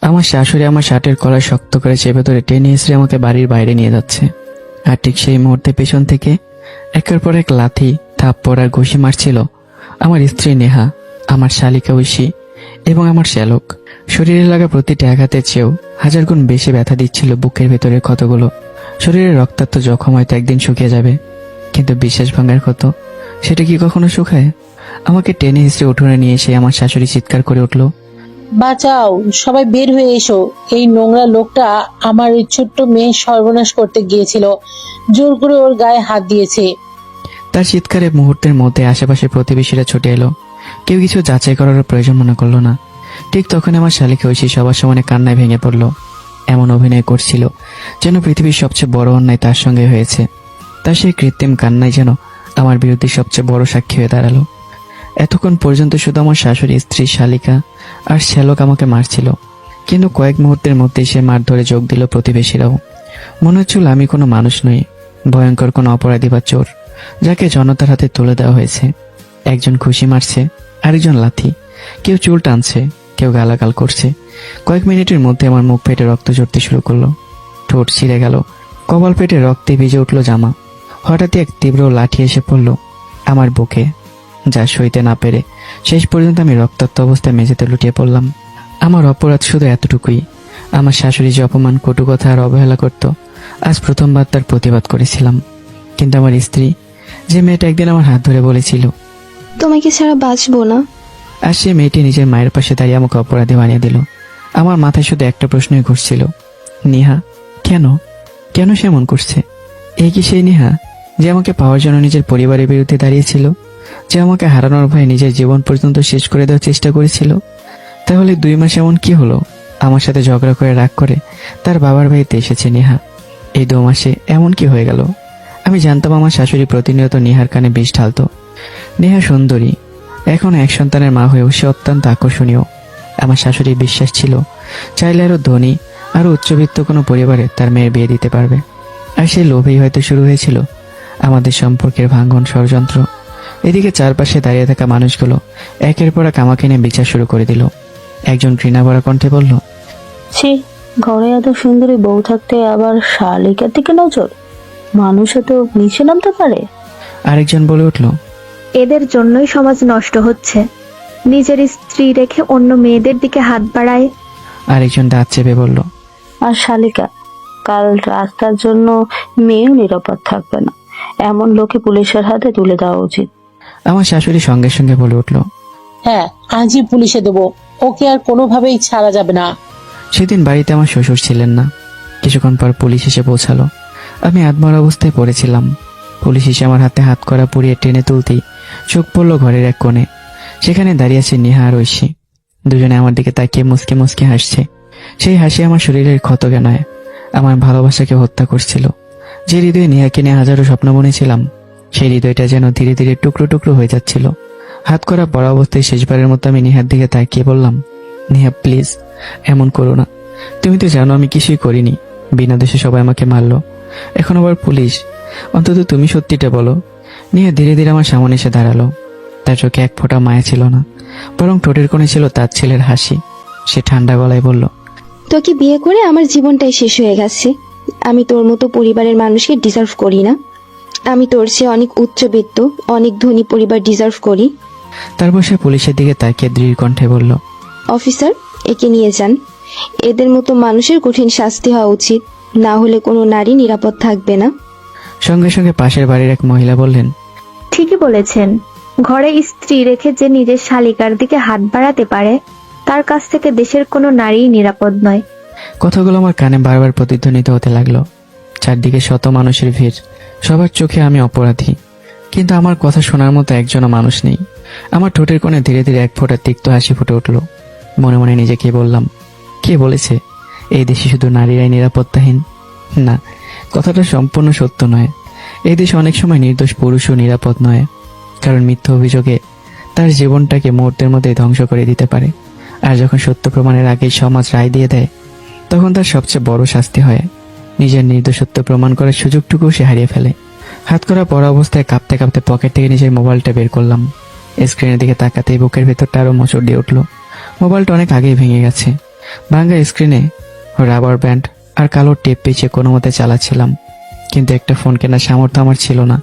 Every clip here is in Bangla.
আমার শাশুড়ি আমার শার্টের কলার শক্ত করে চেপে ধরে টেনে এসে আমাকে বাড়ির বাইরে নিয়ে যাচ্ছে। আর ঠিক সেই মুহূর্তে পেছন থেকে একের পর এক লাথি, থাপ্পড় আর ঘুষি মারছিল আমার স্ত্রী নেহা, আমার শালিকা ঐশী এবং আমার শ্যালক। শরীরে লাগা প্রতিটি আঘাতের চেয়েও হাজার গুণ বেশি ব্যথা দিচ্ছিল বুকের ভেতরের ক্ষতগুলো। শরীরের রক্তাক্ত জখম হয়তো একদিন শুকিয়ে যাবে, কিন্তু বিশ্বাস ভাঙার ক্ষত, সেটা কি কখনো শুকায়? আমাকে টেনে হিসড়ে উঠোনে নিয়ে এসে আমার শাশুড়ি চিৎকার করে উঠল, বাঁচাও, সবাই বের হয়ে এসো। এই নোংরা লোকটা আমার ওই ছোট্ট মেয়ে সর্বনাশ করতে গিয়েছিল, জোর করে ওর গায়ে হাত দিয়েছে। তার চিৎকারে মুহূর্তের মধ্যে আশেপাশে প্রতিবেশীরা ছুটে এলো। কেউ কিছু যাচাই করার প্রয়োজন মনে করলো না। ঠিক তখন আমার শালিকা ঐশী সবার সামনে কান্নায় ভেঙে পড়ল। এমন অভিনয় করছিল যেন পৃথিবীর সবচেয়ে বড় অন্যায় তার সঙ্গে হয়েছে। তার সেই কৃত্রিম কান্নাই যেন আমার বিরুদ্ধে সবচেয়ে বড় সাক্ষী হয়ে দাঁড়ালো। এতক্ষণ পর্যন্ত শুধু আমার শাশুড়ি, স্ত্রী, শালিকা আর শ্যালক আমাকে মারছিল, কিন্তু কয়েক মুহূর্তের মধ্যেই সে মার ধরে যোগ দিল প্রতিবেশীরাও। মনে হচ্ছিল আমি কোনো মানুষ নই, ভয়ঙ্কর কোনো অপরাধী বা চোর, যাকে জনতার হাতে তুলে দেওয়া হয়েছে। একজন খুশি মারছে, আরেকজন লাথি, কেউ চুল টানছে, কেউ গালাগাল করছে। কয়েক মিনিটের মধ্যে আমার মুখ ফেটে রক্ত ঝরতে শুরু করলো। ঠোঁট ছিঁড়ে গেল, কপাল পেটে রক্তে ভিজে উঠল জামা। হঠাৎই এক তীব্র লাঠি এসে পড়ল আমার বুকে, যা সইতে না পেরে শেষ পর্যন্ত আমি রক্তাক্ত অবস্থায় মেঝেতে লুটিয়ে পড়লাম। আমার অপরাধ শুধু এতটুকুই, আমার শাশুড়ি যে অপমান, কটু কথা আর অবহেলা করত, আজ প্রথমবার তার প্রতিবাদ করেছিলাম। কিন্তু আমার স্ত্রী, যে মেয়েটা একদিন আমার হাত ধরে বলেছিল তোমাকে ছাড়া বাঁচবো না, আর সে মেয়েটি নিজের মায়ের পাশে দাঁড়িয়ে আমাকে অপরাধী বানিয়ে দিল। আমার মাথায় শুধু একটা প্রশ্নই ঘুরছিল, নেহা কেন, কেন সে এমন করছে? এই কি সেই নেহা যে আমাকে পাওয়ার জন্য নিজের পরিবারের বিরুদ্ধে দাঁড়িয়েছিল, যে আমাকে হারানোর ভয়ে নিজের জীবন পর্যন্ত শেষ করে দেওয়ার চেষ্টা করেছিল? তাহলে 2 মাস এমন কি হলো আমার সাথে ঝগড়া করে, রাগ করে তার বাবার বাড়িতে এসেছে নেহা? এই 2 মাসে এমন কি হয়ে গেল? আমি জানতাম আমার শাশুড়ি প্রতিনিয়ত নেহার কানে বিষ ঢালত। নেহা সুন্দরী, এখন এক সন্তানের মা হয়েও সে অত্যন্ত আকর্ষণীয়। আমার শাশুড়ির বিশ্বাস ছিল চাইলে আরো ধনী, আরো উচ্চবিত্ত কোনো পরিবারে তার মেয়ের বিয়ে দিতে পারবে। আর সেই লোভেই হয়তো শুরু হয়েছিল আমাদের সম্পর্কের ভাঙন ষড়যন্ত্র। এদিকে চারপাশে দাঁড়িয়ে থাকা মানুষগুলো একের পর এক আমাকে নিয়ে বিচার শুরু করে দিল। একজন ঘৃণা ভরা কণ্ঠে বলল, ছি, ঘরে এত সুন্দরী বউ থাকতে আবার শালিকার দিকে নজর, মানুষও তো নিচে নামতে পারে। আরেকজন বলে উঠল, এদের জন্যই সমাজ নষ্ট হচ্ছে, নিজের স্ত্রী রেখে অন্য মেয়েদের দিকে হাত বাড়ায়। আরেকজন দাঁত চেপে বলল, আর শালিকা, কাল রাস্তার জন্য মেয়েও নিরাপদ থাকবে না, এমন লোকে পুলিশের হাতে তুলে দেওয়া উচিত। আমার শাশুড়ি সঙ্গে সঙ্গে বলে উঠল, হ্যাঁ, আজই পুলিশে দেবো, ওকে আর কোনোভাবেই ছাড়া যাবে না। সেদিন বাড়িতে আমার শ্বশুর ছিলেন না। কিছুক্ষণ পর পুলিশ এসে পৌঁছালো। আমি আধমরা অবস্থায় পড়েছিলাম। পুলিশ এসে আমার হাতে হাত করা পুড়িয়ে টেনে তুলতেই চোখ পড়ল ঘরের এক কোণে। সেখানে দাঁড়িয়ে আছে নেহা আর ঐশী। দুজনে আমার দিকে তাকিয়ে মুসকে মুসকে হাসছে। সেই হাসি আমার শরীরের ক্ষতকে নয়, আমার ভালোবাসাকে হত্যা করছিল। যে হৃদয়ে নেহাকে নিয়ে হাজারো স্বপ্ন বুনেছিলাম, সেই হৃদয়টা যেন ধীরে ধীরে টুকরো টুকরো হয়ে যাচ্ছিল। হাত করা পড়া অবস্থায় শেষবারের মতো আমি নেহার দিকে তাকিয়ে বললাম, নেহা প্লিজ, এমন করো না। তুমি তো জানো আমি কিছুই করিনি, বিনা দোষে সবাই আমাকে মারলো, এখন আবার পুলিশ। অন্তত তুমি সত্যিটা বলো। নেহা ধীরে ধীরে আমার সামনে এসে দাঁড়ালো। তার চোখে এক ফোঁটা মায়া ছিল না, বরং ঠোঁটের কোণে ছিল তার ছেলের হাসি। সে ঠান্ডা গলায় বলল, তোকে বিয়ে করে আমার জীবনটাই শেষ হয়ে গেছে। আমি তোর মতো পরিবারের মানুষকে ডিজার্ভ করি না। আমি তোর চেয়ে অনেক উচ্চবিত্ত, অনেক ধনী পরিবার ডিজার্ভ করি। তারপর সে পুলিশের দিকে তাকিয়ে দৃঢ় কণ্ঠে বলল, অফিসার, একে নিয়ে যান। এদের মতো মানুষের কঠিন শাস্তি হওয়া উচিত, না হলে কোনো নারী নিরাপদ থাকবে না। সঙ্গে সঙ্গে পাশের বাড়ির এক মহিলা বললেন, ঠিকই বলেছেন, ঘরে স্ত্রী রেখে যে নিজের শালিকার দিকে হাত বাড়াতে পারে, তার কাছ থেকে দেশের কোনো নারী নিরাপদ নয়। কথাগুলো আমার কানে বারবার প্রতিধ্বনিত হতে লাগলো। চারদিকে শত মানুষের ভিড়, সবার চোখে আমি অপরাধী, কিন্তু আমার কথা শোনার মতো একজনও মানুষ নেই। আমার ঠোঁটের কোণে ধীরে ধীরে এক ফোঁটা তিক্ত হাসি ফুটে উঠল। মনে মনে নিজেকে বললাম, কে বলেছে এই দেশে শুধু নারীরাই নিরাপত্তাহীন? না, কথাটা সম্পূর্ণ সত্য নয়। এই দেশে অনেক সময় নির্দোষ পুরুষও নিরাপদ নয়, কারণ মিথ্যা অভিযোগে তার জীবনটাকে মুহূর্তের মধ্যে ধ্বংস করে দিতে পারে। আর যখন সত্য প্রমাণের আগেই সমাজ রায় দিয়ে দেয়, তখন তার সবচেয়ে বড় শাস্তি হয় নিজের নির্দোষত্ব প্রমাণ করার সুযোগটুকু সে হারিয়ে ফেলে। হাত করা পড়া অবস্থায় কাঁপতে কাঁপতে পকেট থেকে নিজের মোবাইলটা বের করলাম। স্ক্রিনের দিকে তাকাতেই বুকের ভেতরটা আরো মোচড় দিয়ে উঠল। মোবাইলটা অনেক আগেই ভেঙে গেছে, ভাঙ্গা স্ক্রিনে রাবার ব্যান্ড আর কালো টেপ পেঁচিয়ে কোনো মতে চালাচ্ছিলাম, কিন্তু একটা ফোন কেনার সামর্থ্য আমার ছিল না।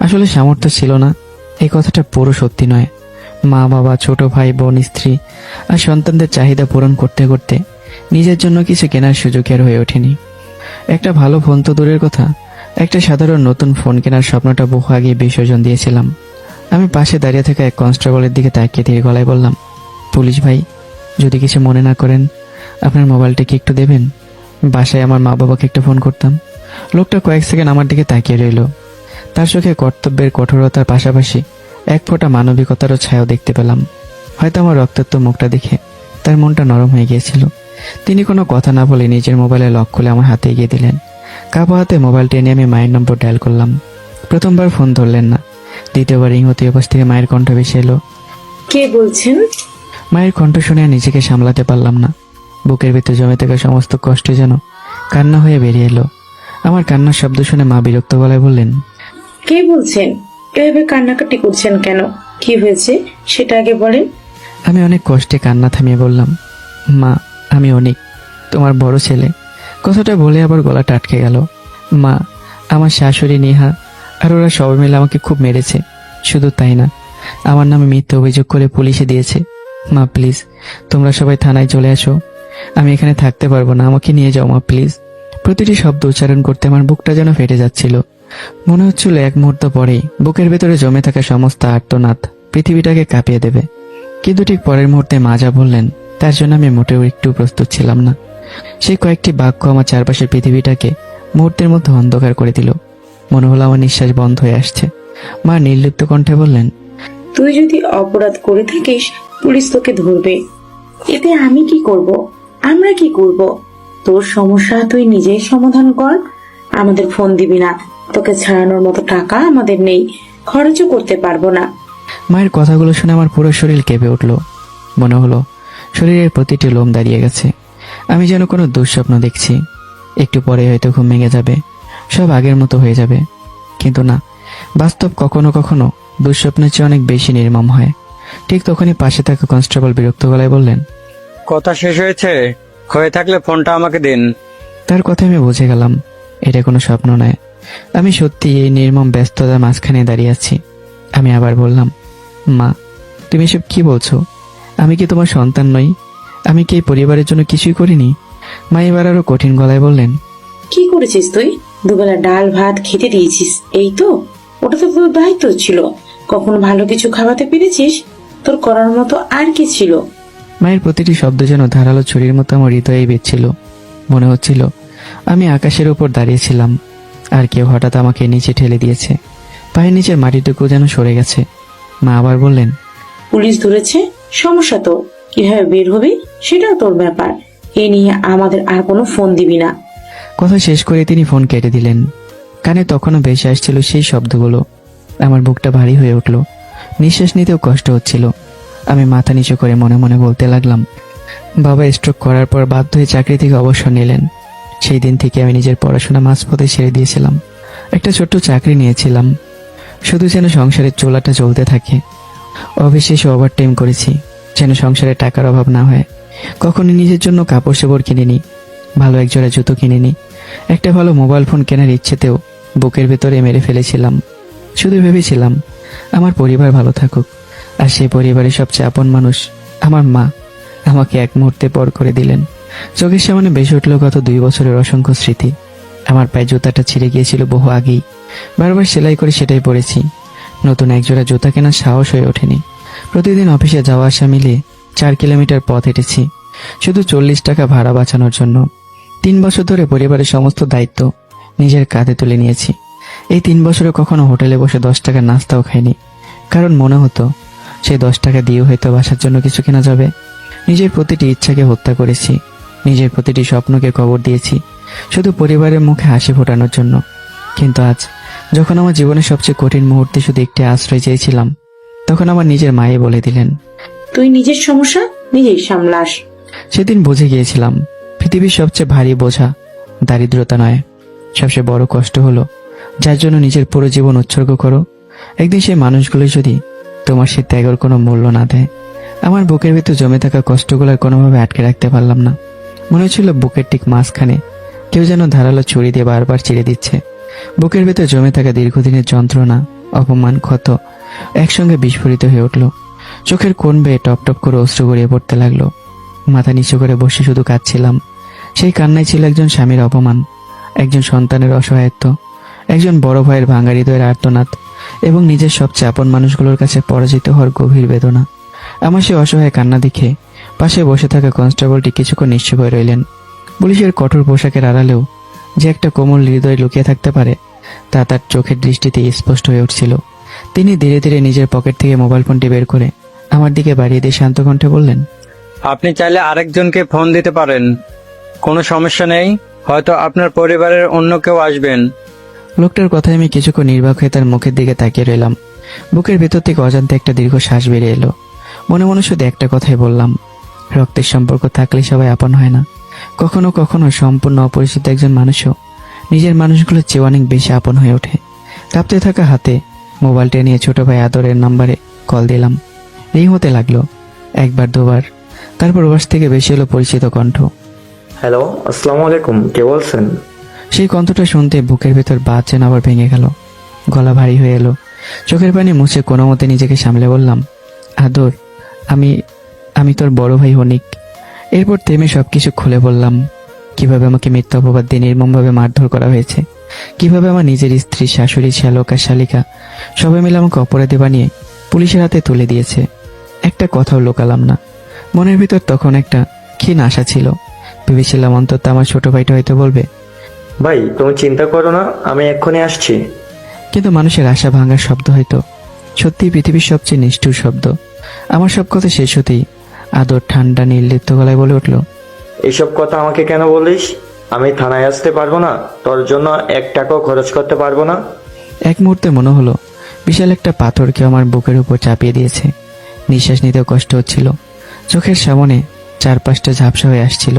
আসলে সামর্থ্য ছিল না এই কথাটা পুরো সত্যি নয়। মা বাবা, ছোট ভাই বোন, স্ত্রী আর সন্তানদের চাহিদা পূরণ করতে করতে নিজের জন্য কিছু কেনার সুযোগ আর হয়ে ওঠেনি। একটা ভালো ফোন তো দূরের কথা, একটা সাধারণ নতুন ফোন কেনার স্বপ্নটা বহু আগে বিসর্জন দিয়েছিলাম। আমি পাশে দাঁড়িয়ে থাকা এক কনস্টেবলের দিকে তাকিয়ে ধীরে গলায় বললাম, পুলিশ ভাই, যদি কিছু মনে না করেন আপনার মোবাইলটা কি একটু দেবেন? বাসায় আমার মা বাবাকে একটা ফোন করতাম। লোকটা কয়েক সেকেন্ড আমার দিকে তাকিয়ে রইল। তার চোখে কর্তব্যের কঠোরতার পাশাপাশি এক ফোঁটা মানবিকতারও ছায়াও দেখতে পেলাম। হয়তো আমার রক্তাক্ত মুখটা দেখে তার মনটা নরম হয়ে গিয়েছিল। তিনি কোনো কথা না বলে নিজের মোবাইলে লক খুলে আমার হাতে এগিয়ে দিলেন। কাপা হাতে মোবাইলটা নিয়ে আমি মায়ের নম্বর ডায়াল করলাম। প্রথমবার ফোন ধরলেন না, দ্বিতীয়বার রিং হতে পাশ থেকে মায়ের কণ্ঠ ভেসে এলো। কে বলছেন? মায়ের কণ্ঠ শুনে আর নিজেকে সামলাতে পারলাম না। বুকের ভিতর জমে থাকা সমস্ত কষ্ট যেন কান্না হয়ে বেরিয়ে এলো। আমার কান্নার শব্দ শুনে মা বিরক্ত গলায় বললেন, কে বলছেন? এভাবে কান্নাকাটি করছেন কেন? কি হয়েছে সেটা আগে বলেন। আমি অনেক কষ্টে কান্না থামিয়ে বললাম, মা, আমি অনেক, তোমার বড় ছেলে। কথাটা বলে আবার গলাটা আটকে গেল। মা, আমার শাশুড়ি নেহা আর ওরা সবাই মিলে আমাকে খুব মেরেছে। শুধু তাই না, আমার নামে মিথ্যে অভিযোগ করে পুলিশে দিয়েছে। মা প্লিজ, তোমরা সবাই থানায় চলে আসো। আমি এখানে থাকতে পারবো না, আমাকে নিয়ে যাও মা প্লিজ। প্রতিটি শব্দ উচ্চারণ করতে আমার বুকটা যেন ফেটে যাচ্ছিল। মনে হচ্ছিল এক মুহূর্ত পরেই বুকের ভেতরে জমে থাকা সমস্ত আর্তনাদ পৃথিবীটাকে কাঁপিয়ে দেবে। কিন্তু ঠিক পরের মুহূর্তে মা যা বললেন তার জন্য আমি মোটেও একটু প্রস্তুত ছিলাম না। সেই কয়েকটি বাক্য আমার চারপাশের পৃথিবীটাকে মুহূর্তের মধ্যে অন্ধকার করে দিল। মনে হলো আমার নিঃশ্বাস বন্ধ হয়ে আসছে। মা নির্লিপ্ত কণ্ঠে বললেন, তুই যদি অপরাধ করে থাকিস পুলিশ তোকে ধরবে, এতে আমি কি করব? আমরা কি করব? তোর সমস্যা তুই নিজেই সমাধান কর। আমাদের ফোন দিবি না, তোকে ছাড়ানোর মতো টাকা আমাদের নেই, খরচও করতে পারবো না। মায়ের কথাগুলো শুনে আমার পুরো শরীর কেঁপে উঠল। মনে হলো শরীরের প্রতিটি লোম দাঁড়িয়ে গেছে। আমি যেন কোনো দুঃস্বপ্ন দেখছি। একটু পরে হয়তো ঘুম ভেঙে যাবে, সব আগের মতো হয়ে যাবে। কিন্তু না, বাস্তব কখনো কখনো দুঃস্বপ্নের চেয়ে অনেক বেশি নির্মম হয়। ঠিক তখনই পাশে থাকা কনস্টেবল বিরক্ত গলায় বললেন, কথা শেষ হয়েছে? হয়ে থাকলে ফোনটা আমাকে দিন। তার কথা আমি বুঝে গেলাম এটা কোনো স্বপ্ন নয়। আমি সত্যি এই নির্মম ব্যস্ততার মাঝখানে দাঁড়িয়ে আছি। আমি আবার বললাম, মা, তুমি এসব কি বলছো? আমি কি তোমার সন্তান নই? আমি কি এই পরিবারের জন্য কিছুই করিনি? মা এবার আরো কঠিন গলায় বললেন, কি করেছিস তুই? দুবেলা ডাল ভাত খেতে দিয়েছিস, এই তো? ওটা তো তোর দায়িত্ব ছিল। কখনো ভালো কিছু খাওয়াতে পেরেছিস? তোর করার মতো আর কি ছিল? মায়ের প্রতিটি শব্দ যেন ধারালো ছুরির মতো আমার হৃদয়ে বেঁধছিল। মনে হচ্ছিল আমি আকাশের উপর দাঁড়িয়েছিলাম আর কেউ হঠাৎ আমাকে নিচে ঠেলে দিয়েছে। পায়ের নিচের মাটিটুকু যেন সরে গেছে। মা আবার বললেন, পুলিশ ধরেছে, সমস্যা তো, কিভাবে বের হবি সেটাও তোর ব্যাপার। এ নিয়ে আমাদের আর কোনো ফোন দিবি না। কথা শেষ করে তিনি ফোন কেটে দিলেন। কানে তখনও ভেসে আসছিল সেই শব্দগুলো। আমার বুকটা ভারী হয়ে উঠল, নিঃশ্বাস নিতেও কষ্ট হচ্ছিল। আমি মাথা নিচু করে মনে মনে বলতে লাগলাম, বাবা স্ট্রোক করার পর বাধ্য হয়ে চাকরি থেকে অবসর নিলেন। সেই দিন থেকে আমি নিজের পড়াশোনা মাঝপথে ছেড়ে দিয়েছিলাম। একটা ছোট্ট চাকরি নিয়েছিলাম, শুধু যেন সংসারের চোলাটা চলতে থাকে। অবিশেষে ওভারটাইম করেছি যেন সংসারে টাকার অভাব না হয়। কখনো নিজের জন্য কাপড় চোপড় কিনিনি, ভালো একজোড়া জুতো কিনিনি। একটা ভালো মোবাইল ফোন কেনার ইচ্ছেতেও বুকের ভেতরে মেরে ফেলেছিলাম। শুধু ভেবেছিলাম আমার পরিবার ভালো থাকুক, আর সেই পরিবারের সবচেয়ে আপন মানুষ আমার মা আমাকে এক মুহূর্তে পর করে দিলেন। চোখের সামনে বেশি উঠল গত 2 বছরের অসংখ্য স্মৃতি। আমার পায়ে জুতাটা ছিঁড়ে গিয়েছিল বহু আগেই, বারবার সেলাই করে সেটাই পরেছি। নতুন একজোড়া জুতা কেনার সাহস হয়ে ওঠেনি। প্রতিদিন অফিসে যাওয়া আসা মিলিয়ে 4 কিলোমিটার পথ হেঁটেছি শুধু 40 টাকা ভাড়া বাঁচানোর জন্য। 3 বছর ধরে পরিবারের সমস্ত দায়িত্ব নিজের কাঁধে তুলে নিয়েছি। এই 3 বছরে কখনো হোটেলে বসে 10 টাকার নাস্তাও খাইনি, কারণ মনে হতো সেই 10 টাকা দিয়ে হয়তো বাসার জন্য কিছু কেনা যাবে। নিজের প্রতিটি ইচ্ছাকে হত্যা করেছি, নিজের প্রতিটি স্বপ্নকে কবর দিয়েছি শুধু পরিবারের মুখে হাসি ফোটানোর জন্য। কিন্তু আজ যখন আমার জীবনের সবচেয়ে কঠিন মুহূর্তে শুধু একটি আশ্রয় চেয়েছিলাম, তখন আমার নিজের মায়ে বলে দিলেন, তুই নিজের সমস্যা নিজেই সামলাস। সেদিন বুঝে গিয়েছিলাম পৃথিবীর সবচেয়ে ভারী বোঝা দারিদ্রতা নয়, সবচেয়ে বড় কষ্ট হলো যার জন্য নিজের পুরো জীবন উৎসর্গ করো। একদিন সেই মানুষগুলো যদি তোমার সে ত্যাগের কোনো মূল্য না দেয়, আমার বুকের ভিতর জমে থাকা কষ্টগুলো আর কোনোভাবে আটকে রাখতে পারলাম না। মনে হচ্ছিল বুকের ঠিক মাঝখানে কেউ যেন ধারালো ছুরি দিয়ে বারবার চিড়ে দিচ্ছে। বুকের ভিতর জমে থাকা দীর্ঘদিনের যন্ত্রণা, অপমান, ক্ষত একসঙ্গে বিস্ফোরিত হয়ে উঠল। চোখের কোণ বেয়ে টপ টপ করে অশ্রু গড়িয়ে পড়তে লাগলো। মাথা নিচু করে বসে শুধু কাঁদছিলাম। সেই কান্নায় ছিল একজন স্বামীর অপমান, একজন সন্তানের অসহায়ত্ব, একজন বড় ভাইয়ের ভাঙা হৃদয়ের আর্তনাদ এবং নিজের সবচেয়ে আপন মানুষগুলোর কাছে পরাজিত হওয়ার গভীর বেদনা। আমার সে অসহায় কান্না দেখে পাশে বসে থাকা কনস্টেবলটি কিছুক্ষণ নিশ্চুপ হয়ে রইলেন। পুলিশের কঠোর পোশাকের আড়ালেও যে একটা কোমল হৃদয় লুকিয়ে থাকতে পারে তা তার চোখের দৃষ্টিতে স্পষ্ট হয়ে উঠছিল। তিনি ধীরে ধীরে নিজের পকেট থেকে মোবাইল ফোনটি বের করে আমার দিকে বাড়িয়ে দিয়ে শান্ত কণ্ঠে বললেন, আপনি চাইলে আরেকজনকে ফোন দিতে পারেন, কোনো সমস্যা নেই। হয়তো আপনার পরিবারের অন্য কেউ আসবেন। লোকটার কথায় আমি কিছুক্ষণ নির্বাক হয়ে তার মুখের দিকে তাকিয়ে রইলাম। বুকের ভেতর থেকে অজান্তে একটা দীর্ঘ শ্বাস বেরিয়ে এলো। মনে মনে শুধু একটা কথাই বললাম, রক্তের সম্পর্ক থাকলে সবাই আপন হয় না। কখনো কখনো সম্পূর্ণ অপরিচিত একজন মানুষও নিজের মানুষগুলোর চেয়ে অনেক বেশি আপন হয়ে ওঠে। কাঁপতে থাকা হাতে মোবাইলটা নিয়ে ছোট ভাই আদরের নাম্বারে কল দিলাম। রিং হতে লাগলো, একবার দুবার, তারপর ওপাশ থেকে বেশি হলো পরিচিত কণ্ঠ। হ্যালো, আসসালামু আলাইকুম, কে বলছেন? সেই কণ্ঠটা শুনতে বুকের ভেতর বাত যেন আবার ভেঙে গেল। গলা ভারী হয়ে এলো। চোখের পানি মুছে কোনো মতে নিজেকে সামলে বললাম, আদর, আমি তোর বড় ভাই হনিক। এরপর থেমে সবকিছু খুলে বললাম, কিভাবে আমাকে মিথ্যা অপবাদ দিয়ে নির্মমভাবে মারধর করা হয়েছে, কিভাবে আমার নিজের স্ত্রী, শাশুড়ি, শ্যালক আর শালিকা সবাই মিলে আমাকে অপরাধী বানিয়ে পুলিশের হাতে তুলে দিয়েছে। একটা কথাও লোকালাম না। মনের ভিতর তখন একটা ক্ষীণ আশা ছিল। ভেবেছিলাম অন্তত আমার ছোট ভাইটা হয়তো বলবে। ভাই, তুমি চিন্তা করো না, আমি এক্ষুনি আসছি। কিন্তু মানুষের আশা ভাঙার শব্দ হয়তো সত্যিই পৃথিবীর সবচেয়ে নিষ্ঠুর শব্দ। আমার সব কথা শেষ হতেই আদর ঠান্ডা নির্লিপ্ত গলায় বলে উঠল, এইসব কথা আমাকে কেন বলিস? আমি থানায় আসতে পারবো না, তোর জন্য 1 টাকাও খরচ করতে পারবো না। এক মুহূর্তে মনে হলো বিশাল একটা পাথর কেউ আমার বুকের উপর চাপিয়ে দিয়েছে। নিঃশ্বাস নিতেও কষ্ট হচ্ছিল। চোখের সামনে 4-5টা ঝাপসা হয়ে আসছিল।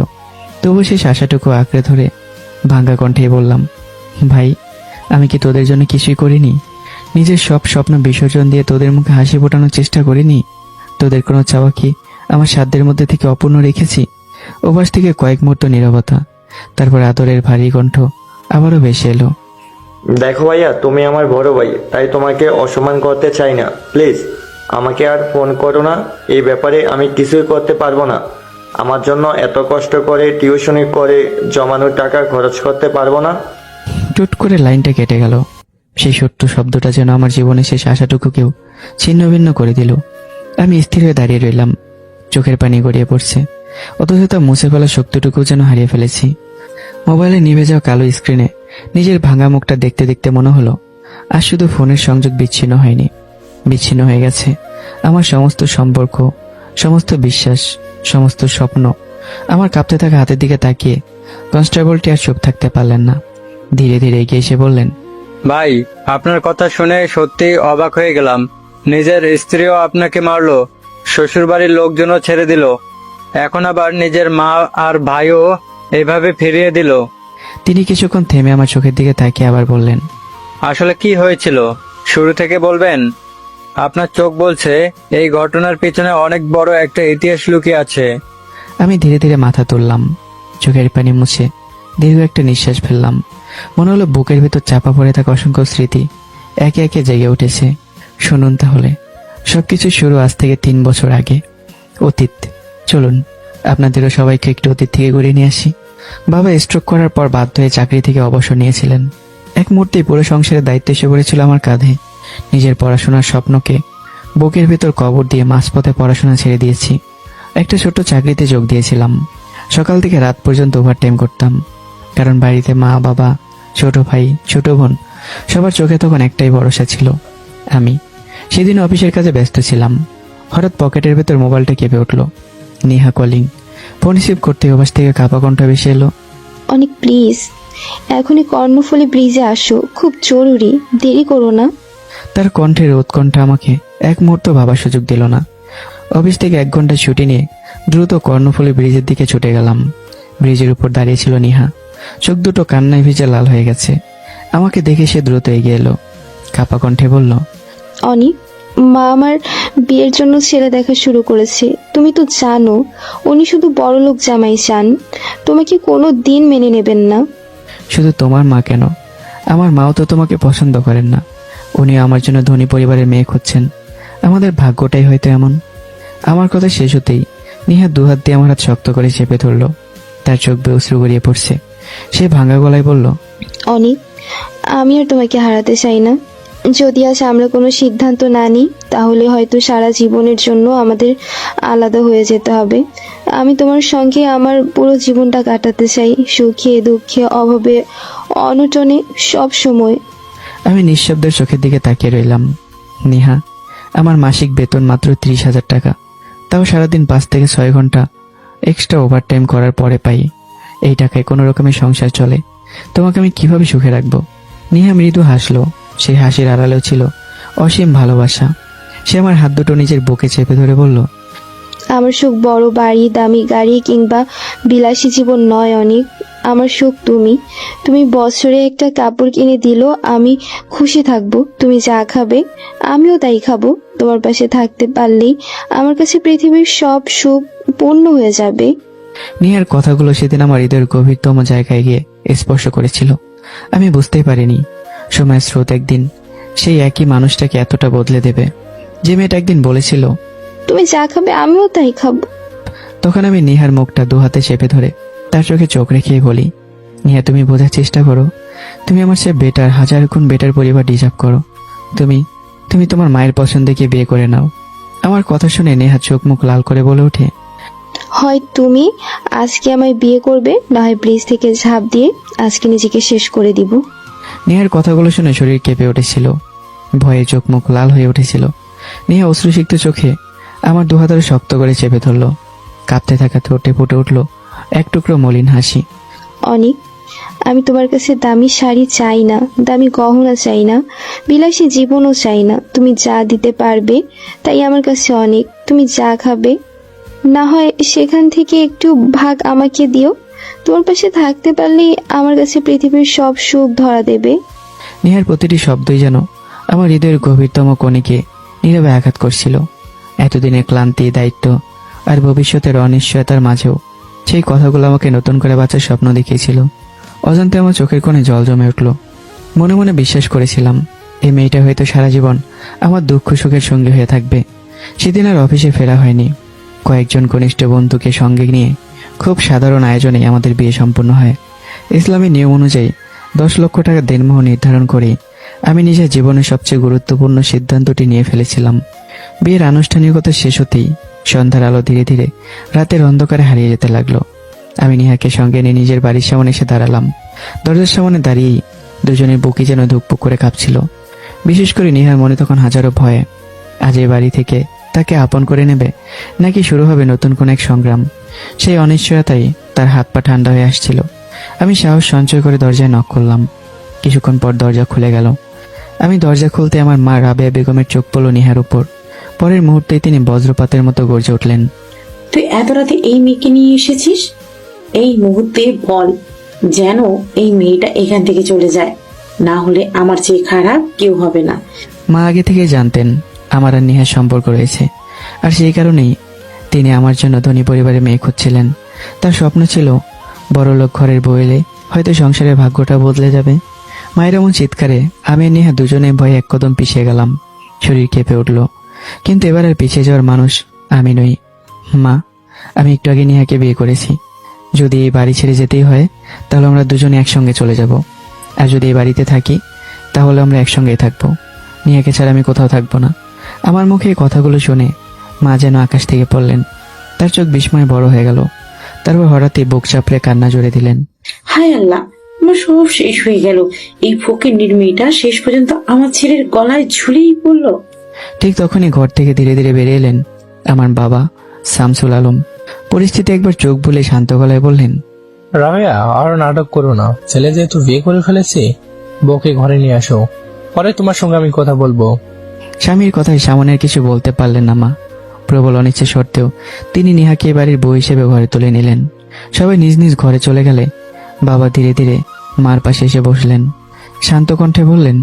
তবু সেই আশাটুকু আঁকড়ে ধরে ভাঙ্গা কণ্ঠেই বললাম, ভাই, আমি কি তোদের জন্য কিছুই করিনি? নিজের সব স্বপ্ন বিসর্জন দিয়ে তোদের মুখে হাসি ফোটানোর চেষ্টা করিনি? তোদের কোনো চাওয়া কি আমার সাধ্যের মধ্যে থেকে অপূর্ণ রেখেছি? ওপাশ থেকে কয়েক মুহূর্ত নীরবতা, তারপর আদরের ভারী কণ্ঠ আবারও ভেসে এলো। দেখো ভাইয়া, তুমি আমার বড় ভাই, তাই তোমাকে অসম্মান করতে চাই না। প্লিজ আমাকে আর ফোন করো না। এই ব্যাপারে আমি কিছুই করতে পারবো না। আমার জন্য এত কষ্ট করে টিউশনি করে জমানো টাকা খরচ করতে পারবো না। টুট করে লাইনটা কেটে গেল। সেই ছোট্ট শব্দটা যেন আমার জীবনের শেষ আশাটুকুকেও ছিন্ন ভিন্ন করে দিল। আমি স্থির হয়ে দাঁড়িয়ে রইলাম। চোখের পানি গড়িয়ে পড়ছে, অথচ তা মুছে ফেলার শক্তিটুকু যেন হারিয়ে ফেলেছি। মোবাইলে নিভে যাওয়া কালো স্ক্রিনে নিজের ভাঙা মুখটা দেখতে দেখতে মনে হলো আর শুধু ফোনের সংযোগ বিচ্ছিন্ন হয়নি, বিচ্ছিন্ন হয়ে গেছে আমার সমস্ত সম্পর্ক, সমস্ত বিশ্বাস, সমস্ত স্বপ্ন। আমার কাঁপতে থাকা হাতের দিকে তাকিয়ে কনস্টেবলটি আর চুপ থাকতে পারলেন না। ধীরে ধীরে এগিয়ে এসে বললেন, ভাই, আপনার কথা শুনে সত্যি অবাক হয়ে গেলাম। নিজের স্ত্রীও আপনাকে মারলো, শ্বশুরবাড়ির লোকজনও ছেড়ে দিল, এখন আবার নিজের মা আর ভাইও এইভাবে ফিরিয়ে দিল। তিনি কিছুক্ষণ থেমে আমার চোখের দিকে তাকিয়ে আবার বললেন, আসলে কি হয়েছিল শুরু থেকে বলবেন? আপনার চোখ বলছে এই ঘটনার পিছনে অনেক বড় একটা ইতিহাস লুকিয়ে আছে। আমি ধীরে ধীরে মাথা তুললাম, চোখের পানি মুছে দীর্ঘ একটা নিঃশ্বাস ফেললাম। মনে হলো বুকের ভেতর চাপা পড়ে থাকা অসংখ্য স্মৃতি একে একে জেগে উঠেছে। শুনুন তাহলে, সবকিছু শুরু আজ থেকে 3 বছর আগে। অতীত। চলুন আপনাদেরও সবাইকে একটু অতীত থেকে ঘুরিয়ে নিয়ে আসি। বাবা স্ট্রোক করার পর বাধ্য হয়ে চাকরি থেকে অবসর নিয়েছিলেন। এক মুহূর্তেই পুরো সংসারের দায়িত্ব এসে পড়েছিল আমার কাঁধে। নিজের পড়াশোনার স্বপ্নকে বুকের ভেতর কবর দিয়ে মাঝপথে পড়াশোনা ছেড়ে দিয়েছি। একটা ছোট্ট চাকরিতে যোগ দিয়েছিলাম। সকাল থেকে রাত পর্যন্ত ওভারটাইম করতাম, কারণ বাড়িতে মা, বাবা, ছোট ভাই, ছোট বোন সবার চোখে তখন একটাই ভরসা ছিল, আমি। সেদিন অফিসের কাজে ব্যস্ত ছিলাম। হঠাৎ পকেটের ভেতর মোবাইলটা কেঁপে উঠল। নেহা কলিং। ফোন রিসিভ করতে ওপাশ থেকে কাঁপা কণ্ঠ ভেসে এলো, অনেক প্লিজ এখনই কর্ণফুলী ব্রিজে আসো, খুব জরুরি, দেরি করো না। তার কণ্ঠের উৎকণ্ঠা আমাকে এক মুহূর্ত ভাবার সুযোগ দিল না। অফিস থেকে 1 ঘন্টা ছুটি নিয়ে দ্রুত কর্ণফুলী ব্রিজের দিকে ছুটে গেলাম। ব্রিজের উপর দাঁড়িয়ে ছিল নেহা, চোখ দুটো কান্নায় ভিজে লাল হয়ে গেছে। আমাকে দেখে সে দ্রুত এগিয়ে এলো, কাঁপা কণ্ঠে বলল, অনি, মা আমার বিয়ের জন্য ছেলে দেখা শুরু করেছে। তুমি তো জানো উনি শুধু বড়লোক জামাই চান, তোমাকে কোনো দিন মেনে নেবেন না। শুধু তোমার মা কেন, আমার মাও তো তোমাকে পছন্দ করেন না। উনি আমার জন্য ধনী পরিবারের মেয়ে খুঁজছেন। আমাদের ভাগ্যটাই হয়তো এমন। আমার কথা শেষ হতেই নিহা দুহাত দিয়ে আমার হাত শক্ত করে চেপে ধরলো। তার চোখ বেয়ে অশ্রু গড়িয়ে পড়ছে। সে ভাঙা গলায় বলল, অনিক, আমি আর তোমাকে হারাতে চাই না। যদি আজ আমরা কোনো সিদ্ধান্ত না নিই তাহলে হয়তো সারা জীবনের জন্য আমাদের আলাদা হয়ে যেতে হবে। আমি তোমার সঙ্গে আমার পুরো জীবনটা কাটাতে চাই, সুখে দুঃখে অভাবে অনটনে সব সময়। আমি নিঃশব্দের চোখের দিকে তাকিয়ে রইলাম। নিহা, আমার মাসিক বেতন মাত্র 30,000 টাকা, তাও সারাদিন 5 থেকে 6 ঘন্টা এক্সট্রা ওভারটাইম করার পরে পাই। এই টাকায় কোনো রকমের সংসার চলে। তোমাকে আমি কিভাবে সুখে রাখবো? নিহা মৃদু হাসলো। সেই হাসির আড়ালেও ছিল অসীম ভালোবাসা। সে আমার হাত দুটো নিজের বুকে চেপে ধরে বলল, আমার সুখ বড় বাড়ি, দামি গাড়ি কিংবা বিলাসী জীবন নয় অনেক। আমার সুখ তুমি। তুমি বছরে একটা কাপড় কিনে দিলেও আমি খুশি থাকবো। তুমি যা খাবে আমিও তাই খাবো। তোমার পাশে থাকতে পারলেই আমার কাছে পৃথিবীর সব সুখ পূর্ণ হয়ে যাবে। নিহার কথাগুলো সেদিন আমার হৃদয়ের গভীরতম জায়গায় গিয়ে স্পর্শ করেছিল। আমি বুঝতেই পারিনি সময়ের স্রোত একদিন সেই একই মানুষটাকে এতটা বদলে দেবে। যে মেয়েটা একদিন বলেছিল, তুমি যা খাবে আমিও তাই খাবো। তখন আমি নিহার মুখটা দুহাতে চেপে ধরে তার চোখে চোখ রেখে বলি, নিহা, তুমি বোঝার চেষ্টা করো। তুমি আমার চেয়ে বেটার, 1000 গুণ বেটার পরিবার ডিজার্ভ করো। তুমি তুমি তোমার মায়ের পছন্দকে বিয়ে করে নাও। আমার কথা শুনে নেহা চোখ মুখ লাল করে বলে ওঠে, হয় তুমি আজকে আমায় বিয়ে করবে, না হয় ব্রিজ থেকে ঝাঁপ দিয়ে আজকে নিজেকে শেষ করে দিব। নেহার কথাগুলো শুনে শরীর কেঁপে উঠেছিল, ভয়ে চোখ মুখ লাল হয়ে উঠেছিল। নেহা অশ্রুসিক্ত চোখে আমার দুহাতে শক্ত করে চেপে ধরলো। কাঁপতে থাকা ঠোঁটে ফুটে উঠলো এক টুকরো মলিন হাসি। অনেক, আমি তোমার কাছে দামি শাড়ি চাই না, দামি গহনা চাই না, বিলাসী জীবনও চাই না। তুমি যা দিতে পারবে তাই আমার কাছে অনেক। তুমি যা খাবে না হয় সেখান থেকে একটু ভাগ আমাকে দিও। তোমার পাশে থাকতে পারলেই আমার কাছে পৃথিবীর সব সুখ ধরা দেবে। নেহার প্রতিটি শব্দই যেন আমার হৃদয়ের গভীরতম কণিকে নীরবে আঘাত করছিল। এতদিনের ক্লান্তি, দায়িত্ব আর ভবিষ্যতের অনিশ্চয়তার মাঝেও সেই কথাগুলো আমাকে নতুন করে বাঁচার স্বপ্ন দেখিয়েছিল। অজান্তে আমার চোখের কোণে জল জমে উঠল। মনে মনে বিশ্বাস করেছিলাম এই মেয়েটা হয়তো সারা জীবন আমার দুঃখ সুখের সঙ্গী হয়ে থাকবে। সেদিন আর অফিসে ফেরা হয়নি। কয়েকজন ঘনিষ্ঠ বন্ধুকে সঙ্গে নিয়ে খুব সাধারণ আয়োজনে আমাদের বিয়ে সম্পন্ন হয়। ইসলামী নিয়ম অনুযায়ী 10 লক্ষ টাকা দেনমোহর নির্ধারণ করে আমি নিজের জীবনের সবচেয়ে গুরুত্বপূর্ণ সিদ্ধান্তটি নিয়ে ফেলেছিলাম। বিয়ের আনুষ্ঠানিকতা শেষ হতেই সন্ধ্যার আলো ধীরে ধীরে রাতের অন্ধকারে হারিয়ে যেতে লাগলো। আমি নিহাকে সঙ্গে নিয়ে নিজের বাড়ির সামনে এসে দাঁড়ালাম। দরজার সামনে দাঁড়িয়েই দুজনের বুকি যেন ধুকপুক করে কাঁপছিল। বিশেষ করে নিহার মনে তখন হাজারো ভয়। আজ এই বাড়ি থেকে তাকে আপন করে নেবে নাকি শুরু হবে নতুন কোন এক সংগ্রাম। সেই অনিশ্চয়তাই তার হাত পা ঠান্ডা হয়ে আসছিল। আমি সাহস সঞ্চয় করে দরজায় নক করলাম। কিছুক্ষণ পর দরজা খুলে গেল। আমি দরজা খুলতে আমার মা রাবেয়া বেগমের চোখ পড়ল নিহার উপর। পরের মুহূর্তেই তিনি বজ্রপাতের মতো গর্জে উঠলেন, তুই এত রাতে এই মেয়েকে নিয়ে এসেছিস? এই মুহূর্তে বল, যেন এই মেয়েটা এখান থেকে চলে যায়, না হলে আমার চেয়ে খারাপ কেউ হবে না। মা আগে থেকে জানতেন আমার আর নিহার সম্পর্ক রয়েছে, আর সেই কারণেই তিনি আমার জন্য ধনী পরিবারের মেয়ে খুঁজছিলেন। তার স্বপ্ন ছিল বড়লোক ঘরের বউ এলে হয়তো সংসারের ভাগ্যটা বদলে যাবে। মায়ের এমন চিৎকারে আমি আর নিহা দুজনে ভয়ে এক কদম পিছিয়ে গেলাম। শরীর কেঁপে উঠল, কিন্তু এবার আর পিছিয়ে যাওয়ার মানুষ আমি নই। মা, আমি একটু আগে নিহাকে বিয়ে করেছি। যদি এই বাড়ি ছেড়ে যেতেই হয় তাহলে আমরা দুজনে একসঙ্গে চলে যাব, আর যদি এই বাড়িতে থাকি তাহলে আমরা একসঙ্গেই থাকবো। নিহাকে ছাড়া আমি কোথাও থাকবো না। আমার মুখে এই কথাগুলো শুনে মা যেন আকাশ থেকে পড়লেন। তার চোখ বিস্ময়ে বড় হয়ে গেল। তারপর হঠাৎই বুক চাপড়ে কান্না জুড়ে দিলেন। হায় আল্লাহ, আমার সব শেষ হয়ে গেল। এই ফকির মেয়েটা শেষ পর্যন্ত আমার ছেলের গলায় ঝুলেই পড়লো। ঠিক তখনই ঘর থেকে ধীরে ধীরে বেরিয়ে এলেন আমার বাবা শামসুল আলম। পরিস্থিতি একবার চোখ বুলে শান্ত গলায় বললেন, রাবেয়া, আর নাটক করো না। ছেলে যেহেতু বিয়ে করে ফেলেছে, বউকে ঘরে নিয়ে আসো, পরে তোমার সঙ্গে আমি কথা বলবো। স্বামীর কথায় সামনের কিছু বলতে পারলেন না মা। প্রবল অনিচ্ছা সত্ত্বেও তিনি নিহাকে বাড়ির বউ হিসেবে ঘরে তুলে নিলেন। সবাই নিজ নিজ ঘরে চলে গেলে বাবা ধীরে ধীরে মার পাশে এসে বসলেন। শান্ত কণ্ঠে বললেন,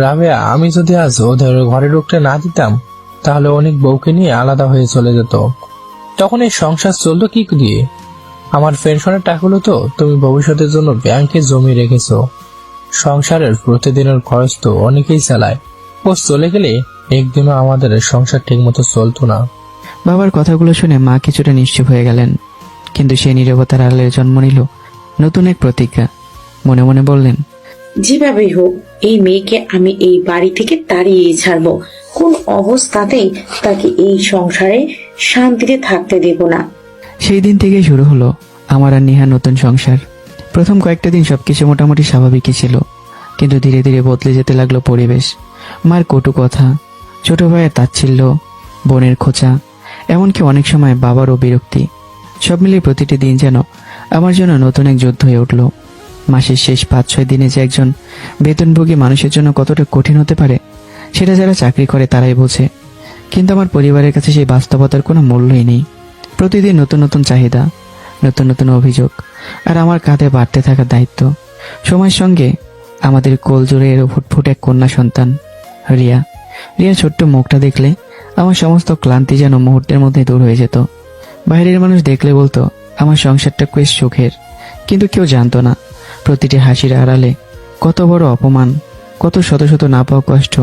রাবেয়া, আমি যদি আজ ওদের ঘরে ঢুকতে না দিতাম তাহলে অনেক বউকে নিয়ে আলাদা হয়ে চলে যেত। তখন এই সংসার চলতো কি দিয়ে? আমার পেনশনের টাকাগুলো তো তুমি ভবিষ্যতের জন্য ব্যাংকে জমি রেখেছো। সংসারের প্রতিদিনের খরচ তো অনেকেই চালায়। ও চলে গেলে একদিনও আমাদের সংসার ঠিক মতো চলতো না। বাবার কথাগুলো শুনে মা কিছুটা নিশ্চুপ হয়ে গেলেন, কিন্তু সেই নীরবতার আড়ালে জন্ম নিল নতুন এক প্রতিজ্ঞা। মনে মনে বললেন, যেভাবেই হোক এই মেয়েকে আমি এই বাড়ি থেকে তাড়িয়ে ছাড়বো। কোন অবস্থাতেই তাকে এই সংসারে শান্তিতে থাকতে দেব না। সেই দিন থেকেই শুরু হলো আমার আর নিহার নতুন সংসার। প্রথম কয়েকটা দিন সবকিছু মোটামুটি স্বাভাবিকই ছিল, কিন্তু ধীরে ধীরে বদলে যেতে লাগলো পরিবেশ। মার কটু কথা, ছোট ভাইয়ের তাচ্ছিল্য, বোনের খোঁচা, এমনকি অনেক সময় বাবারও বিরক্তি, সব মিলিয়ে প্রতিটি দিন যেন আমার জন্য নতুন এক যুদ্ধ হয়ে উঠল। মাসের শেষ 5-6 দিনে যে একজন বেতনভোগী মানুষের জন্য কতটা কঠিন হতে পারে সেটা যারা চাকরি করে তারাই বোঝে। কিন্তু আমার পরিবারের কাছে সেই বাস্তবতার কোনো মূল্যই নেই। প্রতিদিন নতুন নতুন চাহিদা, নতুন নতুন অভিযোগ, আর আমার কাঁধে বাড়তে থাকা দায়িত্ব। সময়ের সঙ্গে আমাদের কোল জুড়ে এলো ফুটফুট এক কন্যা সন্তান, রিয়া। রিয়ার ছোট্ট মুখটা দেখলে আমার সমস্ত ক্লান্তি যেন মুহূর্তের মধ্যে দূর হয়ে যেত। বাইরের মানুষ দেখলে বলতো আমার সংসারটা বেশ সুখের, কিন্তু কেউ জানতো না প্রতিটি হাসির আড়ালে কত বড় অপমান, কত শত শত না পাওয়া কষ্ট,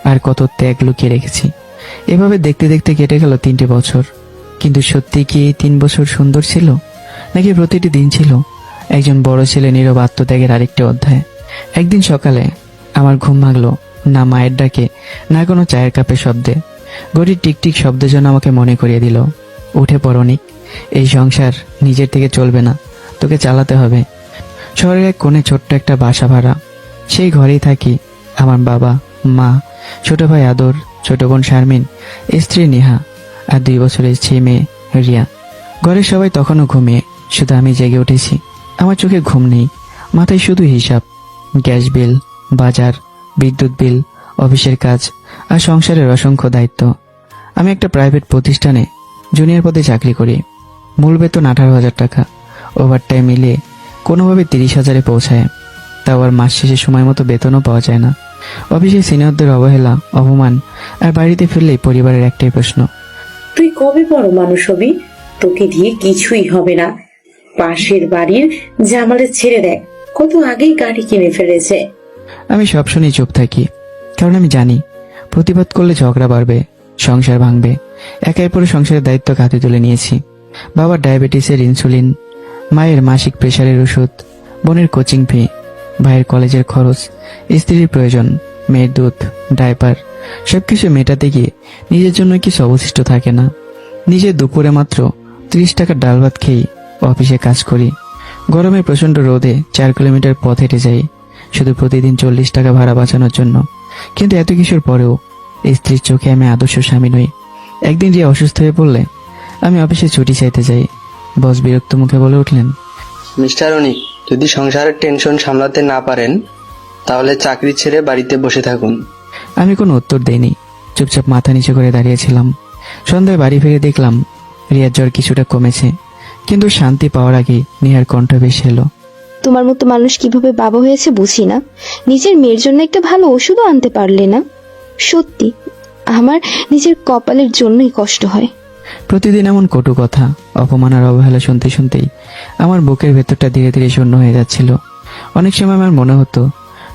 আর কত ত্যাগ লুকিয়ে রেখেছি। এভাবে দেখতে দেখতে কেটে গেল 3টে বছর। কিন্তু সত্যি কি এই 3 বছর সুন্দর ছিল, নাকি প্রতিটি দিন ছিল একজন বড় ছেলে নীরব আত্মত্যাগের আরেকটি অধ্যায়? একদিন সকালে আমার ঘুম ভাঙলো না মায়ের ডাকে, না কোনো চায়ের কাপের শব্দে। ঘড়ির টিকটিক শব্দ যেন আমাকে মনে করিয়ে দিল, উঠে পড় অনিক, এই সংসার নিজের থেকে চলবে না, তোকে চালাতে হবে। শহরের এক কোণে ছোট্ট একটা বাসা ভাড়া, সেই ঘরেই থাকি আমার বাবা, মা, ছোট ভাই আদর, ছোট বোন শারমিন, স্ত্রী নেহা, আর 2 বছরের ছেলে মেয়ে রিয়া। ঘরের সবাই তখনও ঘুমিয়ে, শুধু আমি জেগে উঠেছি। আমার চোখে ঘুম নেই, মাথায় শুধু হিসাব, গ্যাস বিল, বাজার, বিদ্যুৎ বিল, অফিসের কাজ, আর সংসারের অসংখ্য দায়িত্ব। আমি একটা প্রাইভেট প্রতিষ্ঠানে জুনিয়র পদে চাকরি করি। মূল বেতন 18,000 টাকা, ওভারটাইম মিলিয়ে কোনোভাবে 30,000-এ পৌঁছায়। তাও আর মাস শেষে সময় মতো বেতনও পাওয়া যায় না। অফিসে সিনিয়রদের অবহেলা, অপমান, আর বাড়িতে ফিরলেই পরিবারের একটাই প্রশ্ন, তুই কবে বড় মানুষ হবি? তোকে দিয়ে কিছুই হবে না। পাশের বাড়ির জামালের ছেড়ে দেখ, কত আগেই গাড়ি কিনে ফেলেছে। আমি সব শুনেই চুপ থাকি, কারণ আমি জানি প্রতিবাদ করলে ঝগড়া বাড়বে, সংসার ভাঙবে। একাই পুরো সংসারের দায়িত্ব কাঁধে তুলে নিয়েছি। বাবার ডায়াবেটিসের ইনসুলিন, মায়ের মাসিক প্রেশারের ওষুধ, বোনের কোচিং ফি, ভাইয়ের কলেজের খরচ, স্ত্রীর প্রয়োজন, মেয়ের দুধ, ডায়পার, সবকিছু মেটাতে গিয়ে নিজের জন্য কিছু অবশিষ্ট থাকে না। নিজের দুপুরে মাত্র 30 টাকার ডাল ভাত খেয়ে অফিসে কাজ করি। গরমে প্রচন্ড রোদে 4 কিলোমিটার পথ হেঁটে যাই, শুধু প্রতিদিন 40 টাকা ভাড়া বাঁচানোর জন্য। কিন্তু এত কিছুর পরেও স্ত্রীর চোখে আমি আদর্শ স্বামী নই। একদিন রিয়া অসুস্থ হয়ে পড়লে আমি অফিসে ছুটি চাইতে যাই। বস বিরক্ত মুখে বলে উঠলেন, মিস্টার অনিক, যদি সংসারের টেনশন সামলাতে না পারেন তাহলে চাকরি ছেড়ে বাড়িতে বসে থাকুন। আমি কোনো উত্তর দেইনি, চুপচাপ মাথা নিচু করে দাঁড়িয়েছিলাম। সন্ধ্যায় বাড়ি ফিরে দেখলাম রিয়ার জ্বর কিছুটা কমেছে, কিন্তু শান্তি পাওয়ার আগে নিহার কণ্ঠ ভেসে এলো, তোমার মতো মানুষ কিভাবে বাবা হয়েছে বুঝি না। নিজের মেয়ের জন্য একটা ভালো ওষুধও আনতে পারলে না। সত্যি আমার নিজের কপালের জন্যই কষ্ট হয়। প্রতিদিন এমন কটু কথা, অপমান আর অবহেলা শুনতে শুনতেই আমার বুকের ভেতরটা ধীরে ধীরে শূন্য হয়ে যাচ্ছিল। অনেক সময় আমার মনে হতো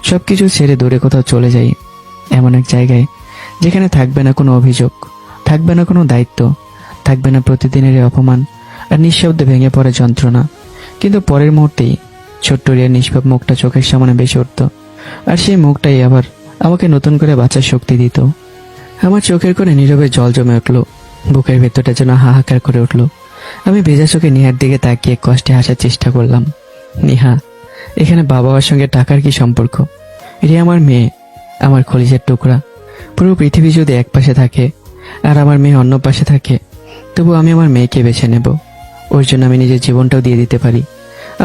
সবকিছু ছেড়ে দূরে কোথাও চলে যাই, এমন এক জায়গায় যেখানে থাকবে না কোনো অভিযোগ, থাকবে না কোনো দায়িত্ব, থাকবে না প্রতিদিনের অপমান আর নিঃশব্দে ভেঙে পড়ে যন্ত্রণা। কিন্তু পরের মুহূর্তেই ছোট্ট রিয়ার নিষ্পাপ মুখটা চোখের সামনে বেশি উঠত, আর সেই মুখটাই আবার আমাকে নতুন করে বাঁচার শক্তি দিত। আমার চোখের কোণে নীরবে জল জমে উঠল, বুকের ভেতরটা যেন হাহাকার করে উঠল। আমি ভেজা চোখে নিহার দিকে তাকিয়ে কষ্টে হাসার চেষ্টা করলাম। নিহা, এখানে বাবা মার সঙ্গে টাকার কি সম্পর্ক? রিয়া আমার মেয়ে, আমার কলিজার টুকরা। পুরো পৃথিবী যদি এক পাশে থাকে আর আমার মেয়ে অন্য পাশে থাকে, তবু আমি আমার মেয়েকে বেছে নেব। ওর জন্য আমি নিজের জীবনটাও দিয়ে দিতে পারি।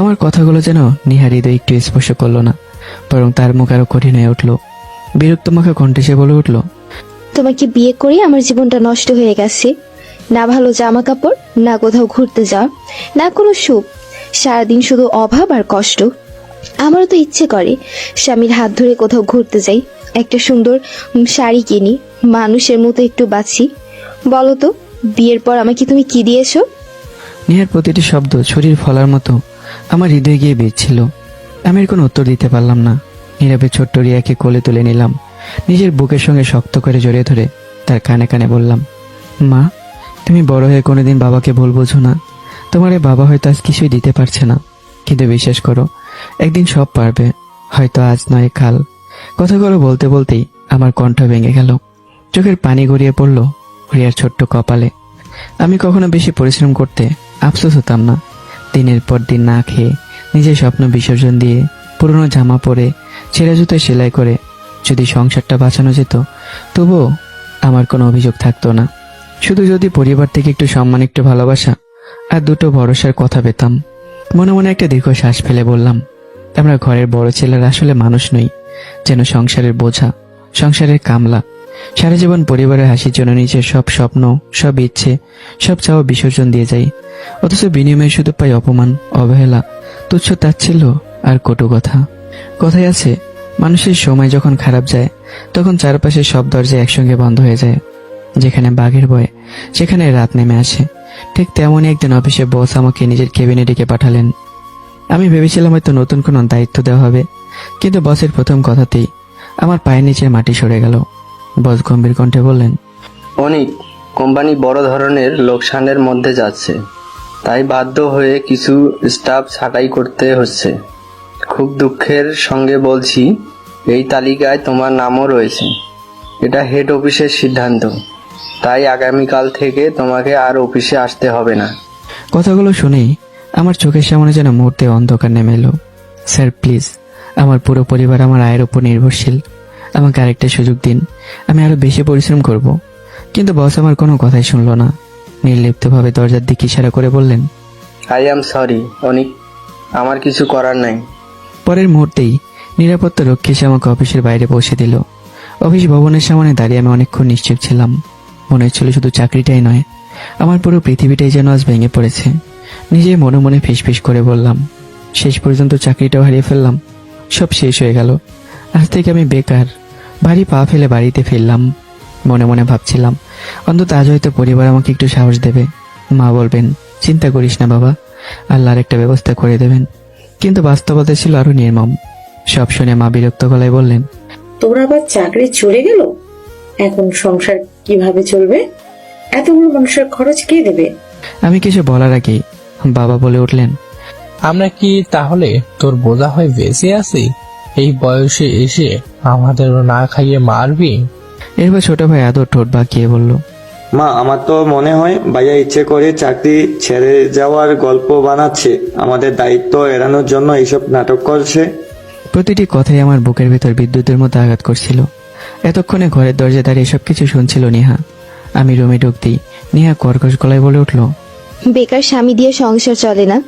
আমার কথাগুলো যেন নিহার হৃদয় একটু স্পর্শ করলো না, বরং তার মুখ আরো কঠিন হয়ে উঠল। বিরক্ত মুখে কণ্ঠে সে বলে উঠল, তোমাকে বিয়ে করে আমার জীবনটা নষ্ট হয়ে গেছে। না ভালো জামা কাপড়, না কোথাও ঘুরতে যাওয়া, না কোনো সুখ, সারাদিন শুধু অভাব আর কষ্ট। আমারও তো ইচ্ছে করে স্বামীর হাত ধরে কোথাও ঘুরতে যাই, একটা সুন্দর শাড়ি কিনি, মানুষের মতো একটু বাঁচি। বলো তো, বিয়ের পর আমাকে তুমি কি দিয়েছো? নিহার প্রতিটি শব্দ ছুরির ফলার মতো আমার হৃদয়ে গিয়ে বিঁধছিল। আমি এর কোনো উত্তর দিতে পারলাম না। নীরবে ছোট্ট রিয়াকে কোলে তুলে নিলাম, নিজের বুকের সঙ্গে শক্ত করে জড়িয়ে ধরে তার কানে কানে বললাম, মা, তুমি বড় হয়ে কোনোদিন বাবাকে ভুল বোঝো না। তোমার এই বাবা হয়তো আজ কিছুই দিতে পারছে না, কিন্তু বিশ্বাস করো, একদিন সব পারবে, হয়তো আজ নয় কাল। কথাগুলো বলতে বলতেই আমার কণ্ঠ ভেঙে গেল, চোখের পানি গড়িয়ে পড়ল রিয়ার ছোট্ট কপালে। আমি কখনো বেশি পরিশ্রম করতে আফসোস হতাম না। দিনের পর দিন না খেয়ে, নিজের স্বপ্ন বিসর্জন দিয়ে, পুরনো জামা পরে, ছেঁড়া জুতোয় সেলাই করে যদি সংসারটা বাঁচানো যেত, তবুও আমার কোনো অভিযোগ থাকতো না। শুধু যদি পরিবার থেকে একটু সম্মান, একটু ভালোবাসা আর দুটো ভরসার কথা পেতাম। মনে মনে একটা দীর্ঘ শ্বাস ফেলে বললাম, আমরা ঘরের বড় ছেলেরা আসলে মানুষ নই, যেন সংসারের বোঝা, সংসারের কামলা। সারা জীবন পরিবারের হাসির জন্য নিজের সব স্বপ্ন, সব ইচ্ছে, সব চাওয়া বিসর্জন দিয়ে যাই, অথচ বিনিময়ে শুধু পাই অপমান, অবহেলা, তুচ্ছ তাচ্ছিল্য আর কটু কথা। কথায় আছে, মানুষের সময় যখন খারাপ যায়, তখন চারপাশের সব দরজা একসঙ্গে বন্ধ হয়ে যায়। যেখানে বাঘের ভয়ে, সেখানে রাত নেমে আসে। ঠিক তেমনই একদিন অফিসে বস আমাকে নিজের কেবিনে ডেকে পাঠালেন। আমি ভেবেছিলাম হয়তো নতুন কোনো দায়িত্ব দেওয়া হবে, কিন্তু বসের প্রথম কথাতেই আমার পায়ের নিচে মাটি সরে গেল। বস গম্ভীর কণ্ঠে বললেন, অনেক কোম্পানি বড় ধরনের লোকসানের মধ্যে যাচ্ছে, তাই বাধ্য হয়ে কিছু স্টাফ ছাঁটাই করতে হচ্ছে। খুব দুঃখের সঙ্গে বলছি, এই তালিকায় তোমার নামও রয়েছে। এটা হেড অফিসের সিদ্ধান্ত, তাই আগামীকাল থেকে তোমাকে আর অফিসে আসতে হবে না। কথাগুলো শুনেই আমার চোখের সামনে যেন মুহূর্তে অন্ধকার নেমে এলো। স্যার প্লিজ, আমার পুরো পরিবার আমার আয়ের উপর নির্ভরশীল, আমাকে আরেকটা সুযোগ দিন, আমি আরো বেশি পরিশ্রম করব। কিন্তু বস আমার কোনো কথাই শুনলো না। নির্লিপ্তভাবে দরজার দিকে ইশারা করে বললেন, আই অ্যাম সরি অনিক, আমার কিছু করার নাই। পরের মুহূর্তেই নিরাপত্তা রক্ষী এসে আমাকে অফিসের বাইরে পৌঁছে দিল। অফিস ভবনের সামনে দাঁড়িয়ে আমি অনেকক্ষণ নিশ্চুপ ছিলাম। মনে হচ্ছিল শুধু চাকরিটাই নয়, আমার পুরো পৃথিবীটাই যেন আজ ভেঙে পড়েছে। নিজে মনে মনে ফিসফিস করে বললাম, শেষ পর্যন্ত চাকরিটাও হারিয়ে ফেললাম, সব শেষ হয়ে গেল। আজ থেকে আমি বেকার। বাড়ি পা ফেলে বাড়িতে ফিরলাম। মনে মনে ভাবছিলাম, অন্তত আজ হয়তো পরিবার আমাকে একটু সাহস দেবে। মা বলবেন, চিন্তা করিস না বাবা, আল্লাহর একটা ব্যবস্থা করে দেবেন। কিন্তু বাস্তবতা ছিল আরো নির্মম। সব শুনে মা বিরক্ত গলায় বললেন, তোর আবার চাকরি চলে গেল, এখন সংসার কিভাবে চলবে? এতগুলো মানুষের খরচ কে দেবে? আমি কিছু বলার আগেই বাবা বলে উঠলেন, আমরা কি তাহলে তোর বোঝা হয়ে বেঁচে আছি? এই বয়সে এসে আমাদের না খাইয়ে মারবি? এরপর ছোট ভাই আদর ঠোঁট বাঁকিয়ে বলল, মা, আমার তো মনে হয় ভাইয়া ইচ্ছে করে চাকরি ছেড়ে যাওয়ার গল্প বানাচ্ছে, আমাদের দায়িত্ব এড়ানোর জন্য এইসব নাটক করছে। প্রতিটি কথাই আমার বুকের ভেতর বিদ্যুতের মতো আঘাত করছিল। এতক্ষণে ঘরের দরজায় দাঁড়িয়ে সবকিছু শুনছিল নিহা। আমি রুমে ঢুকতেই নিহা কর্কশ গলায় বলে উঠল, বেকার স্বামী দিয়ে সংসার চলে না,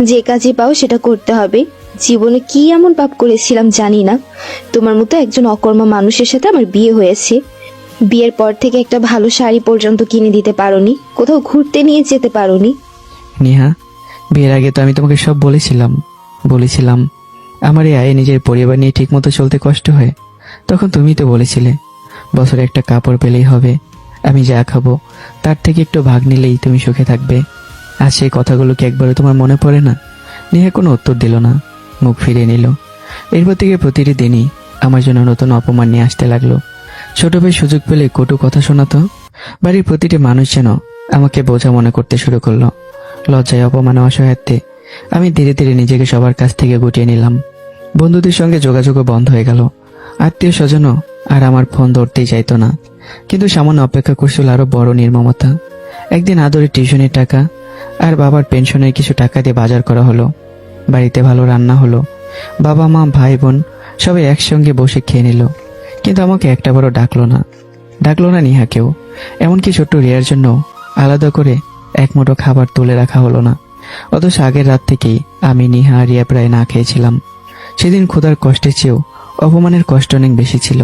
যে কাজে পাও সেটা করতে হবে। জীবনে কি এমন পাপ করেছিলাম জানি না, তোমার মতো একজন অকর্মা মানুষের সাথে আমার বিয়ে হয়েছে। বিয়ের পর থেকে একটা ভালো শাড়ি পর্যন্ত কিনে দিতে পারোনি, কোথাও ঘুরতে নিয়ে যেতে পারোনি। নিহা, বিয়ের আগে তো আমি তোমাকে সব বলেছিলাম আমার এই আয়ে নিজের পরিবার নিয়ে ঠিক মতো চলতে কষ্ট হয়। তখন তুমি তো বলেছিলে, বছরে একটা কাপড় পেলেই হবে, আমি যা খাবো তার থেকে একটু ভাগ নিলেই তুমি সুখে থাকবে। আর সেই কথাগুলো কি একবারও তোমার মনে পড়ে না? নিহা কোনো উত্তর দিল না, মুখ ফিরিয়ে নিল। এরপর থেকে প্রতিটি দিনই আমার জন্য নতুন অপমান নিয়ে আসতে লাগলো। ছোট ভাই সুযোগ পেলে কটু কথা শোনাতো। বাড়ির প্রতিটি মানুষ যেন আমাকে বোঝা মনে করতে শুরু করলো। লজ্জায়, অপমানে, অসহায়ত্বে আমি ধীরে ধীরে নিজেকে সবার কাছ থেকে গুটিয়ে নিলাম। বন্ধুদের সঙ্গে যোগাযোগও বন্ধ হয়ে গেল। আত্মীয় স্বজনও আর আমার ফোন ধরতেই চাইতো না। কিন্তু সামান্য অপেক্ষা করছিল আরো বড় নির্মমতা। একদিন আদরে টিউশনের টাকা আর বাবার পেনশনের কিছু টাকা দিয়ে বাজার করা হলো। বাড়িতে ভালো রান্না হলো। বাবা, মা, ভাই, বোন সবাই একসঙ্গে বসে খেয়ে নিল। কিন্তু আমাকে একটা বড় ডাকলো না নিহাকেও। এমনকি ছোট্ট রিয়ার জন্য আলাদা করে এক মুঠো খাবার তুলে রাখা হলো না। অথচ আগের রাত থেকেই আমি, নিহা আর রিয়া প্রায় না খেয়েছিলাম। সেদিন ক্ষুধার কষ্টের চেয়েও অপমানের কষ্ট অনেক বেশি ছিল।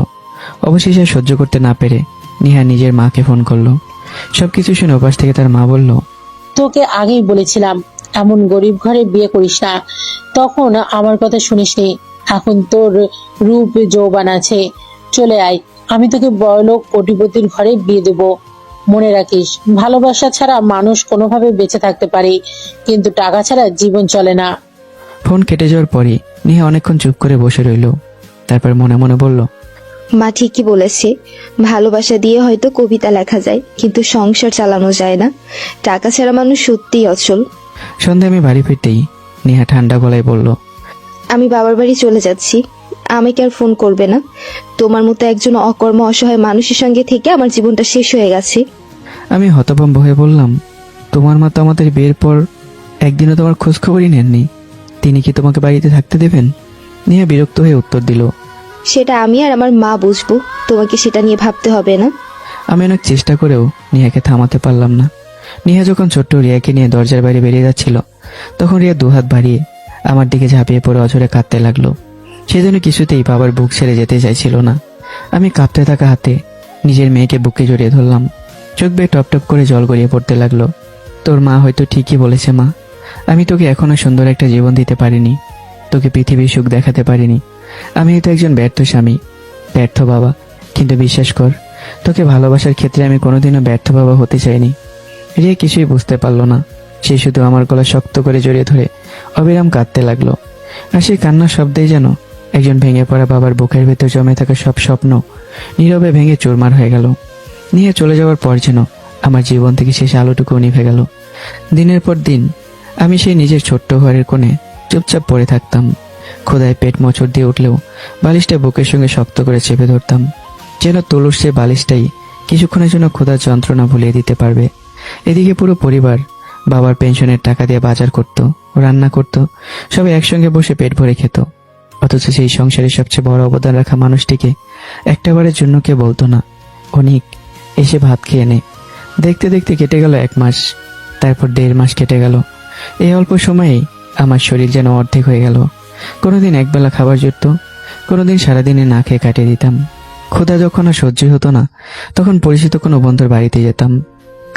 অবশেষে সহ্য করতে না পেরে নিহা নিজের মাকে ফোন করলো। সবকিছু শুনে ওপাশ থেকে তার মা বলল, তোকে আগেই বলেছিলাম এমন গরিব ঘরে বিয়ে করিস না। তখন আমার কথা শুনিসনি, এখন তোর রূপ যৌবন আছে, চলে আয়, আমি তোকে বড়লোক কোটিপতির ঘরে বিয়ে দেব। মনে রাখিস, ভালোবাসা ছাড়া মানুষ কোনোভাবে বেঁচে থাকতে পারে, কিন্তু টাকা ছাড়া জীবন চলে না। ফোন কেটে যাওয়ার পরই নেহা অনেকক্ষণ চুপ করে বসে রইল। তারপর মনে মনে বলল, মা ঠিকই বলেছে, ভালোবাসা দিয়ে হয়তো কবিতা লেখা যায়, কিন্তু সংসার চালানো যায় না। টাকা ছাড়া মানুষ সত্যিই অচল। সন্ধ্যায় আমি বাড়ি ফিরতেই নেহা ঠান্ডা গলায় বলল, আমি বাবার বাড়ি চলে যাচ্ছি, আমাকে আর ফোন করবে না। তোমার মতো একজন অকর্ম অসহায় মানুষের সঙ্গে থেকে আমার জীবনটা শেষ হয়ে গেছে। আমি হতভম্ব হয়ে বললাম, তোমার মা তো আমাদের বিয়ের পর একদিনও তোমার খোঁজ খবরই নেননি, তিনি কি তোমাকে বাড়িতে থাকতে দেবেন? নেহা বিরক্ত হয়ে উত্তর দিল, সেটা আমি আর আমার মা বুঝবো, তোমাকে সেটা নিয়ে ভাবতে হবে না। আমি অনেক চেষ্টা করেও নেহাকে থামাতে পারলাম না। নেহা যখন ছোট্ট রিয়াকে নিয়ে দরজার বাইরে বেরিয়ে যাচ্ছিল, তখন রিয়া দুহাত বাড়িয়ে আমার দিকে ঝাঁপিয়ে পড়ে অঝরে কাঁদতে লাগলো। সেজন্য কিছুতেই বাবার বুক ছেড়ে যেতে চাইছিল না। আমি কাঁপতে থাকা হাতে নিজের মেয়েকে বুকে জড়িয়ে ধরলাম। চোখ বেয়ে টপ টপ করে জল গড়িয়ে পড়তে লাগলো। তোর মা হয়তো ঠিকই বলেছে মা, আমি তোকে এখনো সুন্দর একটা জীবন দিতে পারিনি, তোকে পৃথিবীর সুখ দেখাতে পারিনি। আমি তো একজন ব্যর্থ স্বামী, ব্যর্থ বাবা, কিন্তু বিশ্বাস কর, তোকে ভালোবাসার ক্ষেত্রে আমি কোনোদিনও ব্যর্থ বাবা হতে চাইনি। রিয়া কিছুই বুঝতে পারলো না। সে শুধু আমার গলা শক্ত করে জড়িয়ে ধরে অবিরাম কাঁদতে লাগলো। আর সেই কান্নার শব্দেই যেন একজন ভেঙে পড়া বাবার বুকের ভেতর জমে থাকা সব স্বপ্ন নীরবে ভেঙে চুরমার হয়ে গেল। নিয়ে চলে যাওয়ার পর যেন আমার জীবন থেকে শেষ আলোটুকু নিভে গেল। দিনের পর দিন আমি সেই নিজের ছোট্ট ঘরের কোণে চুপচাপ পড়ে থাকতাম। ক্ষুধায় পেট মোচড় দিয়ে উঠলেও বালিশটা বুকের সঙ্গে শক্ত করে চেপে ধরতাম, যেন তুলুর সে বালিশটাই কিছুক্ষণের জন্য ক্ষুধার যন্ত্রণা ভুলিয়ে দিতে পারবে। এদিকে পুরো পরিবার বাবার পেনশনের টাকা দিয়ে বাজার করত, রান্না করত, সবাই একসঙ্গে বসে পেট ভরে খেত। অথচ সেই সংসারের সবচেয়ে বড় অবদান রাখা মানুষটিকে একটাবারের জন্য কে বলতো না, অনেক এসে ভাত খেয়ে নে। দেখতে দেখতে কেটে গেল 1 মাস, তারপর 1.5 মাস কেটে গেল। এই অল্প সময়েই আমার শরীর যেন অর্ধেক হয়ে গেল। কোনোদিন একবেলা খাবার জুটত, কোনোদিন সারাদিনে না খেয়ে কাটিয়ে দিতাম। ক্ষুধা যখন আর সহ্য হতো না, তখন পরিচিত কোনো বন্ধুর বাড়িতে যেতাম।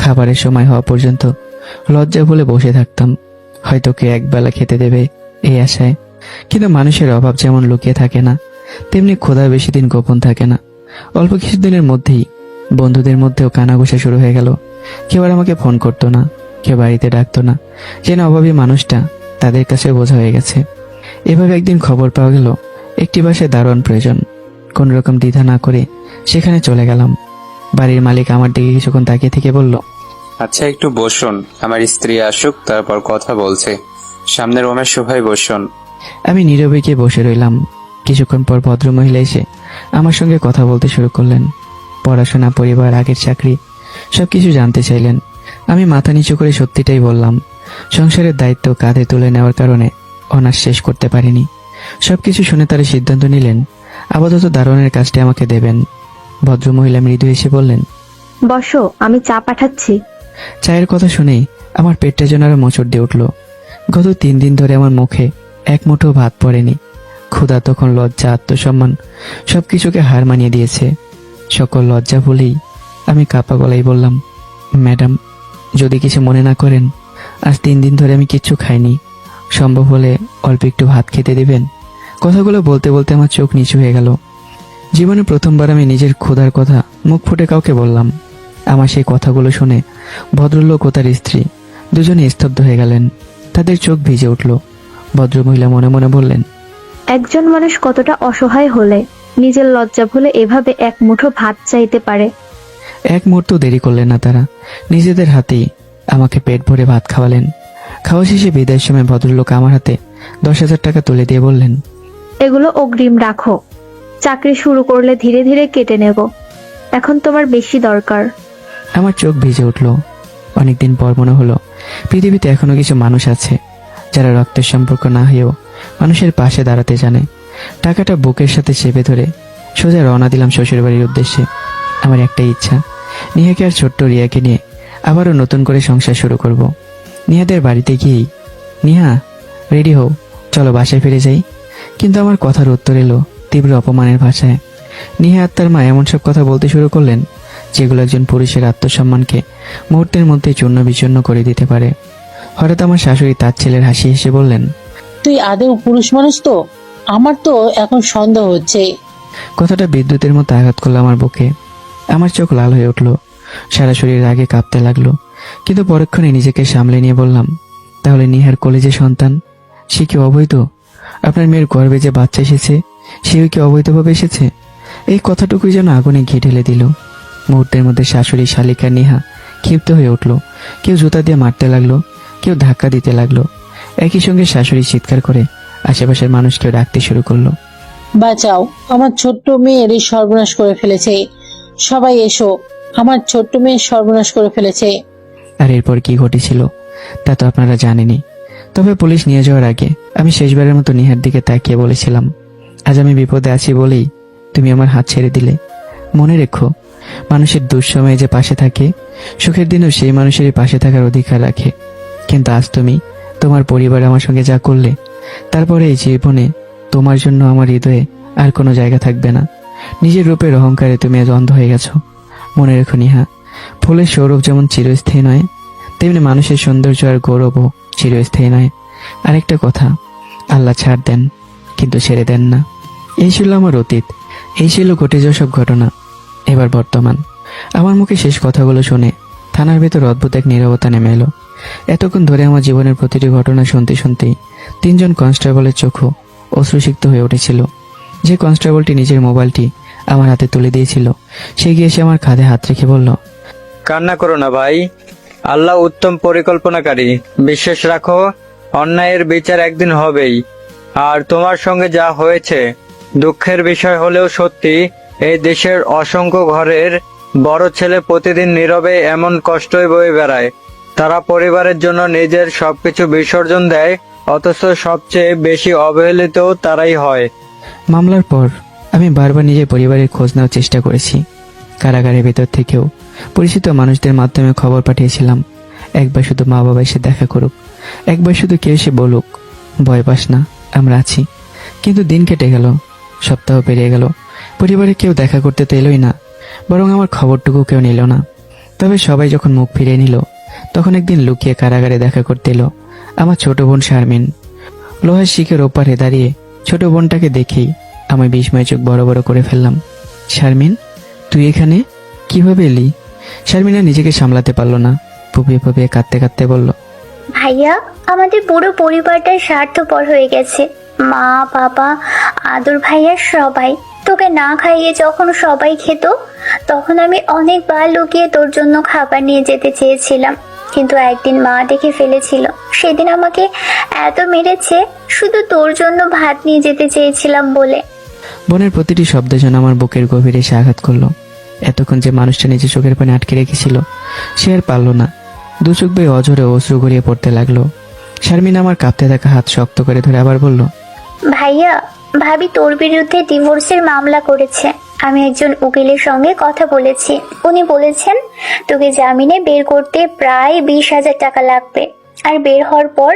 খাবারের সময় হওয়া পর্যন্ত লজ্জা ভুলে বসে থাকতাম, হয়তো কে একবেলা খেতে দেবে এই আশায়। কিন্তু মানুষের অভাব যেমন লুকিয়ে থাকে না, তেমনি ক্ষুধা বেশি দিন গোপন থাকে না। অল্প কিছুদিনের মধ্যেই বন্ধুদের মধ্যেও কানাঘুষা শুরু হয়ে গেল। কেউ আর আমাকে ফোন করতো না, কেউ বাড়িতে ডাকতো না, যেন অভাবী মানুষটা তাদের কাছে বোঝা হয়ে গেছে। এভাবে একদিন খবর পাওয়া গেল একটি বাসায় দারোয়ান প্রয়োজন। কোন রকম দ্বিধা না করে সেখানে চলে গেলাম। বাড়ির মালিক আমার দিকে কিছুক্ষণ তাকিয়ে থেকে বলল, আচ্ছা একটু বসুন, আমার স্ত্রী আসুক তারপর কথা বলছে, সামনের রুমের সোফায় বসুন। আমি নীরবে গিয়ে বসে রইলাম। কিছুক্ষণ পর ভদ্রমহিলা এসে আমার সঙ্গে কথা বলতে শুরু করলেন। পড়াশোনা, পরিবার, আগের চাকরি সবকিছু জানতে চাইলেন। আমি মাথা নিচু করে সত্যিটাই বললাম। সংসারের দায়িত্ব কাঁধে তুলে নেওয়ার কারণে অনার্স শেষ করতে পারিনি। সবকিছু শুনে তারা সিদ্ধান্ত নিলেন আপাতত দারোয়ানের কাজটি আমাকে দেবেন। ভদ্রমহিলা মৃদু এসে বললেন, বসো, আমি চা পাঠাচ্ছি। চায়ের কথা শুনেই আমার পেটটা যেন আরো মোচড় দিয়ে উঠল। গত 3 দিন ধরে আমার মুখে এক মুঠো ভাত পড়েনি। ক্ষুধা তখন লজ্জা, আত্মসম্মান সবকিছুকে হার মানিয়ে দিয়েছে। সকল লজ্জা ভুলেই আমি কাপা গলায় বললাম, ম্যাডাম, যদি কিছু মনে না করেন, আজ 3 দিন ধরে আমি কিচ্ছু খাইনি, সম্ভব হলে অল্প একটু ভাত খেতে দেবেন। কথাগুলো বলতে বলতে আমার চোখ নিচু হয়ে গেল। জীবনে প্রথমবার আমি নিজের ক্ষুধার কথা মুখ ফুটে কাউকে বললাম। আমার সেই কথাগুলো শুনে ভদ্রলোক ও তার স্ত্রী দুজনে স্তব্ধ হয়ে গেলেন। তাদের চোখ ভিজে উঠল। ভদ্রমহিলা মনে মনে বললেন, একজন মানুষ কতটা অসহায় হলে নিজের লজ্জা ভুলে এভাবে এক মুঠো ভাত চাইতে পারে। এক মুহূর্ত দেরি করলেন না তারা। নিজেদের হাতেই আমাকে পেট ভরে ভাত খাওয়ালেন। খাওয়া শেষে বিদায়ের সময় ভদ্রলোক আমার হাতে 10,000 টাকা তুলে দিয়ে বললেন, এগুলো অগ্রিম রাখো, চাকরি শুরু করলে ধীরে ধীরে কেটে নেব, এখন তোমার বেশি দরকার। আমার চোখ ভিজে উঠল। অনেকদিন পর মনে হলো পৃথিবীতে এখনো কিছু মানুষ আছে যারা রক্তের সম্পর্ক না হয়েও মানুষের পাশে দাঁড়াতে জানে। টাকাটা বুকের সাথে চেপে ধরে সোজা রওনা দিলাম শ্বশুর বাড়ির উদ্দেশ্যে। আমার একটাই ইচ্ছা, নিহাকে আর ছোট্ট রিয়াকে নিয়ে আবারও নতুন করে সংসার শুরু করব। নিহাদের বাড়িতে গিয়েই, নিহা রেডি হও, চলো বাসায় ফিরে যাই। কিন্তু আমার কথার উত্তর এলো তীব্র অপমানের ভাষায়। নিহা আর তার মা এমন সব কথা বলতে শুরু করলেন যেগুলো একজন পুরুষের আত্মসম্মানকে মুহূর্তের মধ্যে চূর্ণ বিচূর্ণ করে দিতে পারে। হঠাৎ আমার শাশুড়ি তার ছেলের হাসি হেসে বললেন, তুই আদৌ পুরুষ মানুষ তো? আমার তো এখন সন্দেহ হচ্ছে। কথাটা বিদ্যুতের মতো আঘাত করলো আমার বুকে। আমার চোখ লাল হয়ে উঠল, সারা শরীর রাগে কাঁপতে লাগলো। কিন্তু পরক্ষণে নিজেকে সামলে নিয়ে বললাম, তাহলে নিহার কলেজে সন্তান, সে কি অবৈধ? আপনার মেয়ের গর্ভে যে বাচ্চা এসেছে, সেও কি অবৈধভাবে এসেছে? এই কথাটুকুই যেন আগুনে ঘি ঢেলে দিল। মুহূর্তের মধ্যে শাশুড়ি, শালিকা, নেহা ক্ষিপ্ত হয়ে উঠল। কেউ জুতা দিয়ে মারতে লাগলো, কেউ ধাক্কা দিতে লাগলো। একই সঙ্গে শাশুড়ি চিৎকার করে আশেপাশের মানুষকেও ডাকতে শুরু করলো। বাঁচাও, আমার ছোট্ট মেয়ের এই সর্বনাশ করে ফেলেছে। সবাই এসো, আমার ছোট্ট মেয়ের সর্বনাশ করে ফেলেছে। আর এরপর কি ঘটেছিল তা তো আপনারা জানেনই। তবে পুলিশ নিয়ে যাওয়ার আগে আমি শেষবারের মতো নিহার দিকে তাকিয়ে বলেছিলাম, আজ আমি বিপদে আছি বলেই তুমি আমার হাত ছেড়ে দিলে। মনে রেখো, মানুষের দুঃসময়ে যে পাশে থাকে, সুখের দিনেও সেই মানুষেরই পাশে থাকার অধিকার রাখে। কিন্তু আজ তুমি তোমার পরিবার আমার সঙ্গে যা করলে, তারপরে এই জীবনে তোমার জন্য আমার হৃদয়ে আর কোনো জায়গা থাকবে না। নিজের রূপের অহংকারে তুমি আজ অন্ধ হয়ে গেছো। মনে রেখো নিহা, ফুলের সৌরভ যেমন চিরস্থায়ী নয়, তেমনি মানুষের সৌন্দর্য আর গৌরবও চিরস্থায়ী নয়। আরেকটা কথা, আল্লাহ ছাড় দেন কিন্তু ছেড়ে দেন না। এই ছিল আমার অতীত, এই ছিল ঘটে যাওয়া সব ঘটনা। এবার বর্তমান। আমার মুখে শেষ কথাগুলো শুনে থানার ভেতর অদ্ভুত এক নীরবতা নেমে এলো। এতক্ষণ ধরে আমার জীবনের প্রতিটি ঘটনা শুনতে শুনতেই 3 জন কনস্টেবলের চোখও অশ্রুসিক্ত হয়ে উঠেছিল। যে কনস্টেবলটি নিজের মোবাইলটি আমার হাতে তুলে দিয়েছিল, সে গিয়ে এসে আমার কাঁধে হাত রেখে বলল, কান্না করো না ভাই, আল্লাহ উত্তম পরিকল্পনাকারী। বিশ্বাস রাখো, অন্যায়ের বিচার একদিন হবেই। আর তোমার সঙ্গে যা হয়েছে দুঃখের বিষয় হলেও সত্যি, এই দেশের অসংখ্য ঘরের বড় ছেলে প্রতিদিন নীরবে এমন কষ্টই বয়ে বেড়ায়। তারা পরিবারের জন্য নিজের সবকিছু বিসর্জন দেয়, অথচ সবচেয়ে বেশি অবহেলিত তারাই হয়। মামলার পর আমি বারবার নিজের পরিবারের খোঁজ নেওয়ার চেষ্টা করেছি। কারাগারের ভেতর থেকেও পরিচিত মানুষদের মাধ্যমে খবর পাঠিয়েছিলাম, একবার শুধু মা বাবা এসে দেখা করুক, একবার শুধু কেউ এসে বলুক, ভয় পাস না, আমরা আছি। কিন্তু দিন কেটে গেল, সপ্তাহ পেরিয়ে গেল, পরিবারে কেউ দেখা করতে তো এলোই না, বরং আমার খবরটুকু কেউ নিল না। তবে সবাই যখন মুখ ফিরিয়ে নিল, তখন একদিন লুকিয়ে কারাগারে দেখা করতে এলো আমার ছোট বোন শারমিন। লোহার শিখের ওপারে দাঁড়িয়ে ছোট বোনটাকে দেখেই আমি বিস্ময় চোখ বড় বড় করে ফেললাম। শারমিন, তুই এখানে কিভাবে এলি? শারমিনা নিজেকে সামলাতে পারলো না, ফুপিয়ে ফুপিয়ে কাঁদতে কাঁদতে বলল, ভাইয়া, আমাদের পুরো পরিবারটাই স্বার্থপর হয়ে গেছে। মা, বাবা, আদর ভাইয়া সবাই। তোকে না খাইয়ে যখন সবাই খেত, তখন আমি অনেকবার লুকিয়ে তোর জন্য খাবার নিয়ে যেতে চেয়েছিলাম, কিন্তু একদিন মা দেখে ফেলেছিল। সেদিন আমাকে এত মেরেছে শুধু তোর জন্য ভাত নিয়ে যেতে চেয়েছিলাম বলে। বোনের প্রতিটি শব্দ যেন আমার বুকের গভীরে এসে আঘাত করলো। এতক্ষণ যে মানুষটা নিজের চোখের পানি আটকে রেখেছিল, সে আর পারল না। দু চোখ বেয়ে অঝরে অশ্রু গড়িয়ে পড়তে লাগলো। শারমিন আমার কাঁপতে থাকা হাত শক্ত করে ধরে আবার বলল, ভাইয়া, ভাবি তোর বিরুদ্ধে ডিভোর্সের মামলা করেছে। আমি একজন উকিলের সঙ্গে কথা বলেছি, উনি বলেছেন তোকে জামিনে বের করতে প্রায় 20,000 টাকা লাগবে। আর বের হওয়ার পর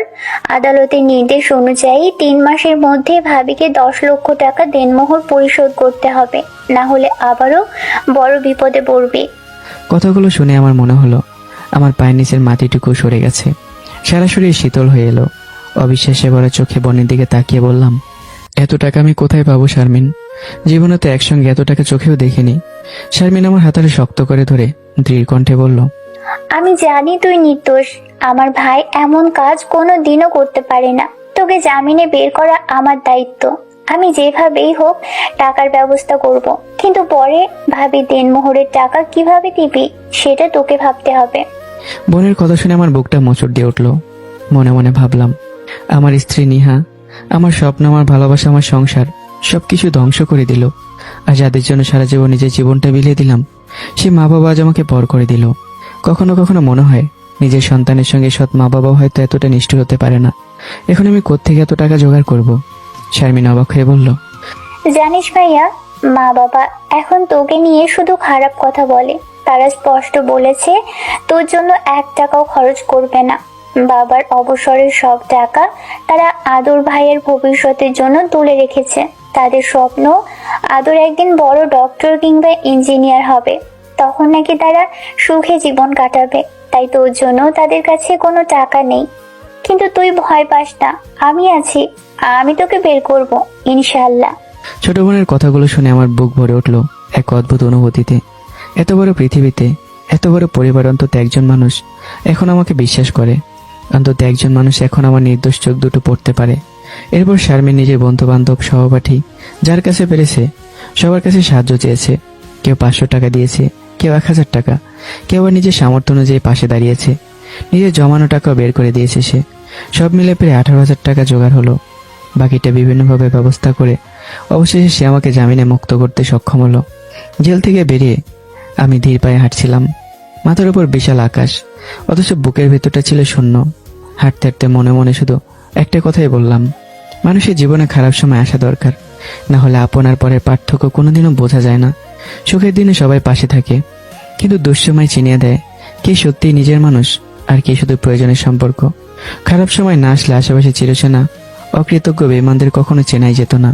আদালতের নির্দেশ অনুযায়ী 3 মাসের মধ্যে ভাবিকে 10 লক্ষ টাকা দেনমোহর পরিশোধ করতে হবে, না হলে আবারও বড় বিপদে পড়বি। কথাগুলো শুনে আমার মনে হলো আমার পায়ের নিচের মাটিটুকু সরে গেছে, সারা শরীর শীতল হয়ে এলো। অবিশ্বাসে ভরা চোখে বোনের দিকে তাকিয়ে বললাম, এত টাকা আমি কোথায় পাবো শারমিন? জীবনে তো একসঙ্গে এত টাকা চোখেও দেখিনি। শারমিন আমার হাতারে শক্ত করে ধরে দৃঢ় কণ্ঠে বলল, আমি জানি তুই নির্দোষ। আমার ভাই এমন কাজ কোনো দিনও করতে পারে না। তোকে জামিনে বের করা আমার দায়িত্ব। আমি যেভাবেই হোক টাকার ব্যবস্থা করব, কিন্তু পরে ভাবি দেনমোহরের টাকা কিভাবে দিবি সেটা তোকে ভাবতে হবে। বোনের কথা শুনে আমার বুকটা মোচড় দিয়ে উঠল। মনে মনে ভাবলাম, আমার স্ত্রী নিহা আমার স্বপ্ন, আমার ভালোবাসা, আমার সংসার সবকিছু ধ্বংস করে দিল। আর যাদের জন্য সারা জীবন নিজের জীবনটা বিলিয়ে দিলাম, সে মা বাবা আজ আমাকে পর করে দিল। কখনো কখনো মনে হয় নিজের সন্তানের সঙ্গে সৎ মা বাবা হয়তো এতটা নিষ্ঠুর হতে পারে না। এখন আমি কোত্থেকে এত টাকা জোগাড় করব? শারমিন অবাক হয়ে বলল, জানিস ভাইয়া, মা বাবা এখন তোকে নিয়ে শুধু খারাপ কথা বলে। তারা স্পষ্ট বলেছে তোর জন্য 1 টাকাও খরচ করবে না। বাবার অবসরের সব টাকা তারা আদর ভাইয়ের ভবিষ্যতের জন্য তুলে রেখেছে। তাদের স্বপ্ন আদর একদিন বড় ডক্টর কিংবা ইঞ্জিনিয়ার হবে, তখন নাকি তারা সুখে জীবন কাটাবে। তাই তোর জন্য তাদের কাছে কোনো টাকা নেই। কিন্তু তুই ভয় পাস না, আমি আছি। আমি তোকে বের করব, ইনশাআল্লাহ। ছোট বোনের কথাগুলো শুনে আমার বুক ভরে উঠল এক অদ্ভুত অনুভূতিতে। এত বড় পৃথিবীতে, এত বড় পরিবার, অন্তত একজন মানুষ এখন আমাকে বিশ্বাস করে। অন্তত একজন মানুষ এখন আমার নির্দোষ চোখ দুটো পড়তে পারে। এরপর শারমিন নিজের বন্ধু বান্ধব, সহপাঠী যার কাছে পেরেছে সবার কাছে সাহায্য চেয়েছে। কেউ 500 টাকা দিয়েছে, কেউ 1000 টাকা, কেউ আবার নিজের সামর্থ্য অনুযায়ী পাশে দাঁড়িয়েছে। নিজের জমানো টাকাও বের করে দিয়েছে সে। সব মিলে প্রায় 18,000 টাকা জোগাড় হলো। বাকিটা বিভিন্নভাবে ব্যবস্থা করে অবশেষে সে আমাকে জামিনে মুক্ত করতে সক্ষম হলো। জেল থেকে বেরিয়ে আমি ধীর পায়ে হাঁটছিলাম। মাথার উপর বিশাল আকাশ, অথচ বুকের ভেতরটা ছিল শূন্য। হাঁটতে হাঁটতে মনে মনে শুধু একটা কথাই বললাম, মানুষের জীবনে খারাপ সময় আসা দরকার, না হলে আপন আর পরের পার্থক্য কোনোদিনও বোঝা যায় না। সুখের দিনে সবাই পাশে থাকে, কিন্তু দুঃসময় চিনিয়ে দেয় কে সত্যিই নিজের মানুষ আর কে শুধু প্রয়োজনের সম্পর্ক। খারাপ সময় না আসলে আশেপাশে চিরচেনা অকৃতজ্ঞ বেঈমানদের কখনো চেনাই যেত না।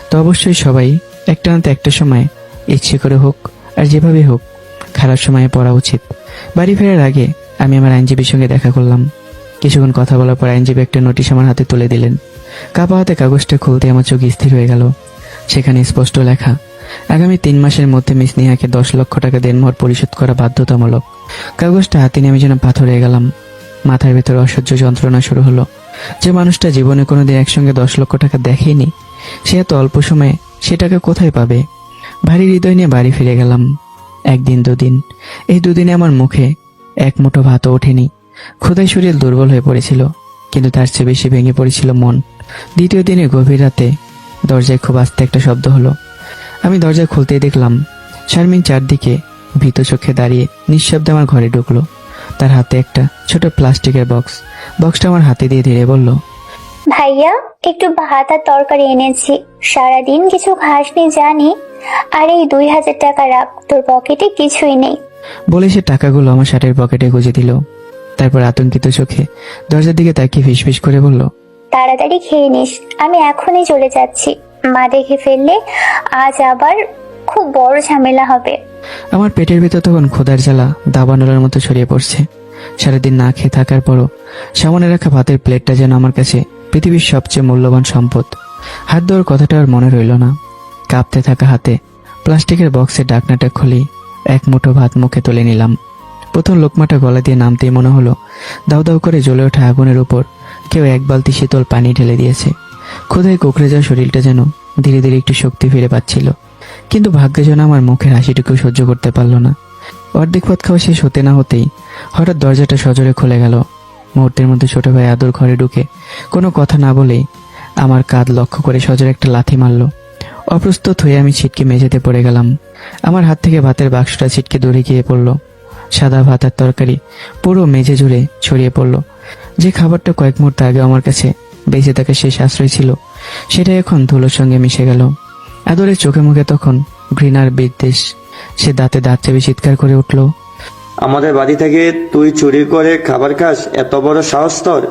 তো অবশ্যই সবাই একটা না একটা সময় ইচ্ছে করে হোক আর যেভাবে হোক খারাপ সময়ে পড়া উচিত। বাড়ি ফেরার আগে আমি আমার আইনজীবীর সঙ্গে দেখা করলাম। কিছুক্ষণ কথা বলার পর আইনজীবী একটা নোটিশ আমার হাতে তুলে দিলেন। কাপা হাতে কাগজটা খুলতে আমার চোখ স্থির হয়ে গেল। সেখানে স্পষ্ট লেখা, আগামী 3 মাসের মধ্যে মিস নেহাকে 10 লক্ষ টাকা দেনমোহর পরিশোধ করা বাধ্যতামূলক। কাগজটা হাতে নিয়ে আমি যেন পাথর হয়ে গেলাম। মাথার ভেতরে অসহ্য যন্ত্রণা শুরু হলো। যে মানুষটা জীবনে কোনোদিন একসঙ্গে 10 লক্ষ টাকা দেখেনি, সে এত অল্প সময়ে সে টাকা কোথায় পাবে? ভারী হৃদয় নিয়ে বাড়ি ফিরে গেলাম। 1 দিন 2 দিন, এই 2 দিনে আমার মুখে এক মুঠো ভাতও ওঠেনি। ক্ষুধায় শরীর দুর্বল হয়ে পড়েছিল, কিন্তু তার চেয়ে বেশি ভেঙে পড়েছিল মন। দ্বিতীয় দিনে গভীর রাতে দরজায় খুব আস্তে একটা শব্দ হলো। আমি দরজা খুলতেই দেখলাম শারমিন চারদিকে ভীত চোখে দাঁড়িয়ে নিঃশব্দে আমার ঘরে ঢুকলো। তার হাতে একটা ছোট প্লাস্টিকের বক্স। বক্সটা আমার হাতে দিয়ে ধীরে বলল, ভাইয়া, একটু ভাত আর তরকারি এনেছি। সারাদিন কিছু খাসনি জানি, আর এই 2000 টাকা রাখ, তোর পকেটে কিছুই নেই। বলে সে টাকাগুলো আমার শার্টের পকেটে গুঁজে দিল। তারপর আতঙ্কিত চোখে দরজার দিকে তাকিয়ে ফিসফিস করে বলল, তাড়াতাড়ি খেয়ে নিস, আমি এখনই চলে যাচ্ছি। মা দেখে ফেললে আজ আবার খুব বড় ঝামেলা হবে। আমার পেটের ভেতর তখন ক্ষুধার জ্বালা দাবানলের মতো ছড়িয়ে পড়ছে। সারাদিন না খেয়ে থাকার পরও সামনে রাখা ভাতের প্লেটটা যেন আমার কাছে পৃথিবীর সবচেয়ে মূল্যবান সম্পদ। হাত দেওয়ার কথাটা আর মনে রইল না। কাঁপতে থাকা হাতে প্লাস্টিকের বক্সের ঢাকনাটা খুলি এক মুঠো ভাত মুখে তুলে নিলাম। প্রথম লোকমাটা গলা দিয়ে নামতেই মনে হলো দাউ দাউ করে জ্বলে ওঠা আগুনের উপর কেউ 1 বালতি শীতল পানি ঢেলে দিয়েছে। ক্ষুধায় কুকড়ে যাওয়া শরীরটা যেন ধীরে ধীরে একটু শক্তি ফিরে পাচ্ছিল। কিন্তু ভাগ্যে যেন আমার মুখের হাসিটুকু সহ্য করতে পারল না। অর্ধেক পথ খাওয়া শেষ হতে না হতেই হঠাৎ দরজাটা সজোরে খুলে গেল। মুহূর্তের মধ্যে ছোট ভাই আদর ঘরে ঢুকে কোনো কথা না বলেই আমার কাঁধ লক্ষ্য করে সজোরে একটা লাথি মারল। অপ্রস্তুত হয়ে আমি ছিটকে মেঝেতে পড়ে গেলাম। আমার হাত থেকে ভাতের বাক্সটা ছিটকে দূরে গিয়ে পড়ল। সাদা ভাত আর তরকারি পুরো মেঝে জুড়ে ছড়িয়ে পড়ল। যে খাবারটা কয়েক মুহূর্ত আগে আমার কাছে বেঁচে থাকা শেষ আশ্রয় ছিল, সেটা এখন ধুলোর সঙ্গে মিশে গেল। আদরের চোখে মুখে তখন ঘৃণার বিদ্বেষ। সে দাঁতে দাঁত চেপে চিৎকার করে উঠল, আমাদের বাড়ি থেকে তুই চুরি করে খাবার খাস? এত বড় সাহস তোর!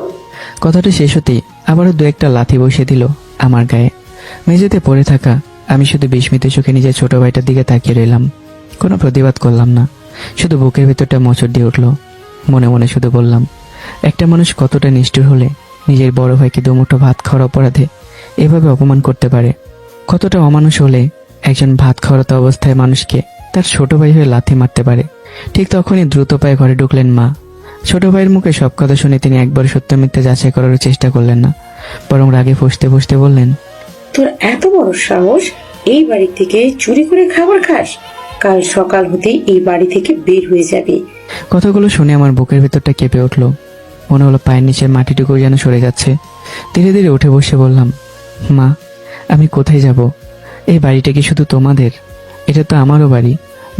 কথাটা শেষ হতেই আবারও 2-1টা লাথি বসিয়ে দিল আমার গায়ে। মেঝেতে পড়ে থাকা আমি শুধু বিস্মিত চোখে নিজের ছোট ভাইটার দিকে তাকিয়ে রইলাম। কোনো প্রতিবাদ করলাম না, শুধু বুকের ভেতরটা মোচড় দিয়ে উঠল। মনে মনে শুধু বললাম, একটা মানুষ কতটা নিষ্ঠুর হলে নিজের বড় ভাইকে 2 মুঠো ভাত খাওয়ার অপরাধে এভাবে অপমান করতে পারে? কতটা অমানুষ হলে একজন ভাত খাওয়ারত অবস্থায় মানুষকে তার ছোট ভাই হয়ে লাথি মারতে পারে? ঠিক তখনই দ্রুত পায়ে ঘরে ঢুকলেন মা। ছোট ভাইয়ের মুখে সব কথা শুনে তিনি একবার সত্য মিথ্যা যাচাই করার চেষ্টা করলেন না, বরং রাগে ফুঁসতে ফুঁসতে বললেন, তোর এত বড় সাহস, এই বাড়ি থেকে চুরি করে খাবার খাস? কাল সকাল হতেই এই বাড়ি থেকে বের হয়ে যাবি। কথাগুলো শুনে আমার বুকের ভেতরটা কেঁপে উঠল। মনে হলো পায়ের নিচের মাটিটুকু যেন সরে যাচ্ছে। ধীরে ধীরে উঠে বসে বললাম, মা, আমি কোথায় যাব? এই বাড়িটা কি শুধু তোমাদের? এটা তো আমারও বাড়ি।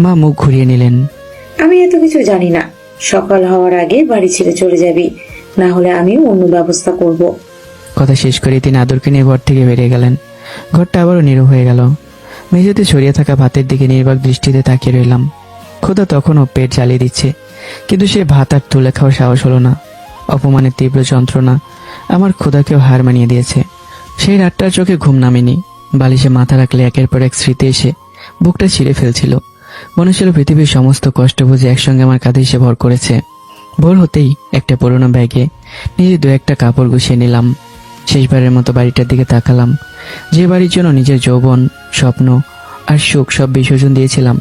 মা মুখ ঘুরিয়ে নিলেন। আমি এত কিছু জানি না। সকাল হওয়ার আগে বাড়ি ছেড়ে চলে যাবি, না হলে আমি অন্য ব্যবস্থা করব। কথা শেষ করে তিনি আদরকে নিয়ে ঘর থেকে বেরিয়ে গেলেন। ঘরটা আবারও নীরব হয়ে গেল। মেঝেতে ছড়িয়ে থাকা ভাতের দিকে নির্বাক দৃষ্টিতে তাকিয়ে রইলাম। ক্ষুধা তখনও পেট জ্বালিয়ে দিচ্ছে, কিন্তু সে ভাত আর তুলে খাওয়ার সাহস হলো না। অপমানের তীব্র যন্ত্রণা আমার ক্ষুধাকেও হার মানিয়ে দিয়েছে। সেই রাতটার চোখে ঘুম নামেনি। বালিশে মাথা রাখলে একের পর এক স্মৃতি এসে বুকটা ছিঁড়ে ফেলছিল। মনে ছিল পৃথিবীর সমস্ত কষ্ট বুঝে একসঙ্গে আমার কাঁধে এসে ভর করেছে। ভোর হতেই একটা পুরোনো ব্যাগে নিজে দু একটা কাপড় গুছিয়ে নিলাম। শেষবারের মতো বাড়িটার দিকে তাকালাম, যে বাড়ির জন্য নিজের যৌবন, স্বপ্ন আর সুখ সব বিসর্জন দিয়েছিলাম,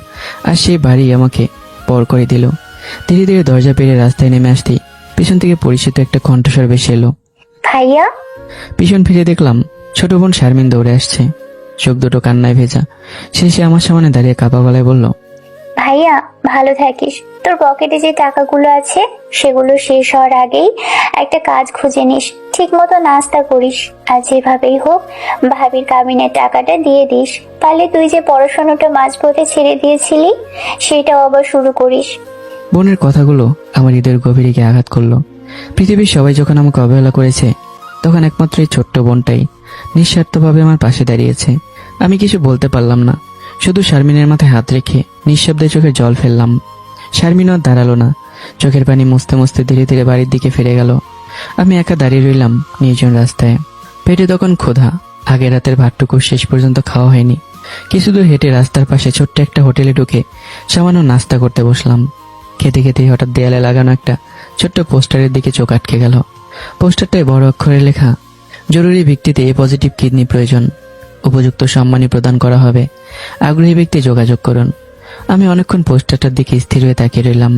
আর সেই বাড়ি আমাকে পর করে দিল। ধীরে ধীরে দরজা পেরিয়ে রাস্তায় নেমে আসতেই পিছন থেকে পরিচিত একটা কণ্ঠস্বর ভেসে এলো। ভাইয়া, পিছন ফিরে দেখলাম ছোট বোন শারমিন দৌড়ে আসছে, চোখ দুটো কান্নায় ভেজা। সে আমার সামনে দাঁড়িয়ে কাপা গলায় বলল, ভাইয়া ভালো থাকিস। তোর পকেটে যে টাকাগুলো আছে সেগুলো শেষ হওয়ার আগেই একটা কাজ খুঁজে নিস, ঠিক মতো নাস্তা করিস, আর যেভাবেই হোক ভাবির কাবিনের টাকাটা দিয়ে দিস। তাহলে তুই যে পড়াশোনাটা মাঝপথে ছেড়ে দিয়েছিলি সেটাও আবার শুরু করিস। বোনের কথাগুলো আমার হৃদয়ের গভীরে গিয়ে আঘাত করলো। পৃথিবীর সবাই যখন আমাকে অবহেলা করেছে, তখন একমাত্র এই ছোট্ট বোনটাই নিঃস্বার্থভাবে আমার পাশে দাঁড়িয়েছে। আমি কিছু বলতে পারলাম না, শুধু শারমিনের মাথায় হাত রেখে নিঃশব্দে চোখে জল ফেললাম। শারমিনও আর দাঁড়ালো না, চোখের পানি মুছতে মুছতে ধীরে ধীরে বাড়ির দিকে ফিরে গেল। আমি একা দাঁড়িয়ে রইলাম নির্জন রাস্তায়। পেটে তখন ক্ষুধা, আগের রাতের ভাতটুকু শেষ পর্যন্ত খাওয়া হয়নি। কিছু দূর হেঁটে রাস্তার পাশে ছোট্ট একটা হোটেলে ঢুকে সামান্য নাস্তা করতে বসলাম। খেতে খেতেই হঠাৎ দেয়ালে লাগানো একটা ছোট্ট পোস্টারের দিকে চোখ আটকে গেল। পোস্টারটায় বড় অক্ষরে লেখা, জরুরি ভিত্তিতে এ পজিটিভ কিডনি প্রয়োজন, উপযুক্ত সম্মানী প্রদান করা হবে, আগ্রহী ব্যক্তি যোগাযোগ করুন। আমি অনেকক্ষণ পোস্টারটার দিকে স্থির হয়ে তাকিয়ে রইলাম।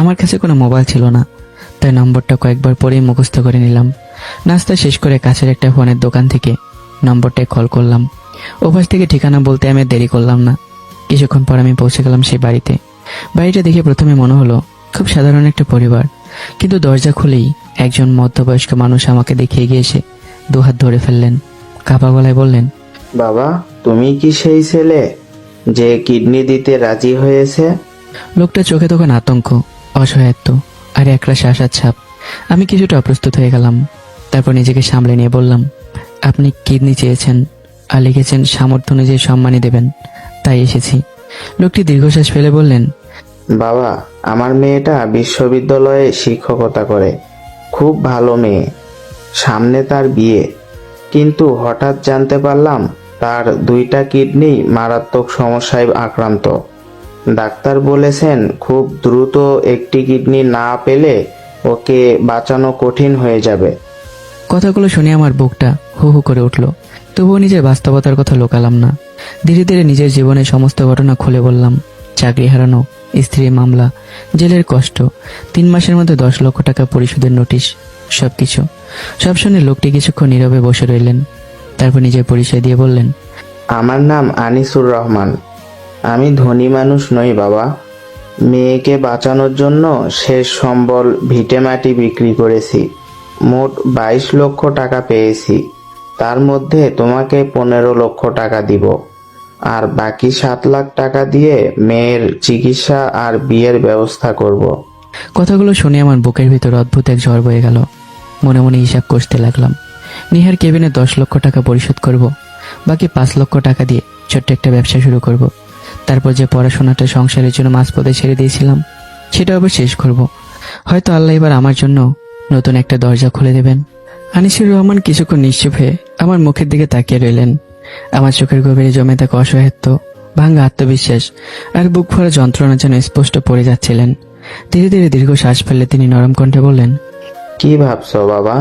আমার কাছে কোনো মোবাইল ছিল না, তাই নম্বরটা কয়েকবার পরেই মুখস্থ করে নিলাম। নাস্তা শেষ করে কাছের একটা ফোনের দোকান থেকে নম্বরটায় কল করলাম। ওপাশ থেকে ঠিকানা বলতে আমি দেরি করলাম না। কিছুক্ষণ পর আমি পৌঁছে গেলাম সেই বাড়িতে। বাড়িটা দেখে প্রথমে মনে হলো খুব সাধারণ একটা পরিবার, কিন্তু দরজা খুলেই একজন মধ্যবয়স্ক মানুষ আমাকে দেখে এগিয়ে এসে দুহাত ধরে ফেললেন, কাপা গলায় বললেন, বাবা, তুমি কি সেই ছেলে যে কিডনি দিতে রাজি হয়েছে? লোকটা চোখে তখন আতঙ্ক, অসহায়ত্ব আর একরাশ আশার ছাপ। আমি কিছুটা অপ্রস্তুত হয়ে গেলাম। তারপর নিজেকে সামলে নিয়ে বললাম, আপনি কিডনি চেয়েছেন আর লিখেছেন সামর্থ্য অনুযায়ী সম্মানী দেবেন, তাই এসেছি। লোকটি দীর্ঘশ্বাস ফেলে বললেন, বাবা, আমার মেয়েটা বিশ্ববিদ্যালয়ে শিক্ষকতা করে, খুব ভালো মেয়ে, সামনে তার বিয়ে, কিন্তু হঠাৎ জানতে পারলাম তার 2টা কিডনি মারাত্মক সমস্যায় আক্রান্ত। ডাক্তার বলেছেন খুব দ্রুত একটি কিডনি না পেলে ওকে বাঁচানো কঠিন হয়ে যাবে। কথাগুলো শুনে আমার বুকটা হু হু করে উঠল। তবুও নিজের বাস্তবতার কথা লোকালাম না। ধীরে ধীরে নিজের জীবনের সমস্ত ঘটনা খুলে বললাম। চাকরি হারানো, স্ত্রীর মামলা, জেলের কষ্ট, 3 মাসের মধ্যে 10 লক্ষ টাকা পরিশোধের নোটিশ, সবকিছু। সব শুনে লোকটি কিছুক্ষণ নীরবে বসে রইলেন। তারপর নিজের পরিচয় দিয়ে বললেন, আমার নাম আনিসুর রহমান। আমি ধনী মানুষ নই বাবা। মেয়েকে বাঁচানোর জন্য শেষ সম্বল ভিটেমাটি বিক্রি করেছি। মোট 22 লক্ষ টাকা পেয়েছি। তার মধ্যে তোমাকে 15 লক্ষ টাকা দিব, আর বাকি 7 লাখ টাকা দিয়ে মেয়ের চিকিৎসা আর বিয়ের ব্যবস্থা করব। কথাগুলো শুনে আমার বুকের ভিতর অদ্ভুত এক ঝড় বয়ে গেল। মনে মনে হিসাব করতে লাগলাম। নিহার কেবিনে 10 লক্ষ টাকা পরিশোধ করব, বাকি 5 লক্ষ টাকা দিয়ে ছোট্ট একটা ব্যবসা শুরু করব। তারপর যে পড়াশোনাটা সংসারের জন্য মাঝপথে ছেড়ে দিয়েছিলাম, সেটা আবার শেষ করব। হয়তো আল্লাহ এবার আমার জন্য নতুন একটা দরজা খুলে দেবেন। আনিসুর রহমান কিছুক্ষণ নিশ্চুপ হয়ে আমার মুখের দিকে তাকিয়ে রইলেন। আমার চোখের গভীরে জমে থাকা অসহায়ত্ব, ভাঙ্গা আত্মবিশ্বাস আর বুক ভরা যন্ত্রণা যেন স্পষ্ট পড়ে যাচ্ছিলেন। ধীরে ধীরে দীর্ঘ শ্বাস ফেললে তিনি নরম কণ্ঠে বললেন, কি ভাবছো বাবা?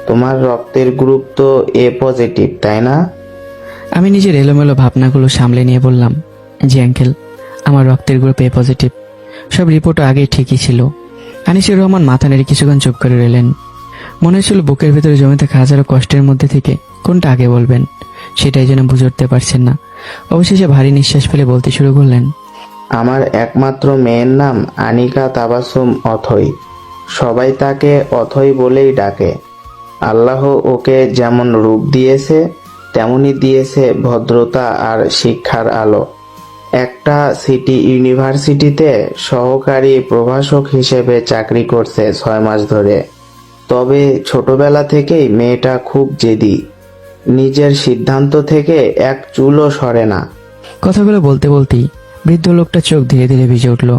তোমার রক্তের গ্রুপ তো এ পজিটিভ, তাই না? আমি নিজের এলোমেলো ভাবনাগুলো সামলে নিয়ে বললাম, জি আঙ্কেল, আমার রক্তের গ্রুপ এ পজিটিভ। সব রিপোর্ট আগেই ঠিকই ছিল। আনিসুর রহমান মাথা নেড়ে কিছুক্ষণ চুপ করে রইলেন। মনে হচ্ছিল বুকের ভেতরে জমে থাকা হাজারো কষ্টের মধ্যে থেকে কোনটা আগে বলবেন সেটাই যেন বুঝে উঠতে পারছেন না। অবশেষে ভারী নিঃশ্বাস ফেলে বলতে শুরু করলেন, আমার একমাত্র মেয়ের নাম আনিকা তাবাসুম অথই। সবাই তাকে অথই বলেই ডাকে। আল্লাহ ওকে যেমন রূপ দিয়েছে তেমনি দিয়েছে ভদ্রতা আর শিক্ষার আলো। একটা সিটি ইউনিভার্সিটিতে সহকারী প্রভাষক হিসেবে চাকরি করছে 6 মাস ধরে। তবে ছোটবেলা থেকেই মেয়েটা খুব জেদি, নিজের সিদ্ধান্ত থেকে এক চুলও সরে না। কথাগুলো বলতে বলতেই বৃদ্ধ লোকটা চোখ ধীরে ধীরে ভিজে উঠল।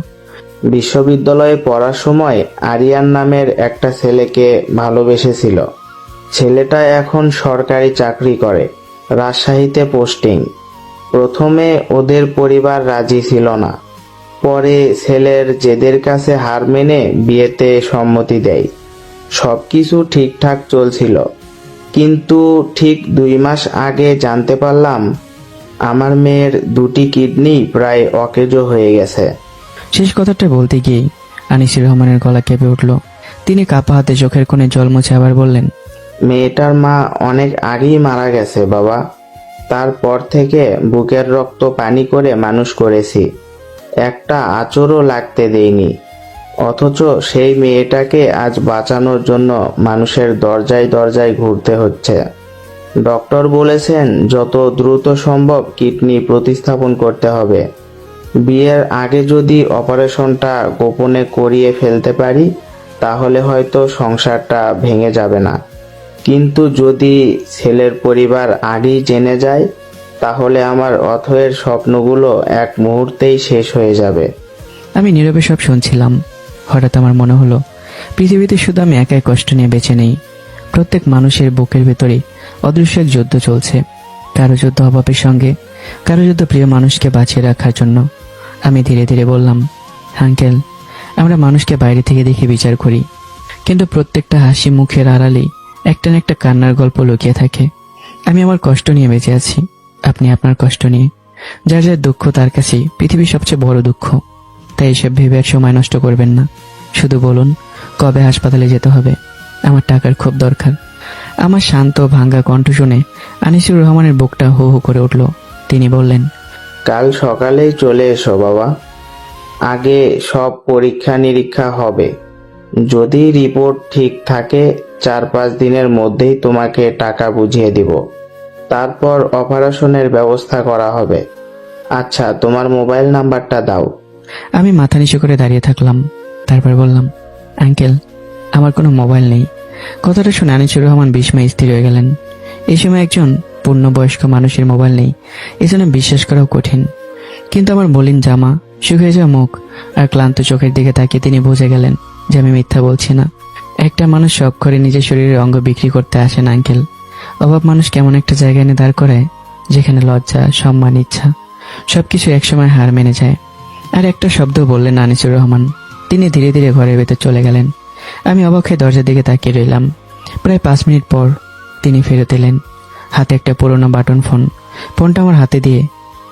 বিশ্ববিদ্যালয়ে পড়ার সময় আরিয়ান নামের একটা ছেলেকে ভালোবেসেছিল। ছেলেটা এখন সরকারি চাকরি করে, রাজশাহীতে পোস্টিং। প্রথমে ওদের পরিবার রাজি ছিল না, পরে ছেলের জেদের কাছে হার মেনে বিয়েতে সম্মতি দেয়। সবকিছু ঠিকঠাক চলছিল, কিন্তু ঠিক 2 মাস আগে জানতে পারলাম আমার মেয়ের 2টি কিডনি প্রায় অকেজো হয়ে গেছে। শেষ কথাটা বলতে গিয়েই আনিসুর রহমানের গলা কেঁপে উঠল। তিনি কাপা হাতে চোখের কোণে জল মুছে আবার বললেন, মেয়েটার মা অনেক আগেই মারা গেছে বাবা। তারপর থেকে বুকের রক্ত পানি করে মানুষ করেছি, একটা আঁচড়ও লাগতে দেইনি। অথচ সেই মেয়েটাকে আজ বাঁচানোর জন্য মানুষের দরজায় দরজায় ঘুরতে হচ্ছে। ডক্টর বলেছেন যত দ্রুত সম্ভব কিডনি প্রতিস্থাপন করতে হবে। বিয়ের আগে যদি অপারেশনটা গোপনে করিয়ে ফেলতে পারি তাহলে হয়তো সংসারটা ভেঙে যাবে না, কিন্তু যদি ছেলের পরিবার আগেই জেনে যায় তাহলে আমার অথয়ের স্বপ্নগুলো এক মুহূর্তেই শেষ হয়ে যাবে। আমি নীরবে সব শুনছিলাম। হঠাৎ আমার মনে হলো পৃথিবীতে শুধু আমি একাই কষ্ট নিয়ে বেঁচে নেই। প্রত্যেক মানুষের বুকের ভেতরে অদৃশ্য এক যুদ্ধ চলছে। কারো যুদ্ধ অভাবের সঙ্গে, কারো যুদ্ধ প্রিয় মানুষকে বাঁচিয়ে রাখার জন্য। আমি ধীরে ধীরে বললাম, আঙ্কেল, আমরা মানুষকে বাইরে থেকে দেখে বিচার করি, কিন্তু প্রত্যেকটা হাসি মুখের আড়ালেই একটা না একটা কান্নার গল্প লুকিয়ে থাকে। আমি আমার কষ্ট নিয়ে বেঁচে আছি, আপনি আপনার কষ্ট নিয়ে। যার যার দুঃখ তার কাছে পৃথিবীর সবচেয়ে বড় দুঃখ। তাই এসব ভেবে আর সময় নষ্ট করবেন না। শুধু বলুন কবে হাসপাতালে যেতে হবে, আমার টাকার খুব দরকার। আমার শান্ত ভাঙ্গা কণ্ঠ শুনে আনিসুর রহমানের বুকটা হু হু করে উঠল। তিনি বললেন, কাল সকালেই চলে এসো বাবা। আগে সব পরীক্ষা নিরীক্ষা হবে। যদি রিপোর্ট ঠিক থাকে 4-5 দিনের মধ্যেই তোমাকে টাকা বুঝিয়ে দিব। তারপর অপারেশনের ব্যবস্থা করা হবে। আচ্ছা, তোমার মোবাইল নাম্বারটা দাও। আমি মাথা নিচু করে দাঁড়িয়ে থাকলাম। তারপর বললাম, আঙ্কেল, আমার কোনো মোবাইল নেই। কথাটা শুনে আনিসুর রহমান বিস্ময়ে স্থির হয়ে গেলেন। এই সময় একজন পূর্ণবয়স্ক মানুষের মোবাইল নেই, এজন্য বিশ্বাস করাও কঠিন। কিন্তু আমার মলিন জামা, শুকিয়ে যাওয়া মুখ আর ক্লান্ত চোখের দিকে তাকিয়ে তিনি বুঝে গেলেন যে আমি মিথ্যা বলছি না। একটা মানুষ শখ করে নিজের শরীরের অঙ্গ বিক্রি করতে আসে না আঙ্কেল। অভাব মানুষ কেমন একটা জায়গায় এনে দাঁড় করায় যেখানে লজ্জা, সম্মান, ইচ্ছা সবকিছু একসময় হার মেনে যায়। আর একটা শব্দ বললেন আনিসুর রহমান। তিনি ধীরে ধীরে ঘরের ভেতর চলে গেলেন। আমি অবাক হয়ে দরজার দিকে তাকিয়ে রইলাম। প্রায় 5 মিনিট পর তিনি ফেরত এলেন, হাতে একটা পুরোনো বাটন ফোন। ফোনটা আমার হাতে দিয়ে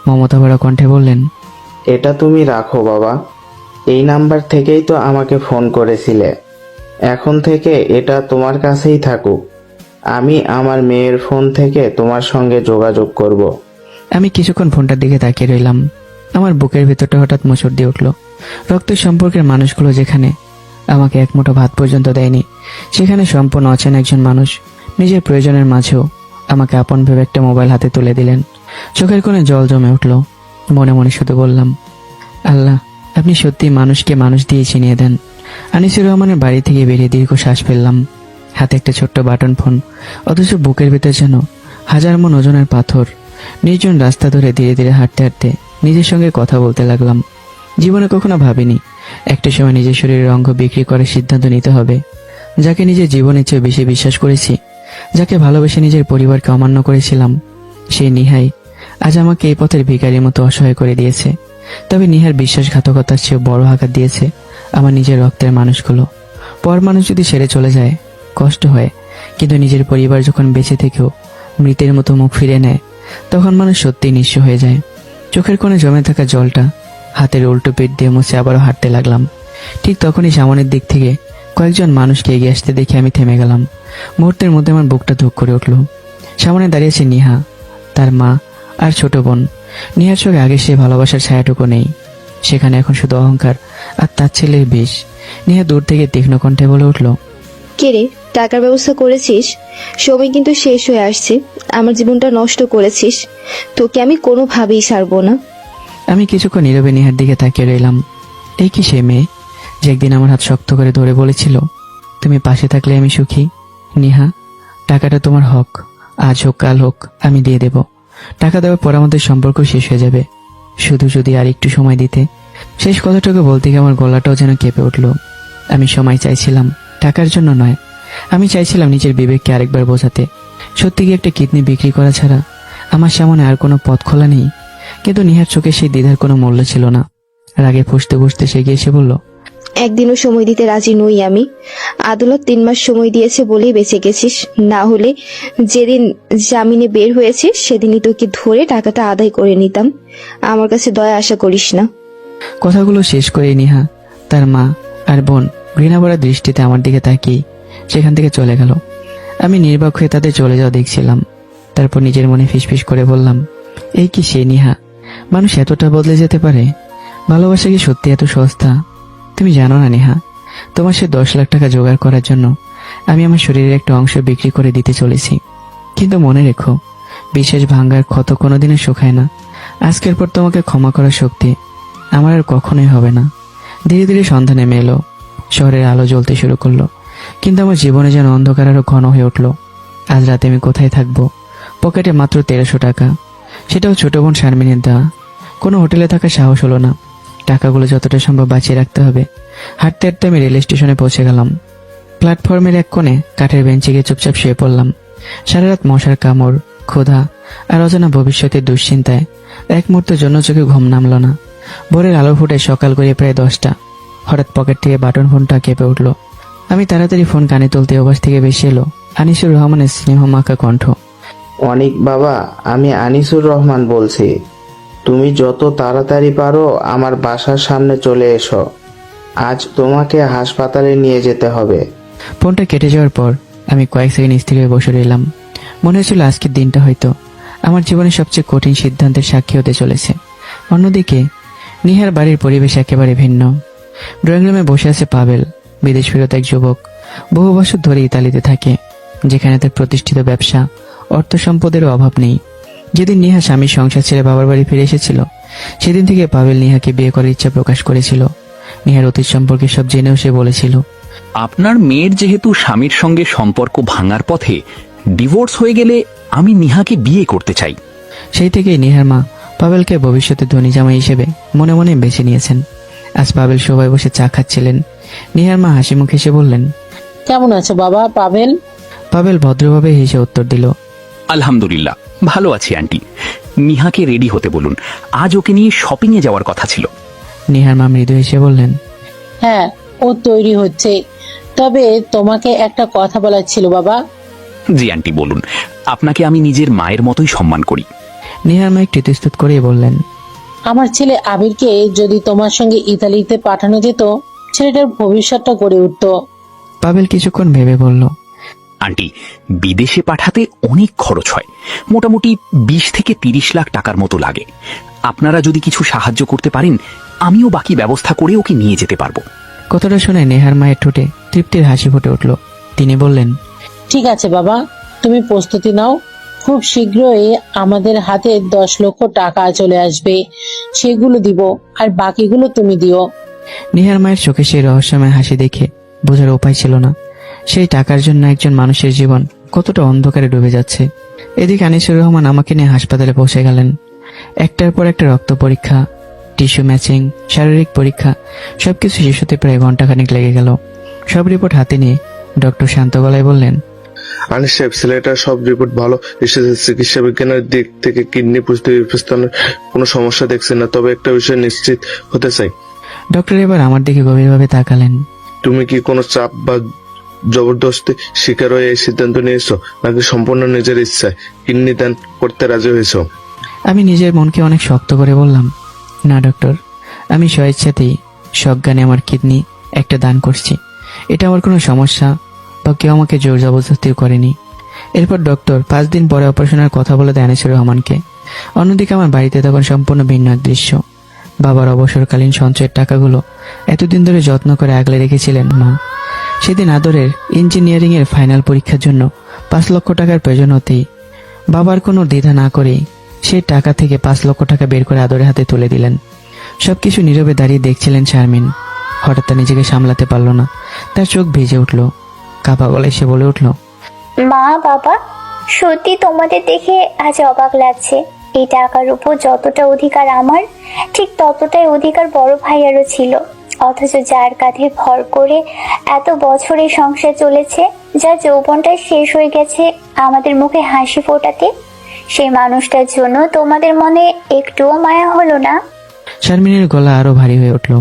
মমতা ভরা কণ্ঠে বললেন, এটা তুমি রাখো বাবা। এই নাম্বার থেকেই তো আমাকে ফোন করেছিলে। এখন থেকে এটা তোমার কাছেই থাকুক। আমি আমার মেয়ের ফোন থেকে তোমার সঙ্গে যোগাযোগ করব। আমি কিছুক্ষণ ফোনটার দিকে তাকিয়ে রইলাম। আমার বুকের ভেতরটা হঠাৎ মোচড় দিয়ে উঠল। রক্তের সম্পর্কের মানুষগুলো যেখানে আমাকে এক মুঠো ভাত পর্যন্ত দেয়নি, সেখানে সম্পূর্ণ অচেনা একজন মানুষ নিজের প্রয়োজনের মাঝেও আমাকে আপন ভেবে একটা মোবাইল হাতে তুলে দিলেন। চোখের কোণে জল জমে উঠল। মনে মনে শুধু বললাম, আল্লাহ, আপনি সত্যি মানুষকে মানুষ দিয়ে চিনিয়ে দেন। আনিসুর রহমানের বাড়ি থেকে বেরিয়ে দীর্ঘ শ্বাস ফেললাম। হাতে একটা ছোট্ট বাটন ফোন, অথচ বুকের ভেতর যেন 1000 মণ ওজনের পাথর। নির্জন রাস্তা ধরে ধীরে ধীরে হাঁটতে হাঁটতে নিজের সঙ্গে কথা বলতে লাগলাম। জীবনে কখনো ভাবিনি একটা সময় নিজের শরীরের অঙ্গ বিক্রি করার সিদ্ধান্ত নিতে হবে। যাকে নিজের জীবনের চেয়ে বেশি বিশ্বাস করেছি, যাকে ভালোবেসে নিজের পরিবারকে অমান্য করেছিলাম, সেই নিহাই আজ আমাকে এই পথের ভিখারির মতো অসহায় করে দিয়েছে। তবে নিহার বিশ্বাসঘাতকতার চেয়ে বড় আঘাত দিয়েছে আমার নিজের রক্তের মানুষগুলো। পর মানুষ যদি ছেড়ে চলে যায় কষ্ট হয়, কিন্তু নিজের পরিবার যখন বেঁচে থেকেও মৃতের মতো মুখ ফিরে নেয়, তখন মানুষ সত্যিই নিঃস্ব হয়ে যায়। চোখের কোণে জমে থাকা জলটা হাতের উল্টো পিঠ দিয়ে মুছে আবারও হাঁটতে লাগলাম। ঠিক তখনই সামনের দিক থেকে কয়েকজন মানুষকে এগিয়ে আসতে দেখে আমি থেমে গেলাম। মুহূর্তের মধ্যে আমার বুকটা ধুক করে উঠল। সামনে দাঁড়িয়েছে নিহা, তার মা আর ছোট বোন। নিহার চোখে আগে সে ভালোবাসার ছায়াটুকু নেই, সেখানে এখন শুধু অহংকার আর তার ছেলের বিষ। নিহা দূর থেকে তীক্ষ্ণ কণ্ঠে বলে উঠল, কে রে, টাকার ব্যবস্থা করেছিস? সময় কিন্তু শেষ হয়ে আসছে। আমার জীবনটা নষ্ট করেছিস, তোকে আমি কোনোভাবেই ছাড়বো না। আমি কিছুক্ষণ নীরবে নিহার দিকে তাকিয়ে রইলাম। এই কি সে মেয়ে যে একদিন আমার হাত শক্ত করে ধরে বলেছিল, তুমি পাশে থাকলে আমি সুখী। নিহা, টাকাটা তোমার হক, আজ হোক কাল হোক আমি দিয়ে দেব। টাকা দেওয়ার পর আমাদের সম্পর্ক শেষ হয়ে যাবে, শুধু যদি আর একটু সময় দিতে। শেষ কথাটাকে বলতে গিয়ে আমার গলাটাও যেন কেঁপে উঠল। আমি সময় চাইছিলাম, টাকার জন্য নয়। আমি চাইছিলাম নিজের বিবেককে আরেকবার বোঝাতে, সত্যি কি একটা কিডনি বিক্রি করা ছাড়া আমার সামনে আর কোনো পথ খোলা নেই। কিন্তু নিহার চোখে সেই দ্বিধার কোনো মূল্য ছিল না। রাগে ফুঁসতে ফুঁসতে সে গিয়ে এসে বলল, একদিনও সময় দিতে রাজি নই আমি। আদালত 3 মাস সময় দিয়েছে বলেই বেঁচে গেছিস, না হলে যেদিন জামিনে বের হয়েছিস সেদিনই তোকে ধরে টাকাটা আদায় করে নিতাম। আমার কাছে দয়া আশা করিস না। কথাগুলো শেষ করে নিহা, তার মা আর বোন ঘৃণাভরা দৃষ্টিতে আমার দিকে তাকিয়ে সেখান থেকে চলে গেল। আমি নির্বাক হয়ে তাদের চলে যাওয়া দেখছিলাম। তারপর নিজের মনে ফিসফিস করে বললাম, এই কি সেই নিহা? মানুষ এতটা বদলে যেতে পারে? ভালোবাসা কি সত্যি এত সস্তা? তুমি জানো না নেহা, তোমার সে 10 লাখ টাকা জোগাড় করার জন্য আমি আমার শরীরের একটা অংশ বিক্রি করে দিতে চলেছি। কিন্তু মনে রেখো, বিশ্বাস ভাঙ্গার ক্ষত কোনোদিনও শুকায় না। আজকের পর তোমাকে ক্ষমা করার শক্তি আমার আর কখনোই হবে না। ধীরে ধীরে সন্ধ্যা নেমে এলো, শহরের আলো জ্বলতে শুরু করলো, কিন্তু আমার জীবনে যেন অন্ধকার আরো ঘন হয়ে উঠলো। আজ রাতে আমি কোথায় থাকবো? পকেটে মাত্র 1300 টাকা, সেটাও ছোট বোন শারমিনের দেওয়া। কোনো হোটেলে থাকার সাহস হলো না। টাকাগুলো যতটা সম্ভব বাঁচিয়ে রাখতে হবে। হাঁটতে হাঁটতে আমি রেল স্টেশনে পৌঁছে গেলাম। প্ল্যাটফর্মের এক কোণে কাঠের বেঞ্চে গিয়ে চুপচাপ শুয়ে পড়লাম। সারা রাত মশার কামড়, ক্ষুধা আর অজানা ভবিষ্যতের দুশ্চিন্তায় এক মুহূর্তের জন্য চোখে ঘুম নামলো না। ভোরের আলো ফুটে সকাল গড়িয়ে প্রায় 10টা। হঠাৎ পকেট থেকে বাটন ফোনটা কেঁপে উঠলো। আমি তাড়াতাড়ি ফোন কানে তুলতে ওপাশ থেকে বেশি এলো আনিসুর রহমানের স্নেহমাখা কণ্ঠ। অনিক বাবা, আমি আনিসুর রহমান বলছি। তুমি যত তাড়াতাড়ি পারো আমার বাসার সামনে চলে এসো। আজ তোমাকে হাসপাতালে নিয়ে যেতে হবে। ফোনটা কেটে যাওয়ার পর আমি কয়েক সেকেন্ড স্থির হয়ে বসে রইলাম। মনে হচ্ছিল আজকের দিনটা হয়তো আমার জীবনের সবচেয়ে কঠিন সিদ্ধান্তের সাক্ষী হতে চলেছে। অন্যদিকে নিহার বাড়ির পরিবেশ একেবারে ভিন্ন। ড্রয়িং রুমে বসে আছে পাবেল, বিদেশ ফেরত এক যুবক। বহু বছর ধরে ইতালিতে থাকে, যেখানে তার প্রতিষ্ঠিত ব্যবসা, অর্থ সম্পদেরও অভাব নেই। যেদিন নিহা স্বামীর সংসার ছেড়ে বাবার বাড়ি ফিরে এসেছিল, সেদিন থেকে পাবেল নিহাকে বিয়ে করার ইচ্ছা প্রকাশ করেছিল। নিহার অতীত সম্পর্কে সব জেনেও সে বলেছিল, আপনার মেয়ের যেহেতু স্বামীর সঙ্গে সম্পর্ক ভাঙার পথে, ডিভোর্স হয়ে গেলে আমি নিহাকে বিয়ে করতে চাই। সেই থেকেই নিহার মা পাবেলকে ভবিষ্যতে ধনী জামাই হিসেবে মনে মনে বেছে নিয়েছেন। আজ পাবেল সবাই বসে চা খাচ্ছিলেন। নিহার মা হাসি মুখে এসে বললেন, কেমন আছো বাবা পাবেল? পাবেল ভদ্রভাবে হেসে উত্তর দিল, আলহামদুলিল্লাহ ভালো আছি আন্টি। নিহাকে রেডি হতে বলুন, আজ ওকে নিয়ে শপিং এ যাওয়ার কথা ছিল। নিহার মা মৃদু হেসে বললেন, হ্যাঁ, ও তৈরি হচ্ছে। তবে তোমাকে একটা কথা বলার ছিল বাবা। জি আন্টি বলুন, আপনাকে আমি নিজের মায়ের মতোই সম্মান করি। নিহার মা একটু ইতস্তত করে বললেন, আমার ছেলে আবিরকে যদি তোমার সঙ্গে ইতালিতে পাঠানো যেত, ছেলেটার ভবিষ্যৎটা গড়ে উঠতো। পাবেল কিছুক্ষণ ভেবে বলল, আন্টি, বিদেশে পাঠাতে অনেক খরচ হয়, মোটামুটি 20 থেকে 30 লাখ টাকার মতো লাগে। আপনারা যদি কিছু সাহায্য করতে পারেন, আমিও বাকি ব্যবস্থা করে ওকে নিয়ে যেতে পারবো। কথাটা শুনে নেহার মায়ের ঠোঁটে তৃপ্তির হাসি ফুটে উঠল। তিনি বললেন, ঠিক আছে বাবা, তুমি প্রস্তুতি নাও। খুব শীঘ্রই আমাদের হাতে 10 লক্ষ টাকা চলে আসবে, সেগুলো দিব, আর বাকিগুলো তুমি দিও। নিহার মায়ের চোখে সেই রহস্যময় হাসি দেখে বোঝার উপায় ছিল না সেই টাকার জন্য একজন মানুষের জীবন কতটা অন্ধকারে ডুবে যাচ্ছে। এদিকে আনিসুর রহমান আমাকে নিয়ে হাসপাতালে পৌঁছে গেলেন। একটার পর একটা রক্ত পরীক্ষা, টিস্যু ম্যাচিং, শারীরিক পরীক্ষা, সবকিছু শেষ হতে প্রায় ঘন্টাখানেক লেগে গেল। সব রিপোর্ট হাতে নিয়ে ডক্টর শান্ত গলায় বললেন, আনিস সাহেব, ছেলেটার সব রিপোর্ট ভালো এসেছে। চিকিৎসা বিজ্ঞানের দিক থেকে কিডনি প্রস্তুতির কোনো সমস্যা দেখছেন না, তবে একটা বিষয় নিশ্চিত হতে চাই। ডক্টর এবার আমার দিকে গভীরভাবে তাকালেন। তুমি কি কোনো চাপ বা জবরদস্তি শিকার হয়ে এই সিদ্ধান্ত নিয়েছো, নাকি সম্পূর্ণ নিজের ইচ্ছায় কিডনি দান করতে রাজি হয়েছো? আমি নিজের মনকে অনেক শক্ত করে বললাম, না ডক্টর, আমি স্বেচ্ছাতেই সজ্ঞানে আমার কিডনি একটা দান করছি। এটা আমার কোনো সমস্যা বা কেউ আমাকে জোর জবরদস্তি করেনি। এরপর ডক্টর 5 দিন পরে অপারেশনের কথা বলে দেয় আনিসুর রহমানকে। অন্যদিকে আমার বাড়িতে তখন সম্পূর্ণ ভিন্ন এক দৃশ্য। বাবার অবসরকালীন সঞ্চয়ের টাকাগুলো এতদিন ধরে যত্ন করে আগলে রেখেছিলেন মা। সেদিন আদরের ইঞ্জিনিয়ারিং এর ফাইনাল পরীক্ষার জন্য 5 লক্ষ টাকার প্রয়োজন হতেই বাবার কোনো দ্বিধা না করেই সেই টাকা থেকে 5 লক্ষ টাকা বের করে আদরের হাতে তুলে দিলেন। সবকিছু নীরবে দাঁড়িয়ে দেখছিলেন শারমিন। হঠাৎ তা নিজেকে সামলাতে পারল না, তার চোখ ভিজে উঠল। কাঁপা গলায় সে বলে উঠল, মা বাবা, সত্যি তোমাদের দেখে আজ অবাক লাগছে। এই টাকার উপর যতটা অধিকার আমার, ঠিক ততটাই অধিকার বড় ভাইয়ারও ছিল। অথচ যার কাঁধে ভর করে এত বছরের সংসার চলেছে, যার যৌবনটা শেষ হয়ে গেছে আমাদের মুখে হাসি ফোটাতে, সেই মানুষটার জন্য তোমাদের মনে একটুও মায়া হলো না? শারমিনের গলা আরো ভারী হয়ে উঠল।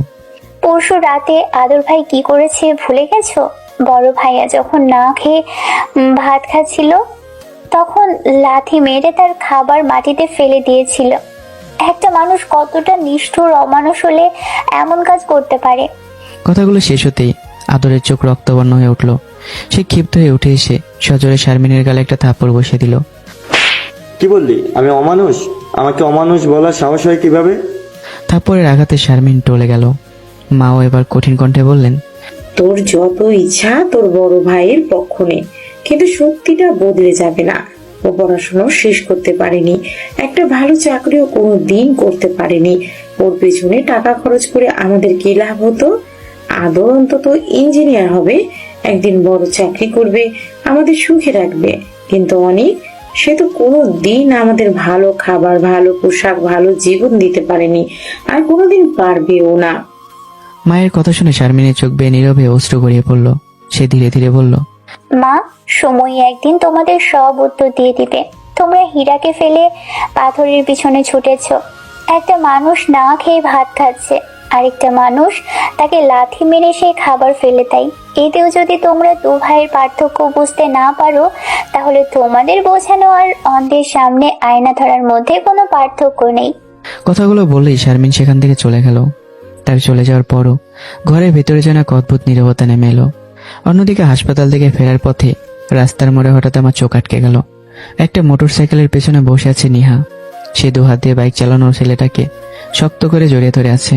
পরশু রাতে আদর ভাই কি করেছে ভুলে গেছো? বড় ভাইয়া যখন না খেয়ে ভাত খাচ্ছিল, তখন লাথি মেরে তার খাবার মাটিতে ফেলে দিয়েছিল। একটা মানুষ কতটা নিষ্ঠুর অমানুষ হলে এমন কাজ করতে পারে? কথাগুলো শেষ হতেই আদরের চোখ রক্তবর্ণ হয়ে উঠল। সে ক্ষিপ্ত হয়ে উঠে এসে সজোরে শারমিনের গালে একটা থাপ্পড় বসিয়ে দিল। কি বললি? আমি অমানুষ? আমাকে অমানুষ বলার সাহস হয় কিভাবে? থাপ্পড়ের আঘাতে শারমিন টলে গেল। মাও এবার কঠিন কণ্ঠে বললেন, তোর যত ইচ্ছা তোর বড় ভাইয়ের পক্ষ নে, কিন্তু সত্যিটা বদলে যাবে না। ও পড়াশোনা শেষ করতে পারেনি, একটা ভালো চাকরিও কোনো দিন করতে পারেনি। ওর পেছনে টাকা খরচ করে আমাদের কি লাভ হতো? আদর অন্তত ইঞ্জিনিয়ার হবে, একদিন বড় চাকরি করবে, আমাদের সুখে রাখবে। কিন্তু অনেক, সে তো কোনো দিন আমাদের ভালো খাবার, ভালো পোশাক, ভালো জীবন দিতে পারেনি, আর কোনোদিন পারবেও না। মায়ের কথা শুনে শারমিনের চোখ বেয়ে নীরবে অশ্রু গড়িয়ে পড়ল। সে ধীরে ধীরে বলল, মা, সময় একদিন তোমাদের সব উত্তর দিয়ে দিবে। তোমরা হীরাকে ফেলে পাথরের পিছনে ছুটেছ। একটা মানুষ না খেয়ে ভাত খাচ্ছে, আরেকটা মানুষ তাকে লাথি মেরে সেই খাবার ফেলে দেয়। এতেও যদি তোমরা দু ভাইয়ের পার্থক্য বুঝতে না পারো, তাহলে তোমাদের বোঝানো আর অন্ধের সামনে আয়না ধরার মধ্যে কোনো পার্থক্য নেই। কথাগুলো বললেই শারমিন সেখান থেকে চলে গেল। তার চলে যাওয়ার পরও ঘরের ভেতরে যেন এক অদ্ভুত নীরবতা নেমে এলো। অন্যদিকে হাসপাতাল থেকে ফেরার পথে রাস্তার মোড়ে হঠাৎ আমার চোখ আটকে গেল। একটা মোটরসাইকেলের পেছনে বসে আছে নিহা। সে দু হাত দিয়ে বাইক চালানোর ছেলেটাকে শক্ত করে জড়িয়ে ধরে আছে।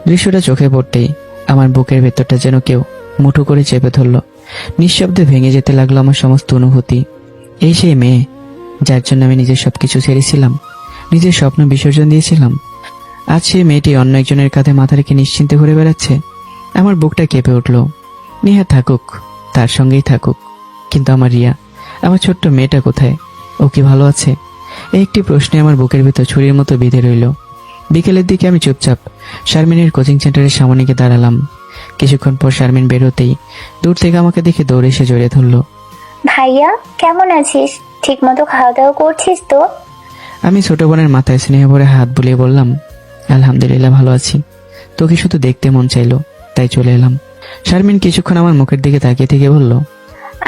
দৃশ্যটা চোখে পড়তেই আমার বুকের ভেতরটা যেন কেউ মুঠো করে চেপে ধরল। নিঃশব্দে ভেঙে যেতে লাগলো আমার সমস্ত অনুভূতি। এই সেই মেয়ে যার জন্য আমি নিজের সবকিছু ছেড়েছিলাম, নিজের স্বপ্ন বিসর্জন দিয়েছিলাম। আজ সেই মেয়েটি অন্য একজনের কাঁধে মাথা রেখে নিশ্চিন্তে ঘুরে বেড়াচ্ছে। আমার বুকটা কেঁপে উঠল। নিহা থাকুক, তার সঙ্গেই থাকুক, কিন্তু আমার রিয়া, আমার ছোট্ট মেয়েটা কোথায়? ও কি ভালো আছে? এই একটি প্রশ্নে আমার বুকের ভেতর ছুরির মতো বিঁধে রইল। বিকেলের দিকে আমি চুপচাপ শারমিনের কোচিং সেন্টারের সামনে গিয়ে দাঁড়ালাম। কিছুক্ষণ পর শারমিন বেরোতেই দূর থেকে আমাকে দেখে দৌড়ে এসে জড়িয়ে ধরল। ভাইয়া, কেমন আছিস? ঠিক মতো খাওয়া দাওয়া করছিস তো? আমি ছোট বোনের মাথায় স্নেহ ভরে হাত বুলিয়ে বললাম, আলহামদুলিল্লাহ ভালো আছি। তোকে শুধু দেখতে মন চাইলো, তাই চলে এলাম। শারমিন কিছুক্ষণ আমার মুখের দিকে তাকিয়ে থেকে বলল,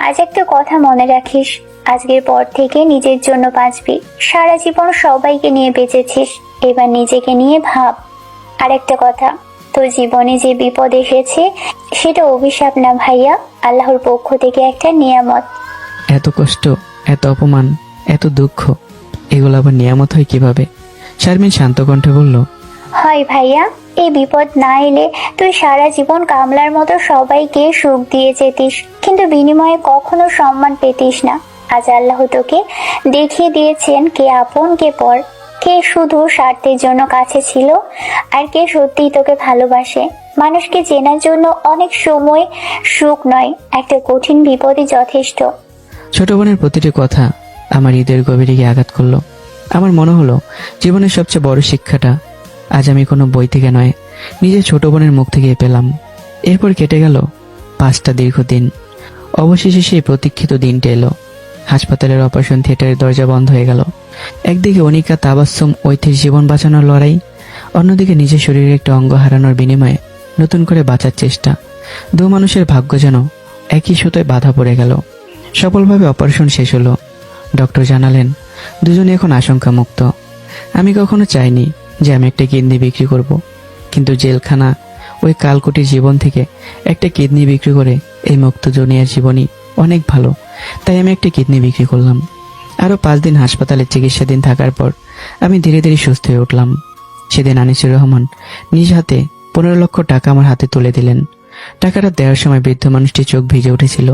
আজ একটা কথা মনে রাখিস, আজকের পর থেকে নিজের জন্য বাঁচবি। সারা জীবন সবাইকে নিয়ে বেঁচেছিস, এবার নিজেকে নিয়ে ভাব। আর একটা কথা, তোর জীবনে যে বিপদ এসেছে সেটা অভিশাপ না ভাইয়া, আল্লাহর পক্ষ থেকে একটা নিয়ামত। এত কষ্ট, এত অপমান, এত দুঃখ, এগুলো আবার নিয়ামত হয় কিভাবে? শারমিন শান্ত কণ্ঠে বলল, হয় ভাইয়া, এই বিপদ না এলে তুই সারা জীবন কামলার মতো সবাইকে সুখ দিয়ে যেতিস, কিন্তু বিনিময়ে কখনো সম্মান পেতিস না। আজ আল্লাহ তোকে দেখিয়ে দিয়েছেন কে আপন কে পর, কে শুধু স্বার্থের জন্য কাছে ছিল আর কে সত্যিই তোকে ভালোবাসে। মানুষকে চেনার জন্য অনেক সময় সুখ নয়, একটা কঠিন বিপদই যথেষ্ট। ছোট বোনের প্রতিটি কথা আমার হৃদয়ের গভীরে গিয়ে আঘাত করলো। আমার মনে হলো জীবনের সবচেয়ে বড় শিক্ষাটা আজ আমি কোনো বই থেকে নয়, নিজের ছোট বোনের মুখ থেকে পেলাম। এরপর কেটে গেল 5টা দীর্ঘ দিন। অবশেষে সেই প্রতীক্ষিত দিনটা এলো। হাসপাতালের অপারেশন থিয়েটারের দরজা বন্ধ হয়ে গেল। একদিকে অনিকা তাবাসসুম ঐথির জীবন বাঁচানোর লড়াই, অন্যদিকে নিজের শরীরের একটা অঙ্গ হারানোর বিনিময়ে নতুন করে বাঁচার চেষ্টা। দু মানুষের ভাগ্য যেন একই সুতোয় বাধা পড়ে গেল। সফলভাবে অপারেশন শেষ হলো। ডক্টর জানালেন দুজনে এখন আশঙ্কা মুক্ত। আমি কখনো চাইনি যে আমি একটা কিডনি বিক্রি করব, কিন্তু জেলখানা ওই কালকুটির জীবন থেকে একটা কিডনি বিক্রি করে এই মুক্ত দুনিয়ার জীবনই অনেক ভালো। তাই আমি একটা কিডনি বিক্রি করলাম। আরো 5 দিন হাসপাতালে চিকিৎসাধীন থাকার পর আমি ধীরে ধীরে সুস্থ হয়ে উঠলাম। সেদিন আনিসুর রহমান নিজ হাতে 15 লক্ষ টাকা আমার হাতে তুলে দিলেন। টাকাটা দেওয়ার সময় বৃদ্ধ মানুষটির চোখ ভিজে উঠেছিল।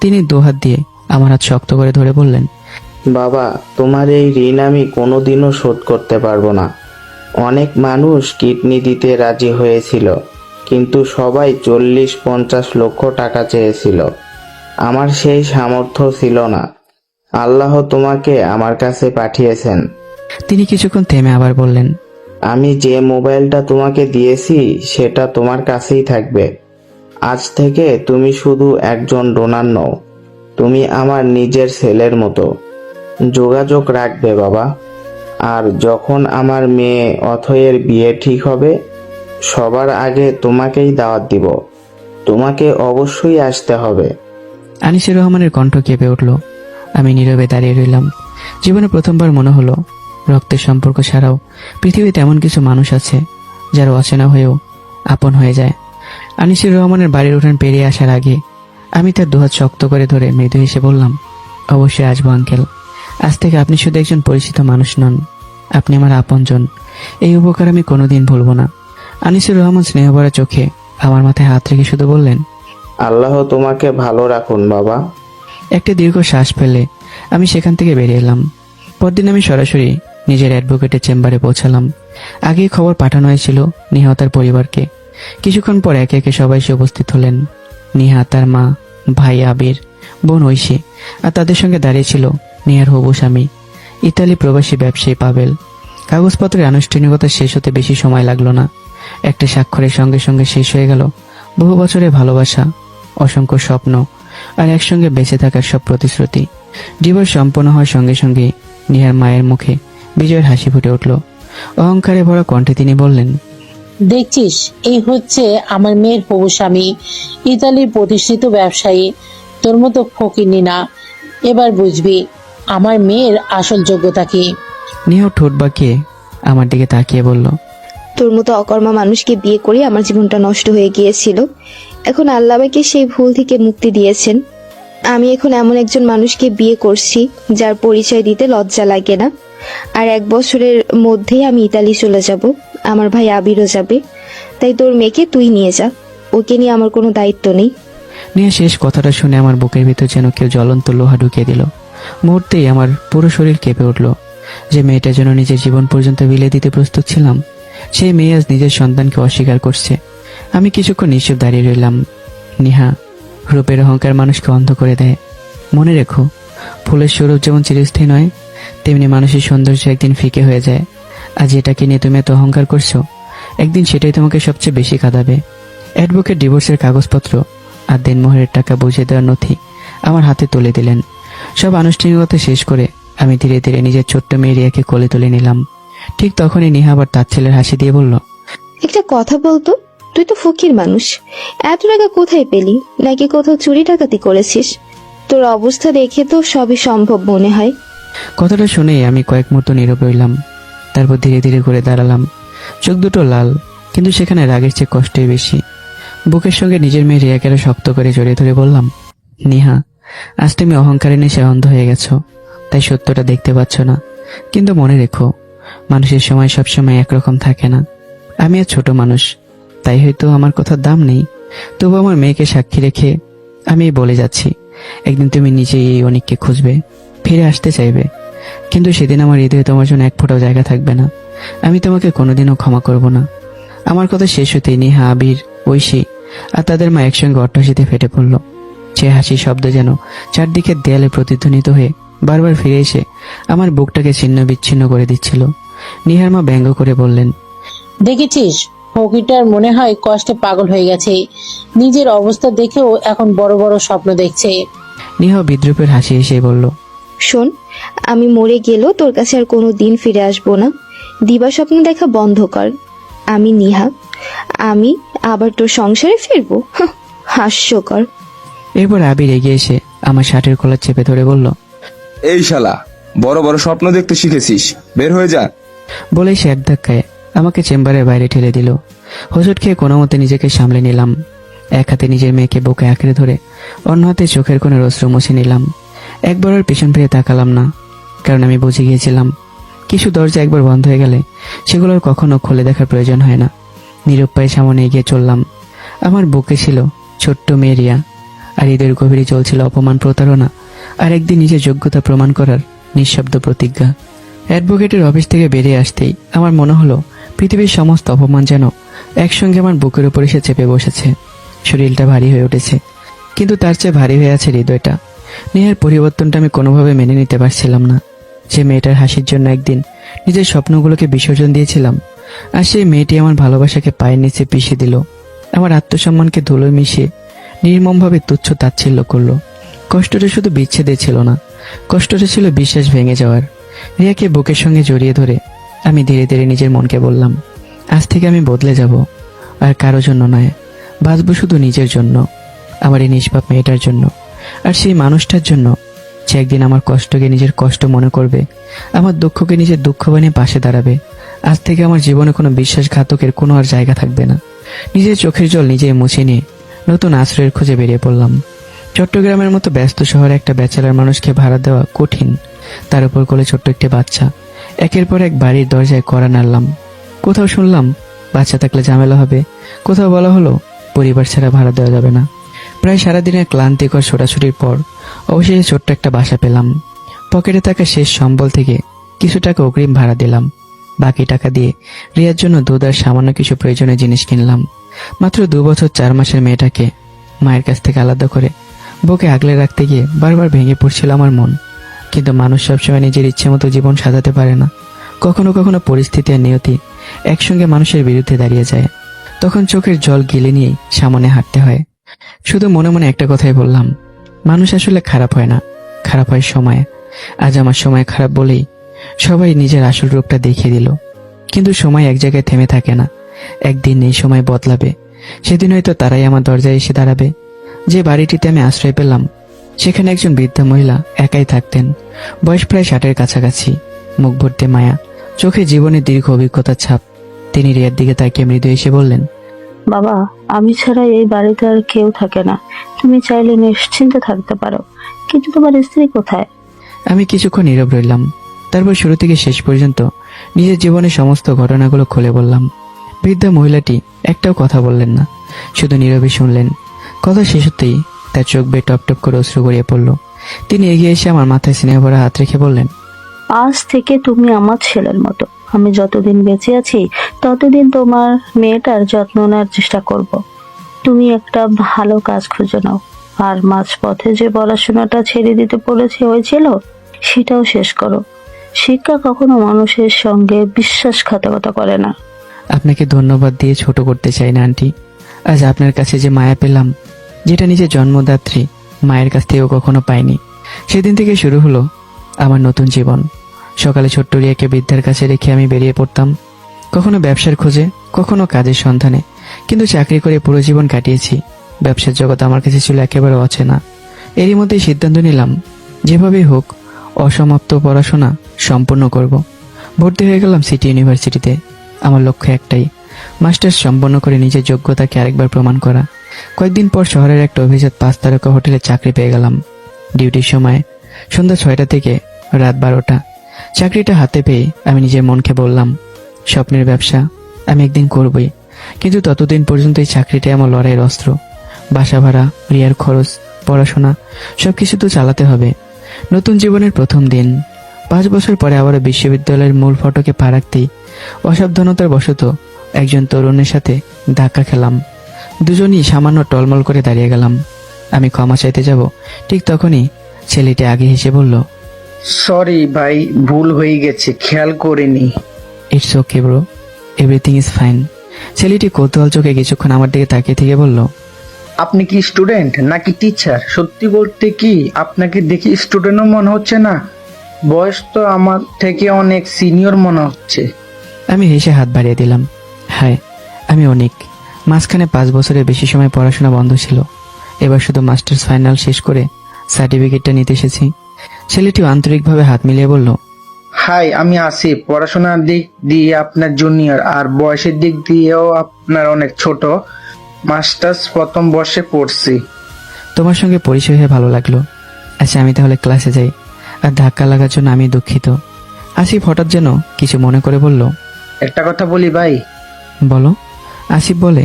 তিনি 2 হাত দিয়ে আমার হাত শক্ত করে ধরে বললেন, বাবা, তোমার এই ঋণ আমি কোনোদিনও শোধ করতে পারবো না। অনেক মানুষ কিডনি দিতে রাজি হয়েছিল, কিন্তু সবাই 40-50 লক্ষ টাকা চেয়েছিল। আমার সেই সামর্থ্য ছিল না। আল্লাহ তোমাকে আমার কাছে পাঠিয়েছেন। তিনি কিছুক্ষণ থেমে আবার বললেন, আমি যে মোবাইলটা তোমাকে দিয়েছি সেটা তোমার কাছেই থাকবে। আজ থেকে তুমি শুধু একজন ডোনার নও, তুমি আমার নিজের ছেলের মতো। যোগাযোগ রাখবে বাবা। আর যখন আমার মেয়ে অথয়ের বিয়ে ঠিক হবে সবার আগে তোমাকেই দাওয়াত দিব। তোমাকে অবশ্যই আসতে হবে। আনিসুর রহমানের কণ্ঠ কেঁপে উঠল। আমি নীরবে দাঁড়িয়ে রইলাম। জীবনে প্রথমবার মনে হলো রক্তের সম্পর্ক ছাড়াও পৃথিবীতে এমন কিছু মানুষ আছে যারা অচেনা হয়েও আপন হয়ে যায়। আনিসুর রহমানের বাড়ির উঠান পেরিয়ে আসার আগে আমি তার দুহাত শক্ত করে ধরে মৃদু হেসে বললাম, অবশ্যই আসবো আঙ্কেল। আজ থেকে আপনি শুধু একজন পরিচিত মানুষ নন, আপনি আমার আপনজন। এই উপকার আমি কোনোদিন ভুলব না। আনিসুর রহমান স্নেহভরা চোখে আমার মাথায় হাত রেখে শুধু বললেন, আল্লাহ তোমাকে ভালো রাখুন বাবা। একটি দীর্ঘ শ্বাস ফেলে আমি সেখান থেকে বেরিয়ে এলাম। পরদিন আমি সরাসরি নিজের অ্যাডভোকেটের চেম্বারে পৌঁছালাম। আগেই খবর পাঠানো হয়েছিল নিহতার পরিবারকে। কিছুক্ষণ পর একে একে সবাই এসে উপস্থিত হলেন। নিহা, তার মা, ভাই আবির, বোন ঐশী, আর তাদের সঙ্গে দাঁড়িয়েছিল নিহার হবু স্বামী ইতালি প্রবাসী ব্যবসায়ী পাবেল। কাগজপত্রের আনুষ্ঠানিকতা শেষ হতে বেশি সময় লাগলো না। একটা স্বাক্ষরের সঙ্গে সঙ্গে শেষ হয়ে গেল বহু বছরের ভালোবাসা, অসংখ্য স্বপ্ন আর একসঙ্গে বেঁচে থাকার সব প্রতিশ্রুতি। ডিভোর্স সম্পন্ন হওয়ার সঙ্গে সঙ্গে নিহার মায়ের মুখে বিজয়ের হাসি ফুটে উঠল। অহংকারে ভরা কণ্ঠে তিনি বললেন, দেখছিস, এই হচ্ছে আমার মেয়ের হবু স্বামী, ইতালির প্রতিষ্ঠিত ব্যবসায়ী। তোর মতো ফকিরনি না। এবার বুঝবি আমার মেয়ের আসল যোগ্যতা কি। নিহা ঠোঁট বাঁকিয়ে আমার দিকে তাকিয়ে বলল, তোর মতো অকর্মা মানুষকে বিয়ে করে আমার জীবনটা নষ্ট হয়ে গিয়েছিল। এখন আল্লাহ আমাকে সেই ভুল থেকে মুক্তি দিয়েছেন। আমি এখন এমন একজন মানুষকে বিয়ে করছি যার পরিচয় দিতে লজ্জা লাগে না। আর 1 বছরের মধ্যেই আমি ইতালি চলে যাব, আমার ভাই আবিরও যাবে। তাই তোর মেয়েকে তুই নিয়ে যা, ওকে নিয়ে আমার কোনো দায়িত্ব নেই। নিহা শেষ কথাটা শুনে আমার বুকের ভিতর যেন কেউ জ্বলন্ত লোহা ঢুকিয়ে দিল। মুহূর্তেই আমার পুরো শরীর কেঁপে উঠল। যে মেয়েটার জন্য নিজের জীবন পর্যন্ত বিলিয়ে দিতে প্রস্তুত ছিলাম, সেই মেয়ে আজ নিজের সন্তানকে অস্বীকার করছে। আমি কিছুক্ষণ নিশ্চুপ দাঁড়িয়ে রইলাম। নিহা, রূপের অহংকার মানুষকে অন্ধ করে দেয়। মনে রেখো, ফুলের স্বরূপ যেমন চিরস্থায়ী নয়, তেমনি মানুষের সৌন্দর্য একদিন ফিকে হয়ে যায়। আর যেটাকে নিয়ে তুমি এত অহংকার করছো, একদিন সেটাই তোমাকে সবচেয়ে বেশি কাঁদাবে। অ্যাডভোকেট ডিভোর্সের কাগজপত্র আর দেনমোহরের টাকা বুঝিয়ে দেওয়ার নথি আমার হাতে তুলে দিলেন। সব আনুষ্ঠানিকতা শেষ করে আমি ধীরে ধীরে নিজের ছোট্ট মেয়ে রিয়াকে কোলে তুলে নিলাম। ঠিক তখনই নিহা আবার তার ছেলের হাসি দিয়ে বলল, একটা কথা বলতো, তুই তো ফকির মানুষ, এত টাকা কোথায় পেলি? নাকি কোথাও চুরি ডাকাতি করেছিস? তোর অবস্থা দেখে তো সবই সম্ভব মনে হয়। কথাটা শুনেই আমি কয়েক মুহূর্ত নীরব রইলাম। তারপর ধীরে ধীরে ঘুরে দাঁড়ালাম। চোখ দুটো লাল, কিন্তু সেখানে রাগের চেয়ে কষ্টই বেশি। বুকের সঙ্গে নিজের মেয়ে রিয়াকে শক্ত করে জড়িয়ে ধরে বললাম, নিহা, আজ তুমি অহংকারে নেশে অন্ধ হয়ে গেছো, তাই সত্যটা দেখতে পাচ্ছ না। কিন্তু মনে রেখো, মানুষের সময় সবসময় একরকম থাকে না। আমি আর ছোট মানুষ, তাই হয়তো আমার কথার দাম নেই। তবু আমার মেয়েকে সাক্ষী রেখে আমি বলে যাচ্ছি, একদিন তুমি নিজেই এই অনেককে খুঁজবে, ফিরে আসতে চাইবে। কিন্তু সেদিন আমার হৃদয়ে তোমার জন্য এক ফোঁটাও জায়গা থাকবে না। আমি তোমাকে কোনোদিনও ক্ষমা করব না। আমার কথা শেষ হতেই নিহা, আবির, ঐশী আর তাদের মা একসঙ্গে অট্টহাসিতে ফেটে পড়ল। সে হাসির শব্দ যেন চারদিকের দেয়ালে প্রতিধ্বনিত হয়ে বারবার ফিরে এসে আমার বুকটাকে ছিন্ন বিচ্ছিন্ন করে দিচ্ছিল। নিহার মা ব্যঙ্গ করে বললেন, দেখেছিস, ফকিরটার মনে হয় কষ্টে পাগল হয়ে গেছে। নিজের অবস্থা দেখেও এখন বড় বড় স্বপ্ন দেখছে। নিহা বিদ্রুপের হাসি এসে বলল, শোন, আমি মরে গেলেও তোর কাছে আর কোনো দিন ফিরে আসবো না। দিবা স্বপ্ন দেখা বন্ধ কর। আমি নিহা, আমি আবার তোর সংসারে ফিরবো? হাস্যকর। এরপর আবির এগিয়ে এসে আমার শার্টের কলার চেপে ধরে বলল, এই শালা, বড় বড় স্বপ্ন দেখতে শিখেছিস, বের হয়ে যা। বলেই সে এক ধাক্কায় আমাকে চেম্বারের বাইরে ঠেলে দিল। হোঁচট খেয়ে কোনো মতে নিজেকে সামলে নিলাম। এক হাতে নিজের মেয়েকে বুকে আঁকড়ে ধরে অন্য হাতে চোখের কোণে অশ্রু মুছে নিলাম। একবার আর পিছন ফিরে তাকালাম না, কারণ আমি বুঝে গিয়েছিলাম কিছু দরজা একবার বন্ধ হয়ে গেলে সেগুলোর কখনো খুলে দেখার প্রয়োজন হয় না। নীরব পায়ে সামনে এগিয়ে চললাম। আমার বুকে ছিল ছোট্ট মেয়ে রিয়া, আর হৃদয়ের গভীরে চলছিল অপমান, প্রতারণা আর একদিন নিজের যোগ্যতা প্রমাণ করার নিঃশব্দ প্রতিজ্ঞা। অ্যাডভোকেটের অফিস থেকে বেরিয়ে আসতেই আমার মনে হলো পৃথিবীর সমস্ত অপমান যেন একসঙ্গে আমার বুকের উপর এসে চেপে বসেছে। শরীরটা ভারী হয়ে উঠেছে, কিন্তু তার চেয়ে ভারী হয়ে আছে হৃদয়টা। নেহার পরিবর্তনটা আমি কোনোভাবে মেনে নিতে পারছিলাম না। যে মেয়েটার হাসির জন্য একদিন নিজের স্বপ্নগুলোকে বিসর্জন দিয়েছিলাম, আর সেই মেয়েটি আমার ভালোবাসাকে পায়ের নিচে পিষে দিল। আমার আত্মসম্মানকে ধুলোয় মিশিয়ে নির্মমভাবে তুচ্ছ তাচ্ছিল্য করলো। কষ্টটা শুধু বিচ্ছেদে ছিল না, কষ্টটা ছিল বিশ্বাস ভেঙে যাওয়ার। রিয়াকে বুকের সঙ্গে জড়িয়ে ধরে আমি ধীরে ধীরে নিজের মনকে বললাম, আজ থেকে আমি বদলে যাব, আর কারো জন্য নয়, বাঁচবো শুধু নিজের জন্য, আমার এই নিষ্পাপ মেয়েটার জন্য, আর সেই মানুষটার জন্য যে একদিন আমার কষ্টকে নিজের কষ্ট মনে করবে, আমার দুঃখকে নিজের দুঃখ বানিয়ে পাশে দাঁড়াবে। আজ থেকে আমার জীবনে কোনো বিশ্বাসঘাতকের কোনো আর জায়গা থাকবে না। নিজের চোখের জল নিজেই মুছে নিয়ে নতুন আশ্রয়ের খোঁজে বেরিয়ে পড়লাম। চট্টগ্রামের মতো ব্যস্ত শহরে একটা ব্যাচেলার মানুষকে ভাড়া দেওয়া কঠিন, তার উপর কোলে ছোট্ট একটি বাচ্চা। একের পর এক বাড়ির দরজায় কড়া নাড়লাম। কোথাও শুনলাম বাচ্চা থাকলে ঝামেলা হবে, কোথাও বলা হলো পরিবার ছাড়া ভাড়া দেওয়া যাবে না। প্রায় সারাদিনের ক্লান্তিকর ছোটাছুটির পর অবশেষে ছোট্ট একটা বাসা পেলাম। পকেটে থাকা শেষ সম্বল থেকে কিছু টাকা অগ্রিম ভাড়া দিলাম। বাকি টাকা দিয়ে রিয়ার জন্য দুধ আর সামান্য কিছু প্রয়োজনীয় জিনিস কিনলাম। মাত্র 2 বছর 4 মাসের মেয়েটাকে মায়ের কাছ থেকে আলাদা করে বুকে আগলে রাখতে গিয়ে বারবার ভেঙে পড়ছিল আমার মন। কিন্তু মানুষ সবসময় নিজের ইচ্ছে মতো জীবন সাজাতে পারে না। কখনো কখনো পরিস্থিতি আর নিয়তি একসঙ্গে মানুষের বিরুদ্ধে দাঁড়িয়ে যায়। তখন চোখের জল গিলে নিয়েই সামনে হাঁটতে হয়। শুধু মনে মনে একটা কথাই বললাম, মানুষ আসলে খারাপ হয় না, খারাপ হয় সময়। আজ আমার সময় খারাপ বলেই সবাই নিজের আসল রূপটা দেখিয়ে দিল। কিন্তু সময় এক জায়গায় থেমে থাকে না, একদিন এই সময় বদলাবে। সেদিন হয়তো তারাই আমার দরজায় এসে দাঁড়াবে। যে বাড়িটিতে আমি আশ্রয় পেলাম সেখানে একজন বৃদ্ধা মহিলা একাই থাকতেন। বয়স প্রায় 60-এর কাছাকাছি, মুখ ভর্তি মায়া, চোখে জীবনের দীর্ঘ অভিজ্ঞতার ছাপ। তিনি রিয়ার দিকে তাকিয়ে মৃদু এসে বললেন, বাবা, আমি ছাড়া এই বাড়িতে আর কেউ থাকে না, তুমি চাইলে নিশ্চিন্তে থাকতে পারো। কিন্তু তোমার স্ত্রী কোথায়? আমি কিছুক্ষণ নীরব রইলাম। তারপর শুরু থেকে শেষ পর্যন্ত নিজের জীবনের সমস্ত ঘটনাগুলো খুলে বললাম। বৃদ্ধা মহিলাটি একটাও কথা বললেন না, শুধু নীরবে শুনলেন। কথা শেষ হতেই তার চোখ বেয়ে টপ টপ করে অশ্রু গড়িয়ে পড়ল। তিনি এগিয়ে এসে আমার মাথায় স্নেহ ভরা হাত রেখে বললেন, আজ থেকে তুমি আমার ছেলের মতো। আমি যতদিন বেঁচে আছি ততদিন তোমার মেয়েটার যত্ন নেওয়ার চেষ্টা করব। তুমি একটা ভালো কাজ খুঁজে নাও, আর মাঝপথে যে পড়াশোনাটা ছেড়ে দিতে হয়েছিল সেটাও শেষ করো। শিক্ষা কখনো মানুষের সঙ্গে বিশ্বাসঘাতকতা করে না। আপনাকে ধন্যবাদ দিয়ে ছোট করতে চাই না আন্টি। আজ আপনার কাছে যে মায়া পেলাম, যেটা নিজের জন্মদাত্রী মায়ের কাছ থেকেও কখনো পাইনি, সেদিন থেকে শুরু হলো আমার নতুন জীবন। সকালে ছোট্ট রিয়াকে বৃদ্ধার কাছে রেখে আমি বেরিয়ে পড়তাম, কখনো ব্যবসার খোঁজে, কখনো কাজের সন্ধানে। কিন্তু চাকরি করে পুরো জীবন কাটিয়েছি। ব্যবসার জগৎ আমার কাছে ছিল একেবারে অচেনা। এরই মধ্যে সিদ্ধান্ত নিলাম, যেভাবেই হোক অসমাপ্ত পড়াশোনা সম্পূর্ণ করব। ভর্তি হয়ে গেলাম সিটি ইউনিভার্সিটিতে। আমার লক্ষ্য একটাই, মাস্টার্স সম্পন্ন করে নিজের যোগ্যতাকে আরেকবার প্রমাণ করা। কয়েকদিন পর শহরের একটা অভিজাত 5 তারকা হোটেলে চাকরি পেয়ে গেলাম। ডিউটির সময় সন্ধ্যা 6টা থেকে রাত 12টা। চাকরিটা হাতে পেয়ে আমি নিজের মনকে বললাম, স্বপ্নের ব্যবসা আমি একদিন করবই। কিন্তু ততদিন পর্যন্ত এই চাকরিটাই আমার লড়াইয়ের অস্ত্র। বাসা ভাড়া, রিয়ার খরচ, পড়াশোনা সবকিছু তো চালাতে হবে। নতুন জীবনের প্রথম দিন। 5 বছর পরে আবারও বিশ্ববিদ্যালয়ের মূল ফটকে পা রাখতেই অসাবধানতার বশত একজন তরুণের সাথে ধাক্কা খেলাম। দুজনই সামান্য টলমল করে দাঁড়িয়ে গেলাম। আমি ক্ষমা চাইতে যাব, ঠিক তখনই ছেলেটি আগে হেসে বলল, সরি ভাই, ভুল হয়ে গেছে, খেয়াল করিনি। It's okay bro, everything is fine. ছেলেটি কৌতূহল চোখে কিছুক্ষণ আমার দিকে তাকিয়ে থেকে বলল, আপনি কি স্টুডেন্ট নাকি টিচার? সত্যি বলতে কি আপনাকে দেখি স্টুডেন্টও মনে হচ্ছে না, বয়স তো আমার থেকে অনেক সিনিয়র মনে হচ্ছে। আমি হেসে হাত বাড়িয়ে দিলাম। হায়, আমি অনেক। মাঝখানে 5 বছরের বেশি সময় পড়াশোনা বন্ধ ছিল। এবার শুধু মাস্টার্স ফাইনাল শেষ করে সার্টিফিকেটটা নিতে এসেছি। ছেলেটিও আন্তরিকভাবে হাত মিলিয়ে বলল, হাই, আমি আসিফ। পড়াশোনার দিক দিয়ে আপনার জুনিয়র, আর বয়সের দিক দিয়েও আপনার অনেক ছোট। মাস্টার্স প্রথম বর্ষে পড়ছি। তোমার সঙ্গে পরিচয় হয়ে ভালো লাগলো। আচ্ছা, আমি তাহলে ক্লাসে যাই। আর ধাক্কা লাগার জন্য আমি দুঃখিত। আসিফ হঠাৎ যেন কিছু মনে করে বলল, একটা কথা বলি ভাই। বলো। আসিফ বলে,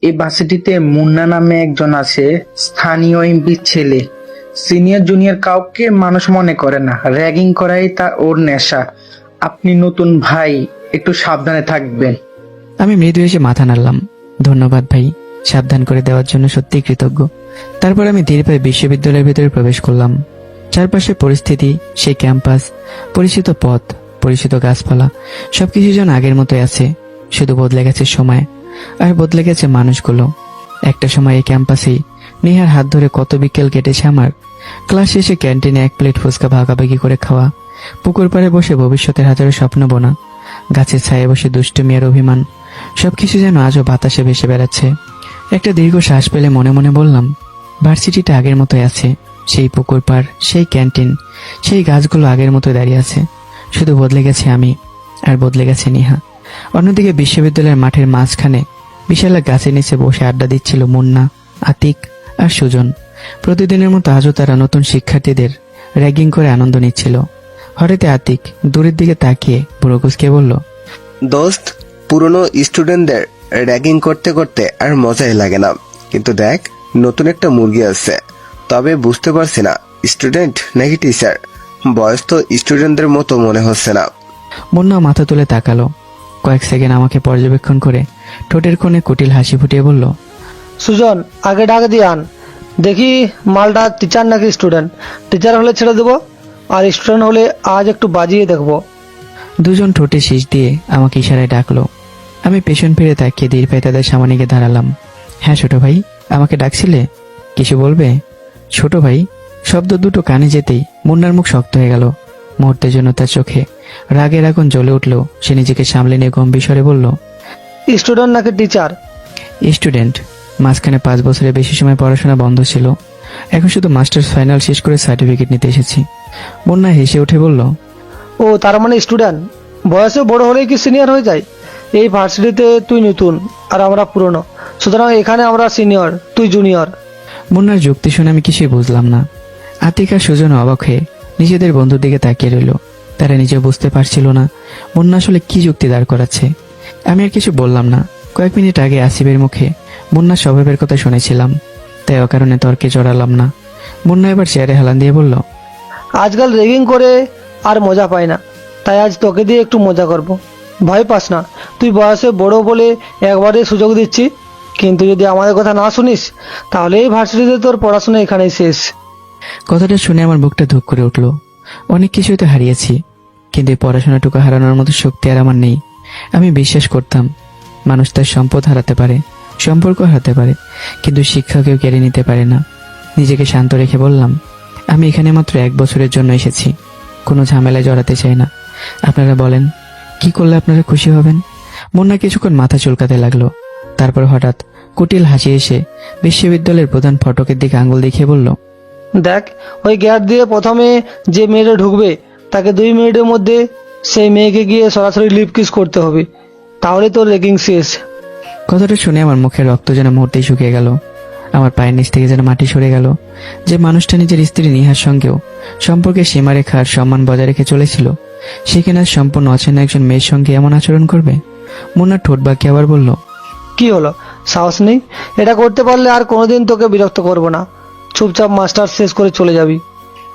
এই ভার্সিটিতে মুন্না নামে একজন আছে, স্থানীয় এমপির ছেলে। সিনিয়র জুনিয়র কাউকে মানুষ মনে করে না, র্যাগিং করাই তার ওর নেশা। আপনি নতুন ভাই, একটু সাবধানে থাকবেন। আমি মৃদু এসে মাথা নাড়লাম। ধন্যবাদ ভাই, সাবধান করে দেওয়ার জন্য সত্যি কৃতজ্ঞ। তারপর আমি ধীরে পায়ে বিশ্ববিদ্যালয়ের ভিতরে প্রবেশ করলাম। চারপাশে পরিস্থিতি, সেই ক্যাম্পাস, পরিচিত পথ, পরিচিত গাছপালা, সবকিছু যেন আগের মতোই আছে। শুধু বদলে গেছে সময়, আর বদলে গেছে মানুষগুলো। একটা সময় এই ক্যাম্পাসেই নেহার হাত ধরে কত বিকেল কেটেছে আমার। ক্লাস শেষে ক্যান্টিনে 1 প্লেট ফুচকা ভাগাভাগি করে খাওয়া, পুকুর পাড়ে বসে ভবিষ্যতের হাজারো স্বপ্ন বোনা, গাছের ছায়ে বসে দুষ্টুমি আর অভিমান, সবকিছু যেন আজও বাতাসে ভেসে বেড়াচ্ছে। একটা দীর্ঘ শ্বাস পেলে মনে মনে বললাম, ভার্সিটিটা আগের মতোই আছে। সেই পুকুর পাড়, সেই ক্যান্টিন, সেই গাছগুলো আগের মতো দাঁড়িয়ে আছে। শুধু বদলে গেছে আমি, আর বদলে গেছে নেহা। অন্যদিকে বিশ্ববিদ্যালয়ের মাঠের মাঝখানে বিশাল এক গাছের নিচে বসে আড্ডা দিচ্ছিল মুন্না, আতিক আর সুজন। প্রতিদিনের মতো আজও তারা নতুন শিক্ষার্থীদের র্যাগিং করে আনন্দ নিচ্ছিল। হঠাৎ আতিক দূরের দিকে তাকিয়ে বুড়ো কুচকে বলল, দোস্ত, পুরনো স্টুডেন্টদের র্যাগিং করতে করতে আর মজাই লাগে না। কিন্তু দেখ, নতুন একটা মুরগি আছে, তবে বুঝতে পারছি না স্টুডেন্ট নাকি টিচার। বয়স তো স্টুডেন্টদের মতো মনে হচ্ছে না। মুন্না মাথা তুলে তাকালো। কয়েক সেকেন্ড আমাকে পর্যবেক্ষণ করে ঠোঁটের কোণে কুটিল হাসি ফুটিয়ে বলল, সুজন, আগে ডাক দিয়ে আন, দেখি মালটা টিচার নাকি স্টুডেন্ট। টিচার হলে ছেড়ে দেবো, আর স্টুডেন্ট হলে আজ একটু বাজিয়ে দেখবো। দুজন ঠোঁটে শীষ দিয়ে আমাকে ইশারায় ডাকলো। আমি পেছন ফিরে তাকিয়ে ধীর পায়ে তাদের সামনে গিয়ে দাঁড়ালাম। হ্যাঁ ছোট ভাই, আমাকে ডাকছিলে? কিছু বলবে? ছোট ভাই শব্দ দুটো কানে যেতেই মুন্নার মুখ শক্ত হয়ে গেল। মুহূর্তের জন্য তার চোখে রাগের আগুন জ্বলে উঠল। সে নিজেকে সামলে নিয়ে গম্ভীর স্বরে বলল, স্টুডেন্ট নাকি টিচার? স্টুডেন্ট। মাঝখানে 5 বছরের বেশি সময় পড়াশোনা বন্ধ ছিল, এখন শুধু মাস্টার্স ফাইনাল শেষ করে সার্টিফিকেট নিতে এসেছি। মুন্না হেসে উঠে বলল, ও তার মানে স্টুডেন্ট। বয়সে বড় হলেই কি সিনিয়র হয়ে যায়? এই ভার্সিটিতে তুই নতুন আর আমরা পুরনো, সুতরাং এখানে আমরা সিনিয়র, তুই জুনিয়র। মুন্নার যুক্তি শুনে আমি কিছুই বুঝলাম না। আতিক আর সুজন অবাক হয়ে নিজেদের বন্ধুর দিকে তাকিয়ে রইল। তারা নিজেও বুঝতে পারছিল না মুন্না আসলে কি যুক্তি দাঁড় করাচ্ছে। আমি আর কিছু বললাম না। কয়েক মিনিট আগে আসিফের মুখে মুন্নার স্বভাবের কথা শুনেছিলাম, তাই অকারণে তর্কে জড়ালাম না। মুন্না এবার চেয়ারে হেলান দিয়ে বলল, আজকাল রেগিং করে আর মজা পাই না, তাই আজ তোকে দিয়ে একটু মজা করব। ভয় পাস না, তুই বয়সে বড় বলে একবারে সুযোগ দিচ্ছি, কিন্তু যদি আমাদের কথা না শুনিস তাহলে এই ভার্সিটিতে তোর পড়াশোনা এখানেই শেষ। কথাটা শুনে আমার বুকটা ধুক করে উঠল। অনেক কিছুই তো হারিয়েছি, কিন্তু এই পড়াশোনাটুকু হারানোর মতো শক্তি আর আমার নেই। আমি বিশ্বাস করতাম মানুষ তার সম্পদ হারাতে পারে, সম্পর্ক হারাতে পারে, কিন্তু শিক্ষা কেউ কেড়ে নিতে পারে না। নিজেকে শান্ত রেখে বললাম, আমি এখানে মাত্র 1 বছরের জন্য এসেছি, কোনো ঝামেলায় জড়াতে চাই না। আপনারা বলেন কি করলে আপনারা খুশি হবেন? মুন্না কিছুক্ষণ মাথা চুলকাতে লাগলো। তারপর হঠাৎ কুটিল হাসি এসে বিশ্ববিদ্যালয়ের প্রধান ফটকের দিকে আঙ্গুল দেখিয়ে বলল, দেখ, ওই গেট দিয়ে প্রথমে যে মেয়েটা ঢুকবে তাকে 2 মিনিটের মধ্যে সেই মেয়েকে গিয়ে সরাসরি লিপ কিস করতে হবে, তাহলে তোর রেগিং শেষ। কথাটা শুনে আমার মুখের রক্ত যেন মুহূর্তেই শুকিয়ে গেল। আমার পায়ের নিচ থেকে যেন মাটি সরে গেল। যে মানুষটা নিজের স্ত্রী নিহার সঙ্গেও সম্পর্কে সীমারেখা আর সম্মান বজায় রেখে চলেছিল, সে কিনা সম্পূর্ণ অচেনা একজন মেয়ের সঙ্গে এমন আচরণ করবে? মুন্নার ঠোঁট বাঁকিয়ে আবার বলল, কি হলো, সাহস নেই? এটা করতে পারলে আর কোনোদিন তোকে বিরক্ত করব না, চুপচাপ মাস্টার শেষ করে চলে যাবি।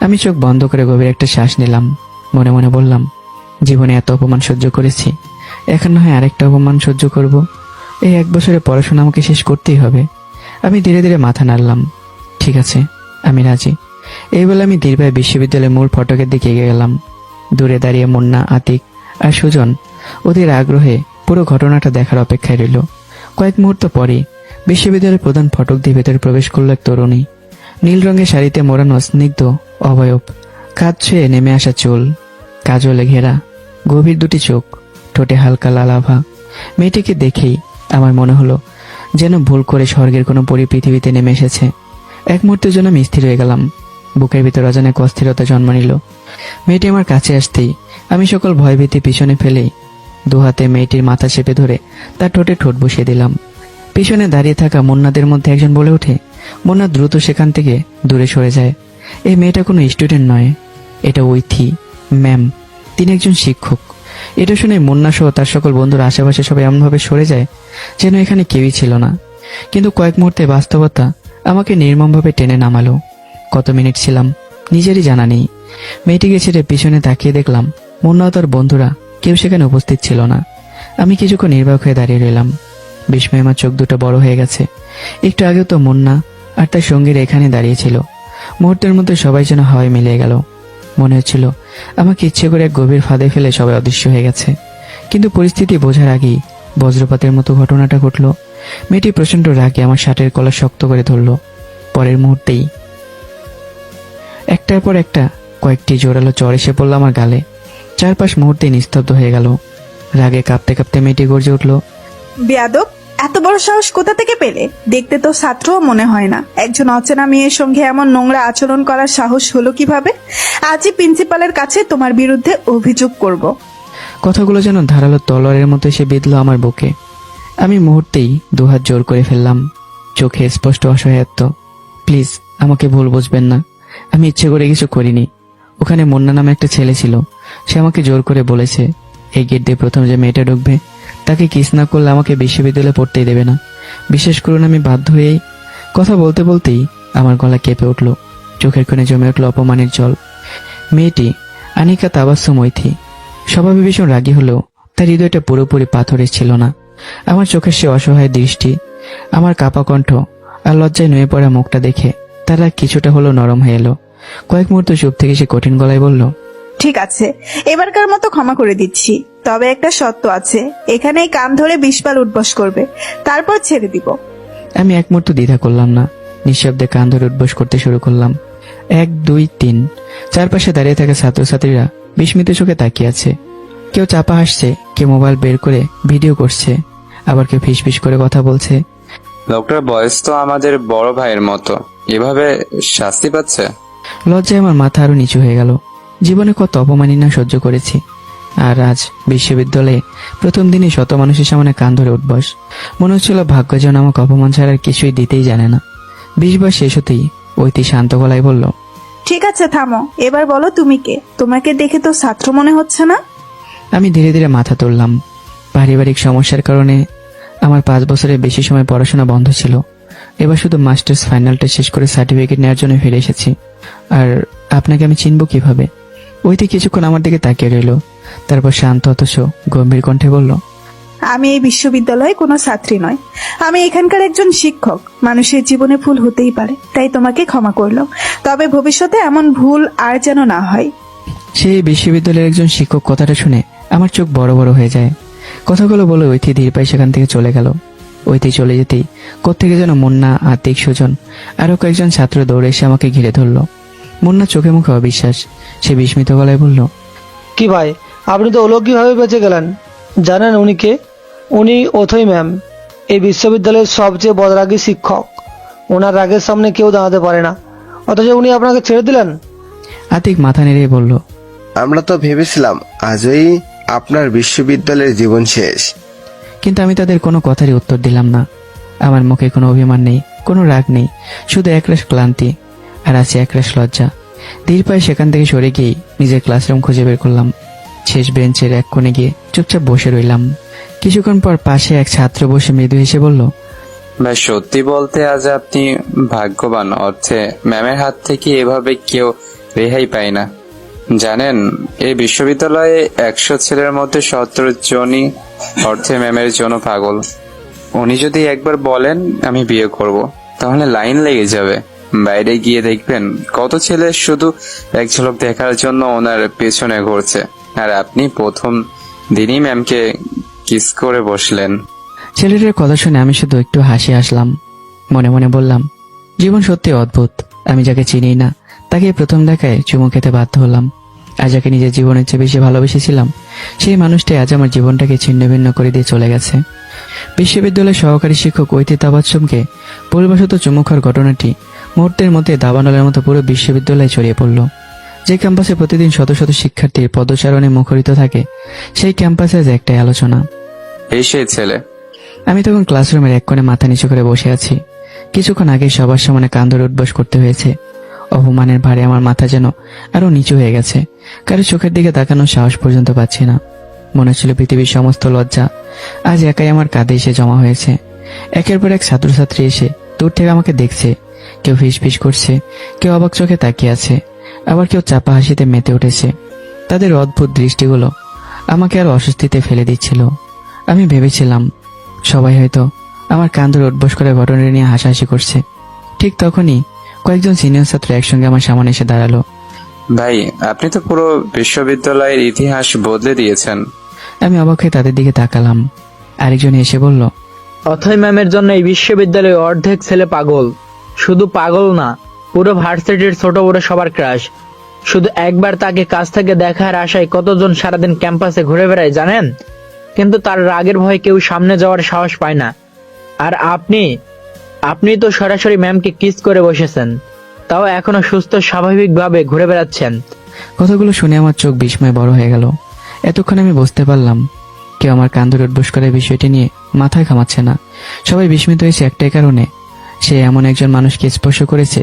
আমি চোখ বন্ধ করে গভীর একটা শ্বাস নিলাম। মনে মনে বললাম, জীবনে এত অপমান সহ্য করেছি, এখন না হয় আরেকটা অপমান সহ্য করব। এই 1 বছরের পড়াশোনা আমাকে শেষ করতেই হবে। আমি ধীরে ধীরে মাথা নাড়লাম। ঠিক আছে, আমি রাজি। এই বলে আমি দীর্ঘায় বিশ্ববিদ্যালয়ের মূল ফটকের দিকে এগিয়ে গেলাম। দূরে দাঁড়িয়ে মুন্না, আতিক আর সুজন ওদের আগ্রহে পুরো ঘটনাটা দেখার অপেক্ষায় রইল। কয়েক মুহূর্ত পরে বিশ্ববিদ্যালয়ের প্রধান ফটক দিয়ে ভেতরে প্রবেশ করল এক তরুণী। নীল রঙের শাড়িতে মোড়ানো স্নিগ্ধ অবয়ব, কাঁধ ছুঁয়ে নেমে আসা চুল, কাজলে ঘেরা গভীর 2টি চোখ, ঠোঁটে হালকা লাল আভা। মেয়েটিকে দেখেই আমার মনে হলো যেন ভুল করে স্বর্গের কোনো পরি পৃথিবীতে নেমে এসেছে। এক মুহূর্তের জন্য আমি স্থির হয়ে গেলাম। বুকের ভিতর অজানা এক অস্থিরতা জন্ম নিল। মেয়েটি আমার কাছে আসতেই আমি সকল ভয়ভীতি পিছনে ফেলেই 2 হাতে মেয়েটির মাথা চেপে ধরে তার ঠোঁটে ঠোঁট বসিয়ে দিলাম। পিছনে দাঁড়িয়ে থাকা মুন্নাদের মধ্যে একজন বলে ওঠে, মুন্না দ্রুত সেখান থেকে দূরে সরে যায়। এই মেয়েটা কোনো স্টুডেন্ট নয়, এটা ঐথি ম্যাম, তিনি একজন শিক্ষক। এটা শুনে মুন্না সহ তার সকল বন্ধুরা আশেপাশে সবাই এমনভাবে সরে যায় যেন এখানে কেউই ছিল না। কিন্তু কয়েক মুহূর্তে বাস্তবতা আমাকে নির্মমভাবে টেনে নামালো। কত মিনিট ছিলাম নিজেরই জানা নেই। মেয়েটিকে ছেড়ে পিছনে তাকিয়ে দেখলাম মুন্না ও তার বন্ধুরা কেউ সেখানে উপস্থিত ছিল না। আমি কিছুক্ষণ নির্বাক হয়ে দাঁড়িয়ে রইলাম। বিস্ময়ে আমার চোখ দুটো বড় হয়ে গেছে। একটু আগে তো মুন্না আর তার সঙ্গীরা এখানে দাঁড়িয়েছিল। মুহূর্তের মধ্যে সবাই যেন হাওয়ায় মিলিয়ে গেল। মনে হচ্ছিল আমাকে ইচ্ছে করে এক গভীর ফাঁদে ফেলে সবাই অদৃশ্য হয়ে গেছে। কিন্তু পরিস্থিতি বোঝার আগেই বজ্রপাতের মতো ঘটনাটা ঘটল। মেয়েটি প্রচন্ড রাগে আমার শার্টের কলার শক্ত করে ধরল। পরের মুহূর্তেই একটার পর একটা কয়েকটি জোরালো চড় এসে পড়ল আমার গালে। চারপাশ মুহূর্তে নিস্তব্ধ হয়ে গেল। রাগে কাঁপতে কাঁপতে মেয়েটি গর্জে উঠল, বেয়াদব, এত বড় সাহস কোথা থেকে পেলে? দেখতে তো ছাত্রও মনে হয় না। একজন অচেনা মেয়ের সঙ্গে এমন নোংরা আচরণ করার সাহস হলো কিভাবে? আজই প্রিন্সিপালের কাছে তোমার বিরুদ্ধে অভিযোগ করব। কথাগুলো যেন ধারালো তলোয়ারের মতো এসে বিঁধল আমার বুকে। আমি মুহূর্তেই দুহাত জোর করে ফেললাম, চোখে স্পষ্ট অসহায়ত্ব। প্লিজ আমাকে ভুল বুঝবেন না, আমি ইচ্ছে করে কিছু করিনি। ওখানে মুন্না নামে একটা ছেলে ছিল, সে আমাকে জোর করে বলেছে এই গেট দিয়ে প্রথম যে মেয়েটা ঢুকবে তাকে কিস না করলে আমাকে বিশ্ববিদ্যালয়ে পড়তেই দেবে না। বিশেষ করুন আমি বাধ্য হয়েই কথা বলতে বলতেই আমার গলা কেঁপে উঠল, চোখের কোণে জমে উঠল অপমানের জল। মেয়েটি আনিকা তাবাসসুম মৈথি স্বভাবে ভীষণ রাগী হলেও তার হৃদয়টা পুরোপুরি পাথরের ছিল না। আমার চোখের সে অসহায় দৃষ্টি, আমার কাপা কণ্ঠ আর লজ্জায় নুয়ে পড়া মুখটা দেখে তার রাগ কিছুটা হলো নরম হয়ে এলো। কয়েক মুহূর্ত চুপ থেকে সে কঠিন গলায় বলল, ঠিক আছে, এবারকার মতো ক্ষমা করে দিচ্ছি, তবে একটা শর্ত আছে। এখানেই কান ধরে 20 বার উঠবস করবে, তারপর ছেড়ে দিব। আমি এক মুহূর্ত দ্বিধা করলাম না, নিঃশব্দে কান ধরে উঠবস করতে শুরু করলাম। 1, 2, 3। চারপাশে দাঁড়িয়ে থাকা ছাত্রছাত্রীরা বিস্মিত চোখে তাকিয়ে আছে। কেউ চাপা হাসছে, কেউ মোবাইল বের করে ভিডিও করছে, আবার কেউ ফিসফিস করে কথা বলছে। লোকটার বয়স তো আমাদের বড় ভাইয়ের মতো, এভাবে শাস্তি পাচ্ছে। লজ্জায় আমার মাথা আরো নিচু হয়ে গেল। জীবনে কত অপমাননা সহ্য করেছি, আর আজ বিশ্ববিদ্যালয়ে প্রথম দিনই শত মানুষের সামনে কান ধরে উঠবস। মনে হচ্ছিল ভাগ্য যেন আমাকে অপমান ছাড়া আর কিছুই দিতেই জানে না। 20 বার শেষ হতেই ঐতি শান্ত গলায় বলল, ঠিক আছে থামো, এবার বলো তুমি কে? তোমাকে দেখে তো ছাত্র মনে হচ্ছে না। আমি ধীরে ধীরে মাথা তুললাম। পারিবারিক সমস্যার কারণে আমার 5 বছরের বেশি সময় পড়াশোনা বন্ধ ছিল। এবার শুধু মাস্টার্স ফাইনালটা শেষ করে সার্টিফিকেট নেওয়ার জন্য ফিরে এসেছি। আর আপনাকে আমি চিনব কিভাবে? ওইতে কিছুক্ষণ আমার দিকে তাকিয়ে রইল, তারপর শান্ত অথচ গম্ভীর কণ্ঠে বলল, আমি এই বিশ্ববিদ্যালয়ে কোনো ছাত্রী নয়, আমি এখানকার একজন শিক্ষক। মানুষের জীবনে ভুল হতেই পারে, তাই তোমাকে ক্ষমা করলাম, তবে ভবিষ্যতে এমন ভুল আর যেন না হয়। সেই বিশ্ববিদ্যালয়ের একজন শিক্ষক কথাটা শুনে আমার চোখ বড় বড় হয়ে যায়। কথাগুলো বলে ঐতি ধীর পায়ে সেখান থেকে চলে গেল। ঐতি চলে যেতেই কোত্থেকে যেন মুন্না, আতিক, সুজন আরো কয়েকজন ছাত্র দৌড়ে এসে আমাকে ঘিরে ধরল। মুন্না চোখে মুখে অবিশ্বাস, সে বিস্মিত গলায় বলল, কি ভাই, আপনি তো অলৌকিকভাবে বেঁচে গেলেন। জানেন উনি কে? উনি অথই ম্যাম, এই বিশ্ববিদ্যালয়ের সবচেয়ে বদরাগী শিক্ষক। ওনার রাগের সামনে কেউ দাঁড়াতে পারে না, অথচ উনি আপনাকে ছেড়ে দিলেন। আতিক মাথা নেড়ে বলল, আমরা তো ভেবেছিলাম আজই আপনার বিশ্ববিদ্যালয়ের জীবন শেষ। কিন্তু আমি তাদের কোনো কথারই উত্তর দিলাম না। আমার মুখে কোনো অভিমান নেই, কোনো রাগ নেই, শুধু একরাশ ক্লান্তি আর আছে একরাশ লজ্জা। ধীর পায়ে সেখান থেকে সরে গিয়ে নিজের ক্লাসরুম খুঁজে বের করলাম। শেষ বেঞ্চের এক কোণে গিয়ে চুপচাপ বসে রইলাম। কিছুক্ষণ পর পাশে এক ছাত্র বসে মৃদু হেসে বলল, ভাই সত্যি বলতে আজ আপনি ভাগ্যবান। অর্থে ম্যামের হাত থেকে এভাবে কেউ রেহাই পায় না। জানেন, এই বিশ্ববিদ্যালয়ে 100 ছেলের মধ্যে 17 জনই অর্থে ম্যামের জন্য পাগল। উনি যদি একবার বলেন আমি বিয়ে করব, তাহলে লাইন লেগে যাবে। বাইরে গিয়ে দেখবেন কত ছেলে শুধু এক ঝলক দেখার জন্য ওনার পেছনে ঘুরছে, আর আপনি প্রথম দিনই ম্যামকে কিস করে বসলেন। ছেলেটার কথা শুনে আমি শুধু একটু হাসি আসলাম। মনে মনে বললাম, জীবন সত্যি অদ্ভুত। আমি যাকে চিনি না তাকে প্রথম দেখায় চুমু খেতে বাধ্য হলাম, আর যাকে নিজের জীবনের চেয়ে বেশি ভালোবেসেছিলাম সেই মানুষটাই আজ আমার জীবনটাকে ছিন্ন ভিন্ন করে দিয়ে চলে গেছে। বিশ্ববিদ্যালয়ের সহকারী শিক্ষক ঐতি তাবাসসুমকে পরিবশত চুমু খাওয়ার ঘটনাটি মুহূর্তের মধ্যে দাবানলের মতো পুরো বিশ্ববিদ্যালয়ে ছড়িয়ে পড়ল। যে ক্যাম্পাসে প্রতিদিন শত শত শিক্ষার্থীর পদচারণে মুখরিত থাকে, সেই ক্যাম্পাসে আজ একটাই আলোচনা, এই সেই ছেলে। আমি তখন ক্লাসরুমের এক কোণে মাথা নিচু করে বসে আছি। কিছুক্ষণ আগে সবার সামনে কান ধরে উঠবস করতে হয়েছে। অপমানের ভারে আমার মাথা যেন আরো নিচু হয়ে গেছে। কারো চোখের দিকে তাকানোর সাহস পর্যন্ত পাচ্ছি না। মনে হচ্ছিল পৃথিবীর সমস্ত লজ্জা আজ একাই আমার কাঁধে এসে জমা হয়েছে। একের পর এক ছাত্রছাত্রী এসে দূর থেকে আমাকে দেখছে, কেউ ফিসফিস করছে, কেউ অবাক চোখে তাকিয়ে আছে, আবার কেউ চাপা হাসিতে মেতে উঠেছে। তাদের অদ্ভুত দৃষ্টিগুলো আমাকে আরো অস্বস্তিতে ফেলে দিচ্ছিল। আমি ভেবেছিলাম সবাই হয়তো আমার কান ধরে উঠবস করে ঘটনাটা নিয়ে হাসাহাসি করছে। ঠিক তখনই কয়েকজন সিনিয়র ছাত্র একসঙ্গে আমার সামনে এসে দাঁড়ালো। ভাই, আপনি তো পুরো বিশ্ববিদ্যালয়ের ইতিহাস বদলে দিয়েছেন। আমি অবাক হয়ে তাদের দিকে তাকালাম। আরেকজন এসে বলল, অথই ম্যামের জন্য এই বিশ্ববিদ্যালয়ে অর্ধেক ছেলে পাগল। শুধু পাগল না, পুরো ভার্সিটির ছোট বড় সবার ক্রাশ। শুধু একবার তাকে কাছ থেকে দেখার আশায় কতজন সারাদিন ক্যাম্পাসে ঘুরে বেড়ায় জানেন, কিন্তু তার রাগের ভয়ে কেউ সামনে যাওয়ার সাহস পায় না। আর আপনি তো সরাসরি ম্যামকে কিস করে বসেছেন, তাও এখনো সুস্থ স্বাভাবিকভাবে ঘুরে বেড়াচ্ছেন। কথাগুলো শুনে আমার চোখ বিস্ময়ে বড় হয়ে গেল। এতক্ষণ আমি বুঝতে পারলাম কেউ আমার কান ধরে উঠবোস করার বিষয়টি নিয়ে মাথায় ঘামাচ্ছে না। সবাই বিস্মিত হয়েছে একটাই কারণে, সে এমন একজন মানুষকে স্পর্শ করেছে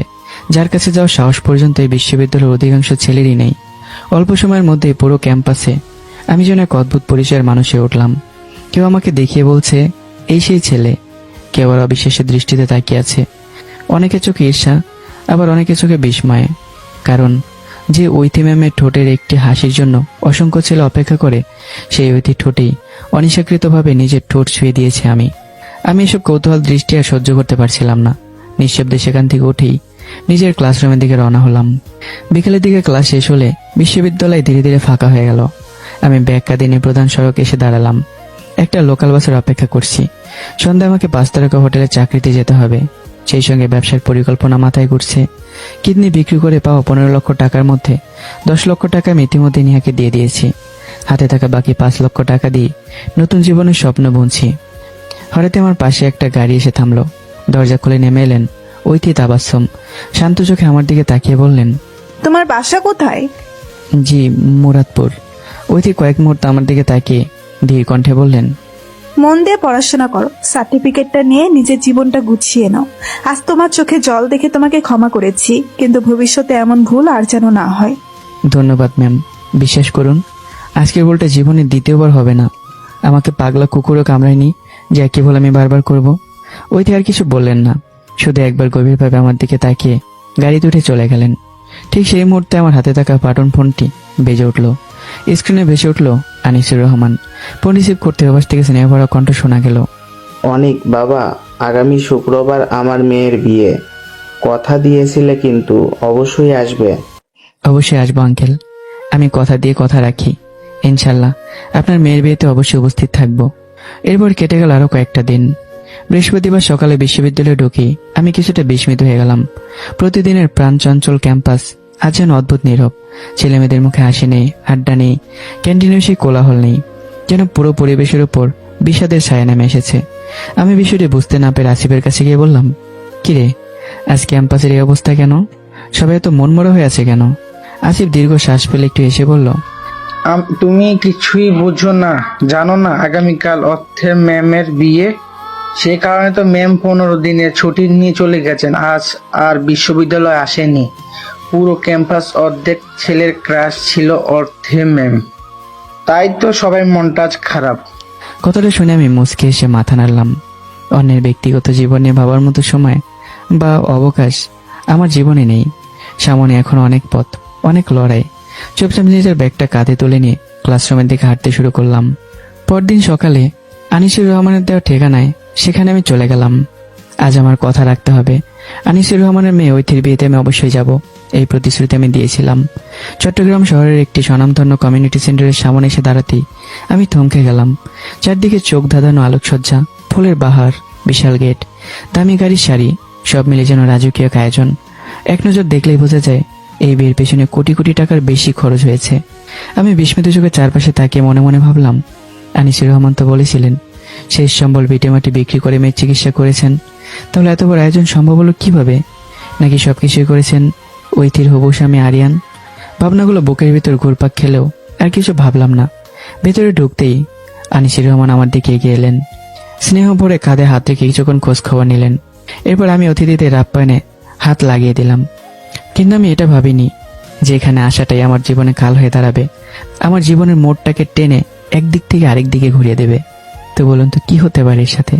যার কাছে যাওয়ার সাহস পর্যন্ত এই বিশ্ববিদ্যালয়ের অধিকাংশ ছেলেরই নেই। অল্প সময়ের মধ্যে পুরো ক্যাম্পাসে আমি যেন এক অদ্ভুত পরিচয়ের মানুষ হয়ে উঠলাম। কেউ আমাকে দেখিয়ে বলছে এই সেই ছেলে, কেউ আর অবিশ্বাসের দৃষ্টিতে তাকিয়ে আছে। অনেকের চোখে ঈর্ষা, আবার অনেকের চোখে বিস্ময়। কারণ যে ঐথি ম্যামের ঠোঁটের একটি হাসির জন্য অসংখ্য ছেলে অপেক্ষা করে, সেই ঐথি ঠোঁটেই অনিচ্ছাকৃতভাবে নিজের ঠোঁট ছুঁয়ে দিয়েছে আমি এসব কৌতূহল দৃষ্টি আর সহ্য করতে পারছিলাম না। নিঃশব্দে সেখান থেকে উঠেই নিজের ক্লাসরুমের দিকে রওনা হলাম। বিকেলের দিকে ক্লাস শেষ হলে বিশ্ববিদ্যালয় ধীরে ধীরে ফাঁকা হয়ে গেল। আমি ব্যাগ কাঁধে নিয়ে প্রধান সড়কে এসে দাঁড়ালাম। একটা লোকাল বাসের অপেক্ষা করছি। সন্ধ্যায় আমাকে 5 তারকা হোটেলে চাকরিতে যেতে হবে। সেই সঙ্গে ব্যবসার পরিকল্পনা মাথায় ঘুরছে। কিডনি বিক্রি করে পাওয়া 15 লক্ষ টাকার মধ্যে 10 লক্ষ টাকা আমি ইতিমধ্যে নিহাকে দিয়ে দিয়েছি। হাতে থাকা বাকি 5 লক্ষ টাকা দিয়ে নতুন জীবনের স্বপ্ন বুনছি। হঠাৎ আমার পাশে একটা গাড়ি এসে থামলো। দরজা খুলে নেমে এলেন ঐথি তাবাসসুম। শান্ত চোখে আমার দিকে তাকিয়ে বললেন, তোমার বাসা কোথায়? জি, মুরাদপুর। ঐথি কয়েক মুহূর্ত আমার দিকে তাকিয়ে ধীর কণ্ঠে বললেন, মন দিয়ে পড়াশোনা করো, সার্টিফিকেটটা নিয়ে নিজের জীবনটা গুছিয়ে নাও। আজ তোমার চোখে জল দেখে তোমাকে ক্ষমা করেছি, কিন্তু ভবিষ্যতে এমন ভুল আর যেন না হয়। ধন্যবাদ ম্যাম। বিশ্বাস করুন, আজকের ভুলটা জীবনে দ্বিতীয়বার হবে না। আমাকে পাগলা কুকুরও কামড়ায়নি যে একই ভুল আমি বারবার করব। ঐথি আর কিছু বললেন না, শুধু একবার গভীরভাবে আমার দিকে তাকিয়ে গাড়িতে উঠে চলে গেলেন। ঠিক সেই মুহূর্তে আমার হাতে থাকা বাটন ফোনটি বেজে উঠল। স্ক্রিনে ভেসে উঠল আনিসুর রহমান। ফোন রিসিভ করতে ওপাশ থেকে স্নেহ ভরা কণ্ঠ শোনা গেল, অনেক বাবা, আগামী শুক্রবার আমার মেয়ের বিয়ে। কথা দিয়েছিলে কিন্তু অবশ্যই আসবে। অবশ্যই আসবো আঙ্কেল, আমি কথা দিয়ে কথা রাখি। ইনশাল্লাহ আপনার মেয়ের বিয়েতে অবশ্যই উপস্থিত থাকবো। এরপর কেটে গেল আরো কয়েকটা দিন। বৃহস্পতিবার সকালে বিশ্ববিদ্যালয়ে ঢুকি আমি কিছুটা বিস্মিত হয়ে গেলাম। প্রতিদিনের প্রাণচঞ্চল ক্যাম্পাস আজ যেন অদ্ভুত নীরব। ছেলেমেয়েদের মুখে হাসি নেই, আড্ডা নেই, ক্যান্টিনের সেই কোলাহল নেই। যেন পুরো পরিবেশের উপর বিষাদের ছায়া নেমে এসেছে। আমি বিষয়টি বুঝতে না পেরে আসিফের কাছে গিয়ে বললাম, কিরে, আজ ক্যাম্পাসের এই অবস্থা কেন? সবাই এত মনমরা হয়ে আছে কেন? আসিফ দীর্ঘ শ্বাস ফেলে একটু এসে বলল, তুমি কিছুই বুঝো না, জানো না আগামীকাল অর্থের ম্যামের বিয়ে। সে কারণে তো ম্যাম 15 দিনের ছুটি নিয়ে চলে গেছেন। আজ আর বিশ্ববিদ্যালয়ে আসেনি। পুরো ক্যাম্পাস অর্ধেক ছেলের ক্রাশ ছিল অর্থের ম্যাম, তাই তো সবাই মনটা আজ খারাপ। কথাটা শুনে আমি মুচকে এসে মাথা নাড়লাম। অন্যের ব্যক্তিগত জীবন নিয়ে ভাবার মতো সময় বা অবকাশ আমার জীবনে নেই। সামনে এখন অনেক পথ, অনেক লড়াই। চুপচাপ নিজের ব্যাগটা কাঁধে তুলে নিয়ে ক্লাসরুমের দিকে হাঁটতে শুরু করলাম। পরদিন সকালে আনিসুর রহমানের দেওয়া ঠিকানায় সেখানে আমি চলে গেলাম। আজ আমার কথা রাখতে হবে। আনিসুর রহমানের মেয়ে ঐথির বিয়েতে আমি অবশ্যই যাব, এই প্রতিশ্রুতি আমি দিয়েছিলাম। চট্টগ্রাম শহরের একটি স্বনামধন্য কমিউনিটি সেন্টারের সামনে এসে দাঁড়াতেই আমি থমকে গেলাম। চারদিকে চোখ ধাঁধানো আলোকসজ্জা, ফুলের বাহার, বিশাল গেট, দামি গাড়ির সারি, সব মিলে যেন রাজকীয় এক আয়োজন। এক নজর দেখলেই বোঝা যায় এই বিয়ের পেছনে কোটি কোটি টাকার বেশি খরচ হয়েছে। আমি বিস্মিত চোখে চারপাশে তাকিয়ে মনে মনে ভাবলাম, আনিসুর রহমান তো বলেছিলেন শেষ সম্বল ভিটেমাটি বিক্রি করে মেয়ের চিকিৎসা করেছেন। তাহলে এত বড় আয়োজন সম্ভব হলো কিভাবে? নাকি সবকিছুই করেছেন ঐথির হবু স্বামী আরিয়ান? ভাবনাগুলো বুকের ভিতর ঘুরপাক খেলেও আর কিছু ভাবলাম না। ভেতরে ঢুকতেই আনিসুর রহমান আমার দিকে এগিয়ে এলেন। স্নেহ ভরে কাঁধে হাত রেখে কিছুক্ষণ খোঁজ খবর নিলেন। এরপর আমি অতিথিদের আপ্যায়নে হাত লাগিয়ে দিলাম। কিন্তু আমি এটা ভাবিনি যে এখানে আসাটাই আমার জীবনে কাল হয়ে দাঁড়াবে, আমার জীবনের মোড়টাকে টেনে একদিক থেকে আরেক দিকে ঘুরিয়ে দেবে। তো বলুন তো কি হতে পারে এর সাথে?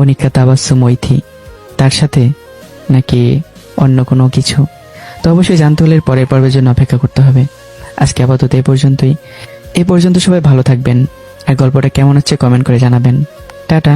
অনিকা তাবাসসুম ঐথি, তার সাথে নাকি অন্য কোনো কিছু? তো অবশ্যই জানতে হলে পরের পর্বের জন্য অপেক্ষা করতে হবে। আজকে আপাতত এই পর্যন্ত সবাই ভালো থাকবেন। আর গল্পটা কেমন হচ্ছে কমেন্ট করে জানাবেন। টাটা।